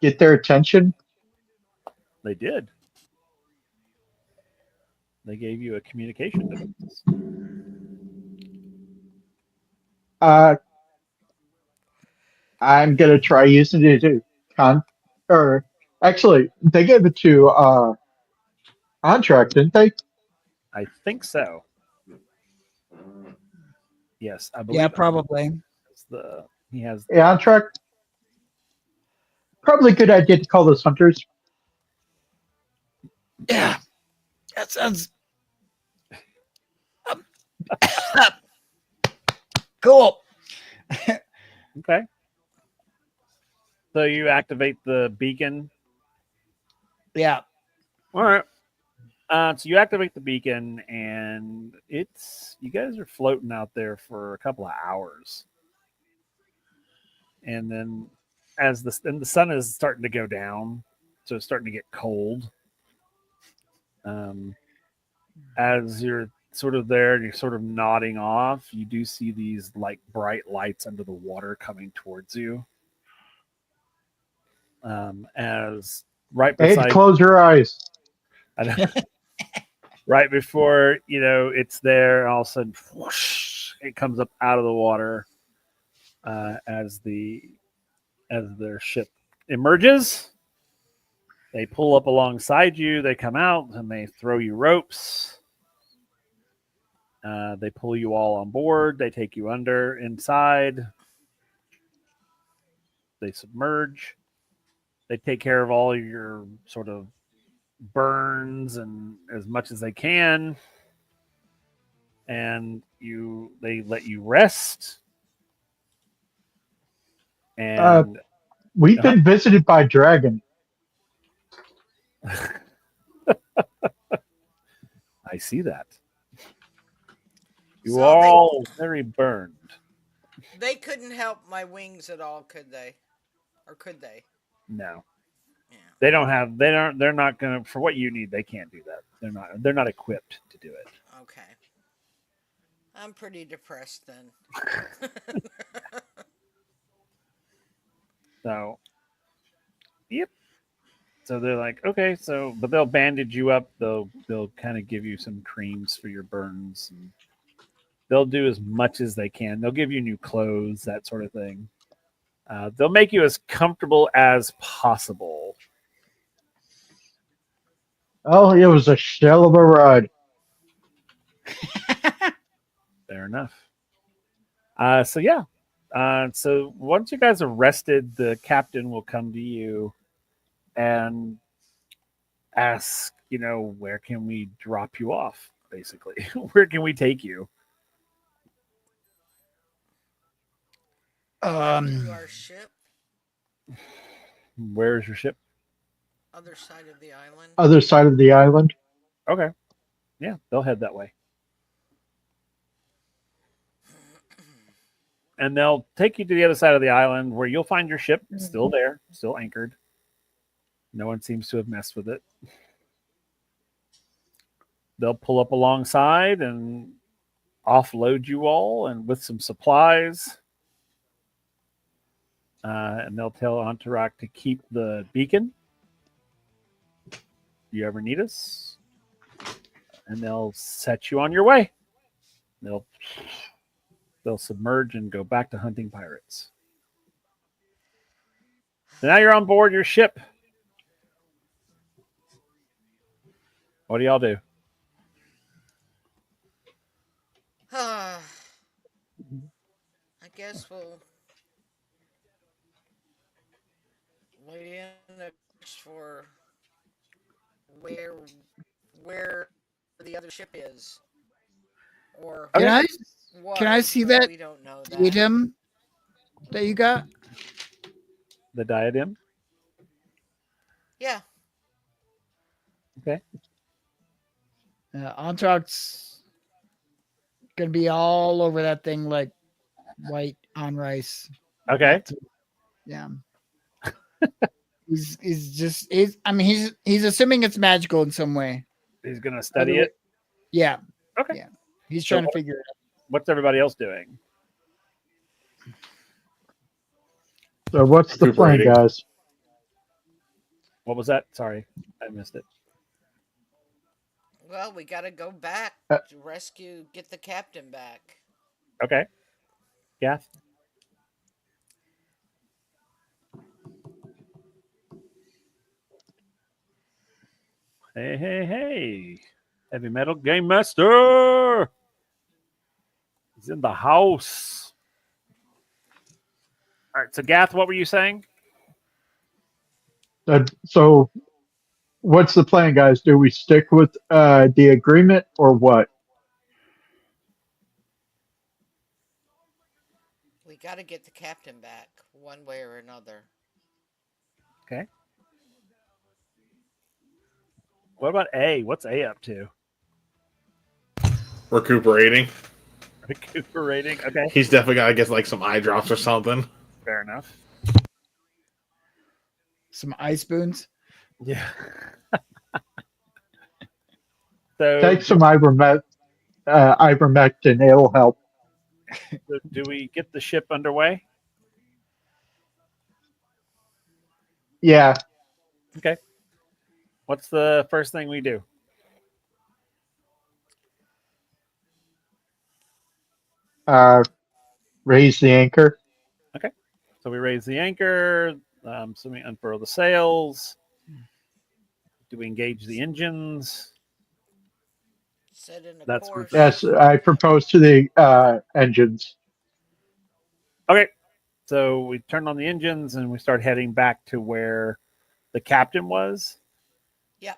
get their attention? They did. They gave you a communication device. Uh, I'm gonna try using it to or actually they gave it to Contract, didn't they? I think so. Yes, I Yeah, believe probably. he has Yeah, Contract. Probably a good idea to call those hunters. Yeah, that sounds cool. okay. So you activate the beacon. Yeah. All right. So you activate the beacon, and you guys are floating out there for a couple of hours, and then the sun is starting to go down, so it's starting to get cold. As you're sort of there and you're sort of nodding off, you do see these like bright lights under the water coming towards you. As right I had to beside, close your eyes. I know, right before it's there, and all of a sudden, whoosh, it comes up out of the water as their ship emerges. They pull up alongside you. They come out and they throw you ropes. They pull you all on board. They take you under inside. They submerge. They take care of all your sort of burns and as much as they can. And they let you rest. And We've been visited by a dragon. I see that. You So are all very burned. They couldn't help my wings at all, could they? Or could they? No. Yeah. They're not gonna, for what you need, they can't do that. They're not equipped to do it. Okay. I'm pretty depressed then. So yep. So they're like, okay, but they'll bandage you up. They'll kind of give you some creams for your burns, and they'll do as much as they can. They'll give you new clothes, that sort of thing. They'll make you as comfortable as possible. Oh, it was a shell of a ride. Fair enough. So yeah. So once you guys are rested, the captain will come to you and ask, where can we drop you off? Basically, where can we take you? To our ship, Where's your ship? other side of the island. Other side of the island. Okay. Yeah, they'll head that way. And they'll take you to the other side of the island where you'll find your ship still there, still anchored. No one seems to have messed with it. They'll pull up alongside and offload you all and with some supplies. And they'll tell Entourage to keep the beacon. If you ever need us. And they'll set you on your way. They'll submerge and go back to hunting pirates. So now you're on board your ship. What do y'all do? I guess we'll lay in a for where the other ship is, or Can I what? can I see that We don't know that. datum that you got? The diadem? Yeah. Okay. Antrax gonna be all over that thing like white on rice. Okay. Yeah. He's assuming it's magical in some way. He's gonna study it. Yeah. Okay. Yeah. He's So trying to figure it out. What's everybody else doing? So what's the plan, Recuperating. guys? What was that? Sorry, I missed it. Well, we got to go back Uh, to rescue, get the captain back. Okay. Yeah. Hey. Heavy Metal Game Master. He's in the house. All right. So, Gath, what were you saying? So what's the plan, guys? Do we stick with the agreement or what? We got to get the captain back one way or another. Okay. What about A? What's A up to? Recuperating. Recuperating. Okay. He's definitely got to get like some eye drops or something. Fair enough. Some ice spoons. Yeah. So, Take some ivermectin. It'll help. do we get the ship underway? Yeah. Okay. What's the first thing we do? Raise the anchor. So we raise the anchor. So we unfurl the sails. Do we engage the engines? Set in a That's course. Yes, I propose to the engines. Okay. So we turn on the engines and we start heading back to where the captain was. Yep.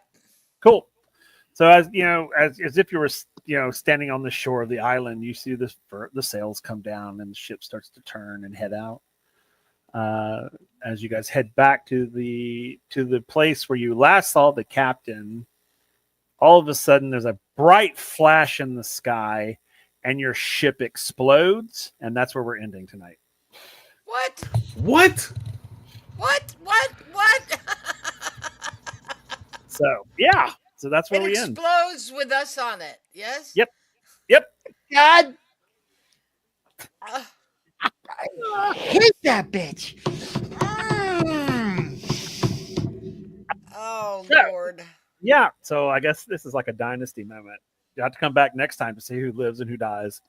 Cool. So as you know, as if you were standing on the shore of the island, you see the sails come down and the ship starts to turn and head out. As you guys head back to the place where you last saw the captain, all of a sudden there's a bright flash in the sky, and your ship explodes, and that's where we're ending tonight. What? What? What? So yeah, so that's where It we end. explodes with us on it. Yes. Yep. God, Uh, I hate that bitch. oh Yeah. Lord. Yeah. So I guess this is like a dynasty moment. You have to come back next time to see who lives and who dies.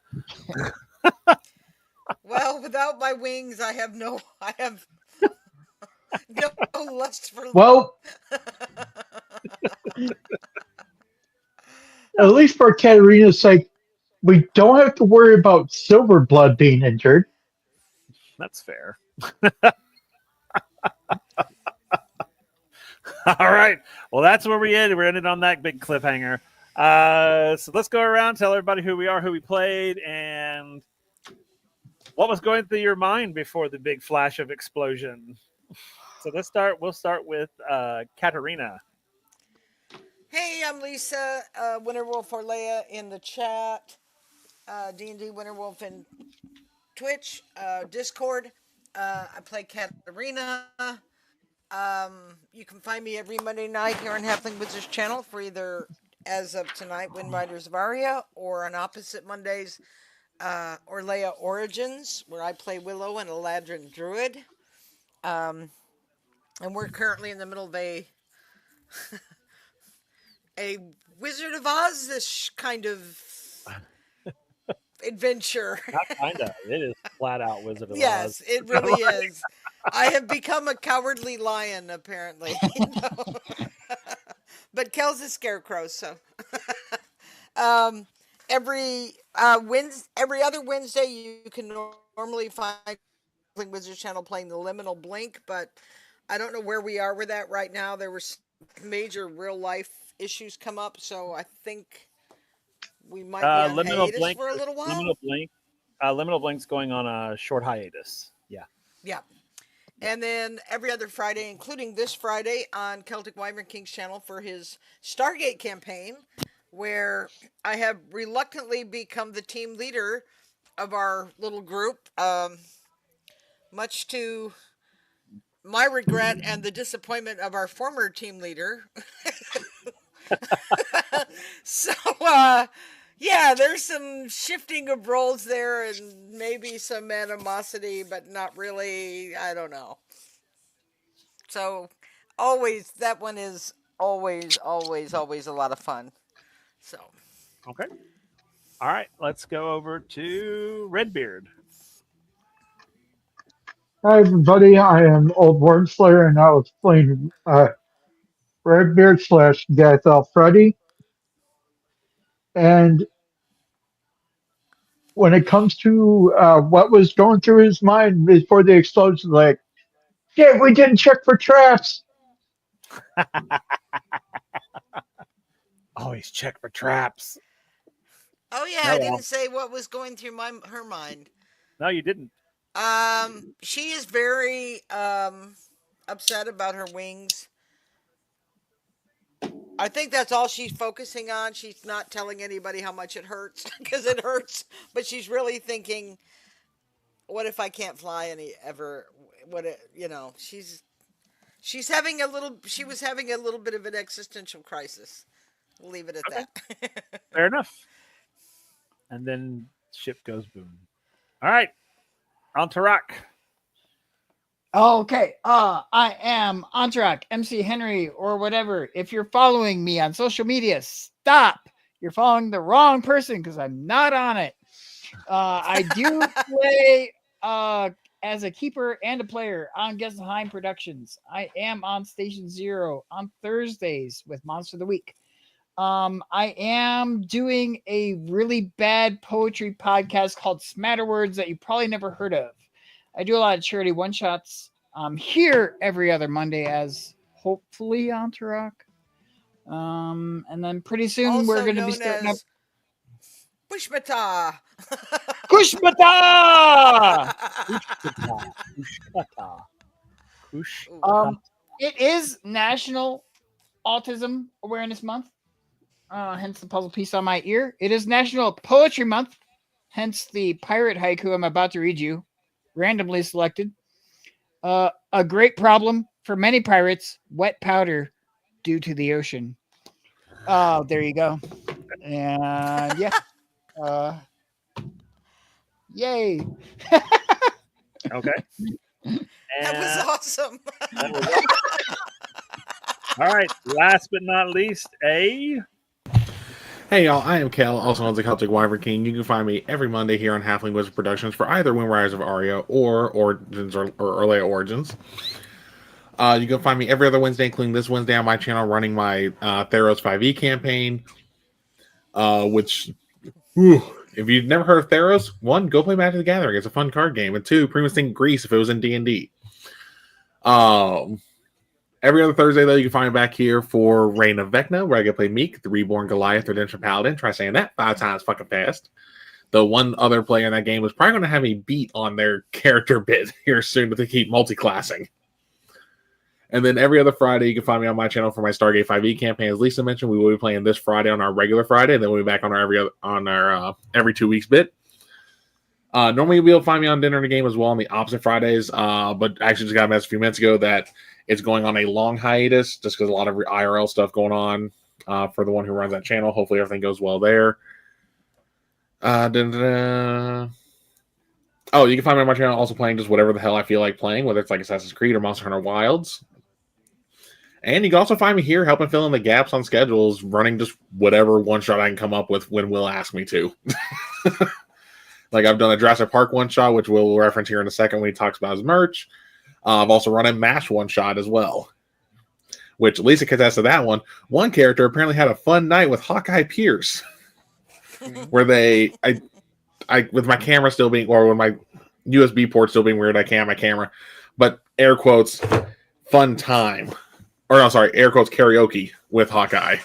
Well, without my wings, I have no lust for. Well, at least for Katarina's sake, we don't have to worry about Silverblood being injured. That's fair. All right. Well, that's where we ended. We're ended on that big cliffhanger. So let's go around, tell everybody who we are, who we played, and what was going through your mind before the big flash of explosion. So we'll start with Katarina. Hey, I'm Lisa, Winterwolf Orlea in the chat, D&D Winterwolf in Twitch, Discord. I play Katarina. You can find me every Monday night here on Halfling Wizards channel for either, as of tonight, WindRiders of Aria, or on opposite Mondays, Orlea Origins, where I play Willow and Eladrin Druid. And we're currently in the middle of a Wizard of Oz-ish kind of adventure. Not kind of. It is flat out Wizard of Oz. Yes, it really is. I have become a cowardly lion, apparently. But Kel's a scarecrow, so. Every other Wednesday, you can normally find Wizards channel playing the Liminal Blink, but I don't know where we are with that right now. There were major real life issues come up, so I think we might be on hiatus for a little while. Liminal Blink's going on a short hiatus. Yeah. Yeah. And then every other Friday, including this Friday on Celtic Wyvern King's channel for his Stargate campaign, where I have reluctantly become the team leader of our little group, much to my regret and the disappointment of our former team leader. So, yeah, there's some shifting of roles there and maybe some animosity, but not really. I don't know. So, always, that one is always a lot of fun. So, Okay. All right. Let's go over to Redbeard. Hi everybody, I am Old Wormslayer and I was playing Redbeard slash Gathel Freddy. And when it comes to what was going through his mind before the explosion, like, yeah, we didn't check for traps. Always check for traps. oh yeah, Oh, I well. didn't say what was going through her mind. No, you didn't. She is very upset about her wings. I think that's all she's focusing on. She's not telling anybody how much it hurts because it hurts, but she's really thinking, what if I can't fly any ever? What she's having a little. She was having a little bit of an existential crisis. We'll leave it at Okay. that. Fair enough. And then ship goes boom. All right. On to Rock. Okay. I am Antrak, MC Henry, or whatever. If you're following me on social media, stop. You're following the wrong person because I'm not on it. I do play as a keeper and a player on Gessenheim Productions. I am on Station Zero on Thursdays with Monster of the Week. I am doing a really bad poetry podcast called Smatterwords that you probably never heard of. I do a lot of charity one-shots here every other Monday as hopefully Entourage. And then pretty soon Also we're going to be known starting up as Pushmata. Kushmata! Kushkata. It is National Autism Awareness Month, hence the puzzle piece on my ear. It is National Poetry Month, hence the pirate haiku I'm about to read you, randomly selected. A great problem for many pirates, wet powder due to the ocean. Oh, there you go. And yeah. Yay. Okay. That was awesome. That was awesome. All right. Last but not least, A. Hey y'all, I am Kel, also known as the Celtic Wyvern King. You can find me every Monday here on Halfling Wizard Productions for either WindRiders of Aria or Origins or Early Origins. You can find me every other Wednesday, including this Wednesday on my channel, running my Theros 5e campaign. Which, if you've never heard of Theros, one, go play Magic the Gathering. It's a fun card game. And two, pretty much think Greece if it was in D&D. Every other Thursday, though, you can find me back here for Reign of Vecna, where I get to play Meek, the Reborn Goliath Redemption Paladin. Try saying that 5 times fucking fast. The one other player in that game was probably going to have me beat on their character bit here soon, but they keep multi-classing. And then every other Friday, you can find me on my channel for my Stargate 5e campaign. As Lisa mentioned, we will be playing this Friday on our regular Friday, and then we'll be back on our every 2 weeks bit. Normally, you'll be able to find me on Dinner in the Game as well on the opposite Fridays, but I actually just got a message a few minutes ago that it's going on a long hiatus just because a lot of IRL stuff going on for the one who runs that channel. Hopefully, everything goes well there. Oh, you can find me on my channel also playing just whatever the hell I feel like playing, whether it's like Assassin's Creed or Monster Hunter Wilds. And you can also find me here helping fill in the gaps on schedules, running just whatever one-shot I can come up with when Will asks me to. Like I've done a Jurassic Park one-shot, which we'll reference here in a second when he talks about his merch. I've also run a MASH one-shot as well, which Lisa can attest to that one. One character apparently had a fun night with Hawkeye Pierce, where with my camera still being, or with my USB port still being weird, I can't have my camera, but air quotes, fun time. Or no, sorry, air quotes karaoke with Hawkeye.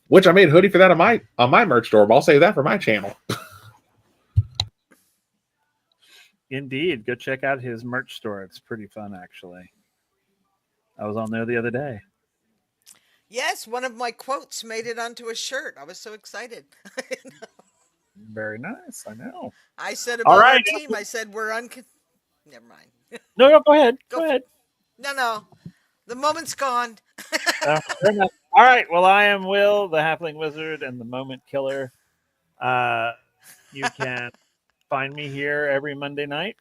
Which I made a hoodie for that on my merch store, but I'll save that for my channel. Indeed. Go check out his merch store. It's pretty fun, actually. I was on there the other day. Yes, one of my quotes made it onto a shirt. I was so excited. Very nice. I know. I said All about our right. team, I said we're never mind. No, go ahead. Go Go ahead. no. The moment's gone. Fair enough. All right. Well, I am Will, the Halfling Wizard and the Moment Killer. You can find me here every Monday night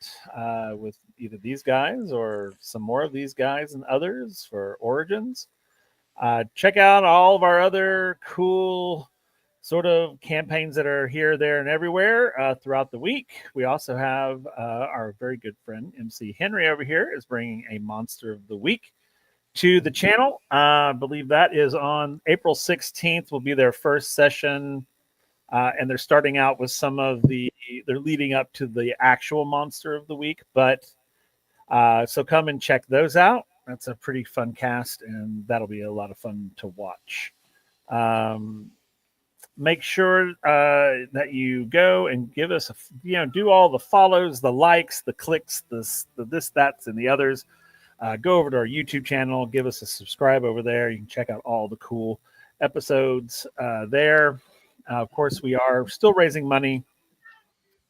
with either these guys or some more of these guys and others for Origins. Check out all of our other cool sort of campaigns that are here, there, and everywhere throughout the week. We also have our very good friend MC Henry over here is bringing a Monster of the Week to the channel. I believe that is on April 16th will be their first session. And they're starting out with they're leading up to the actual Monster of the Week. But so come and check those out. That's a pretty fun cast, and that'll be a lot of fun to watch. Make sure that you go and give us do all the follows, the likes, the clicks, the this, that's, and the others. Go over to our YouTube channel, give us a subscribe over there. You can check out all the cool episodes there. Of course, we are still raising money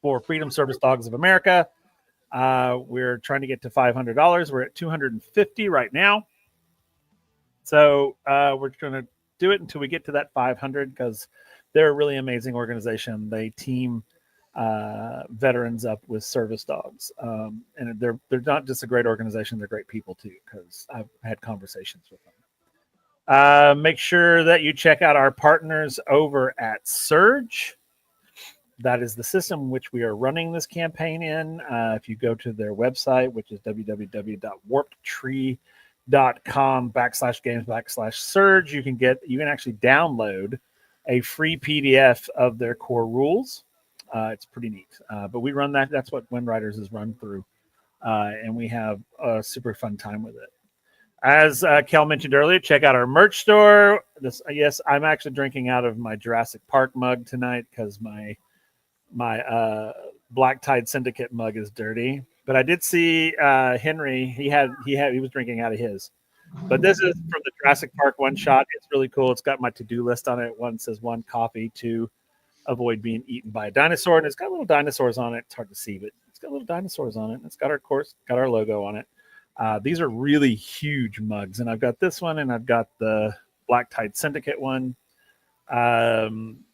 for Freedom Service Dogs of America. We're trying to get to $500. We're at $250 right now. So we're going to do it until we get to that 500 because they're a really amazing organization. They team veterans up with service dogs, and they're not just a great organization; they're great people too. Because I've had conversations with them. Make sure that you check out our partners over at Surge. That is the system which we are running this campaign in. If you go to their website, which is www.warpedtree.com/games/surge, you can actually download a free PDF of their core rules. It's pretty neat. But we run that. That's what WindRiders is run through. And we have a super fun time with it. As Kel mentioned earlier, check out our merch store. Yes, I'm actually drinking out of my Jurassic Park mug tonight because my Black Tide Syndicate mug is dirty. But I did see Henry. He was drinking out of his. But this is from the Jurassic Park one shot. It's really cool. It's got my to-do list on it. One says 1 coffee, 2 avoid being eaten by a dinosaur, and it's got little dinosaurs on it. It's hard to see, but it's got little dinosaurs on it. It's got our logo on it. These are really huge mugs, and I've got this one, and I've got the Black Tide Syndicate one.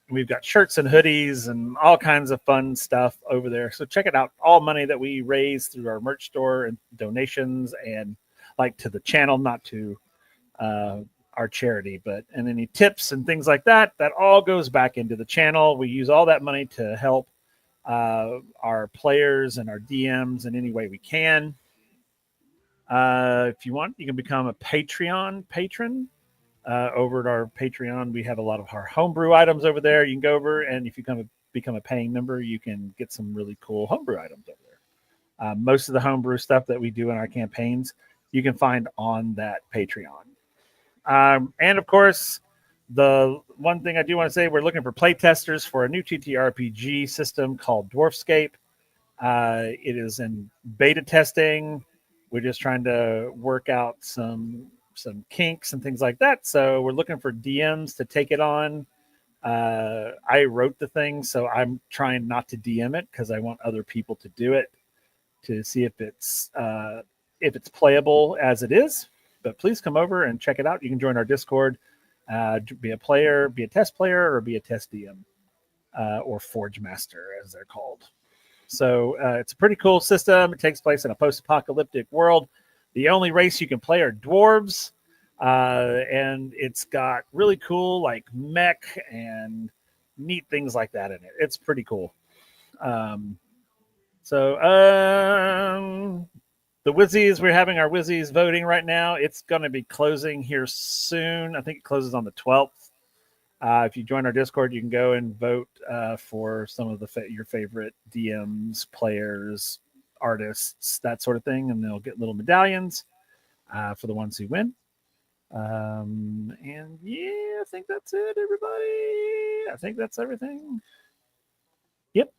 We've got shirts and hoodies and all kinds of fun stuff over there. So check it out. All money that we raise through our merch store and donations and like to the channel, not to our charity, and any tips and things like that all goes back into the channel. We use all that money to help our players and our DMs in any way we can. If you want, you can become a Patreon patron. Over at our Patreon, we have a lot of our homebrew items over there. You can go over, and if you become a paying member, you can get some really cool homebrew items over there. Most of the homebrew stuff that we do in our campaigns, you can find on that Patreon. And of course, the one thing I do want to say, we're looking for play testers for a new TTRPG system called Dwarfscape. It is in beta testing. We're just trying to work out some kinks and things like that. So we're looking for DMs to take it on. I wrote the thing, so I'm trying not to DM it because I want other people to do it to see if it's playable as it is. But please come over and check it out. You can join our Discord, be a player, be a test player, or be a test DM, or Forge Master, as they're called. So it's a pretty cool system. It takes place in a post-apocalyptic world. The only race you can play are dwarves, and it's got really cool like mech and neat things like that in it. It's pretty cool. The Wizzies, we're having our Wizzies voting right now. It's going to be closing here soon. I think it closes on the 12th. If you join our Discord, you can go and vote for some of your favorite DMs, players, artists, that sort of thing, and they'll get little medallions for the ones who win. And yeah, I think that's it, everybody. I think that's everything. Yep.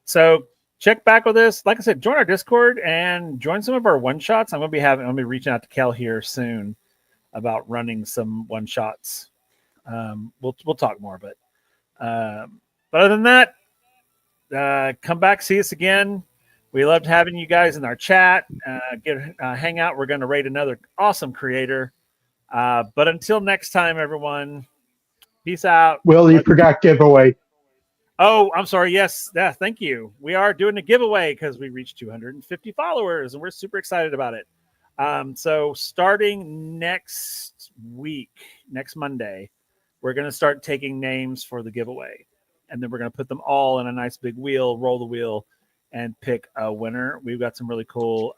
So check back with us. Like I said, join our Discord and join some of our one shots. I'm gonna be reaching out to Kel here soon about running some one shots. We'll talk more, but other than that, come back, see us again. We loved having you guys in our chat. Hang out. We're going to rate another awesome creator. But until next time, everyone, peace out. Will, you forgot giveaway. Oh, I'm sorry. Yes. Yeah, thank you. We are doing a giveaway because we reached 250 followers and we're super excited about it. So starting next week, next Monday, we're going to start taking names for the giveaway. And then we're going to put them all in a nice big wheel, roll the wheel, and pick a winner. We've got some really cool,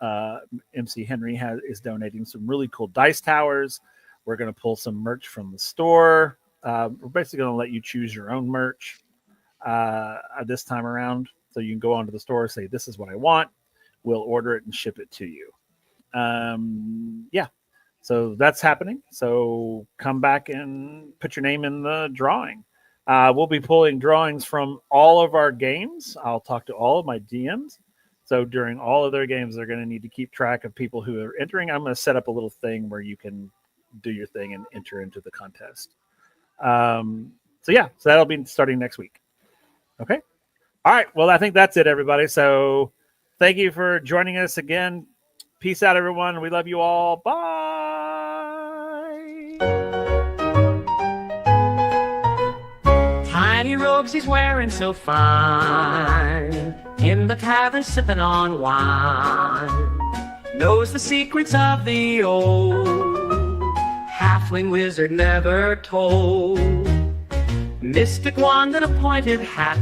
MC Henry is donating some really cool dice towers. We're going to pull some merch from the store. We're basically going to let you choose your own merch this time around. So you can go onto the store, say, this is what I want. We'll order it and ship it to you. Yeah. So that's happening. So come back and put your name in the drawing. We'll be pulling drawings from all of our games. I'll talk to all of my DMs. So during all of their games, they're going to need to keep track of people who are entering. I'm going to set up a little thing where you can do your thing and enter into the contest. So that'll be starting next week. Okay. All right. Well, I think that's it, everybody. So thank you for joining us again. Peace out, everyone. We love you all. Bye. Tiny robes he's wearing so fine, in the tavern sipping on wine, knows the secrets of the old halfling wizard never told. Mystic wand and a pointed hat,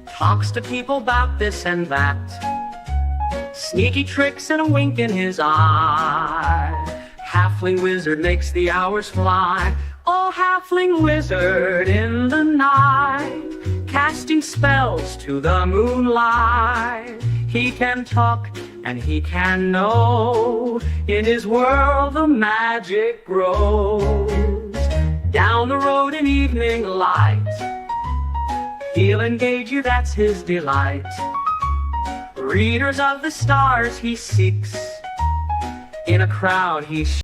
talks to people about this and that, sneaky tricks and a wink in his eye, halfling wizard makes the hours fly. Oh, halfling wizard in the night, casting spells to the moonlight. He can talk and he can know, in his world the magic grows. Down the road in evening light, he'll engage you, that's his delight. Readers of the stars he seeks, in a crowd he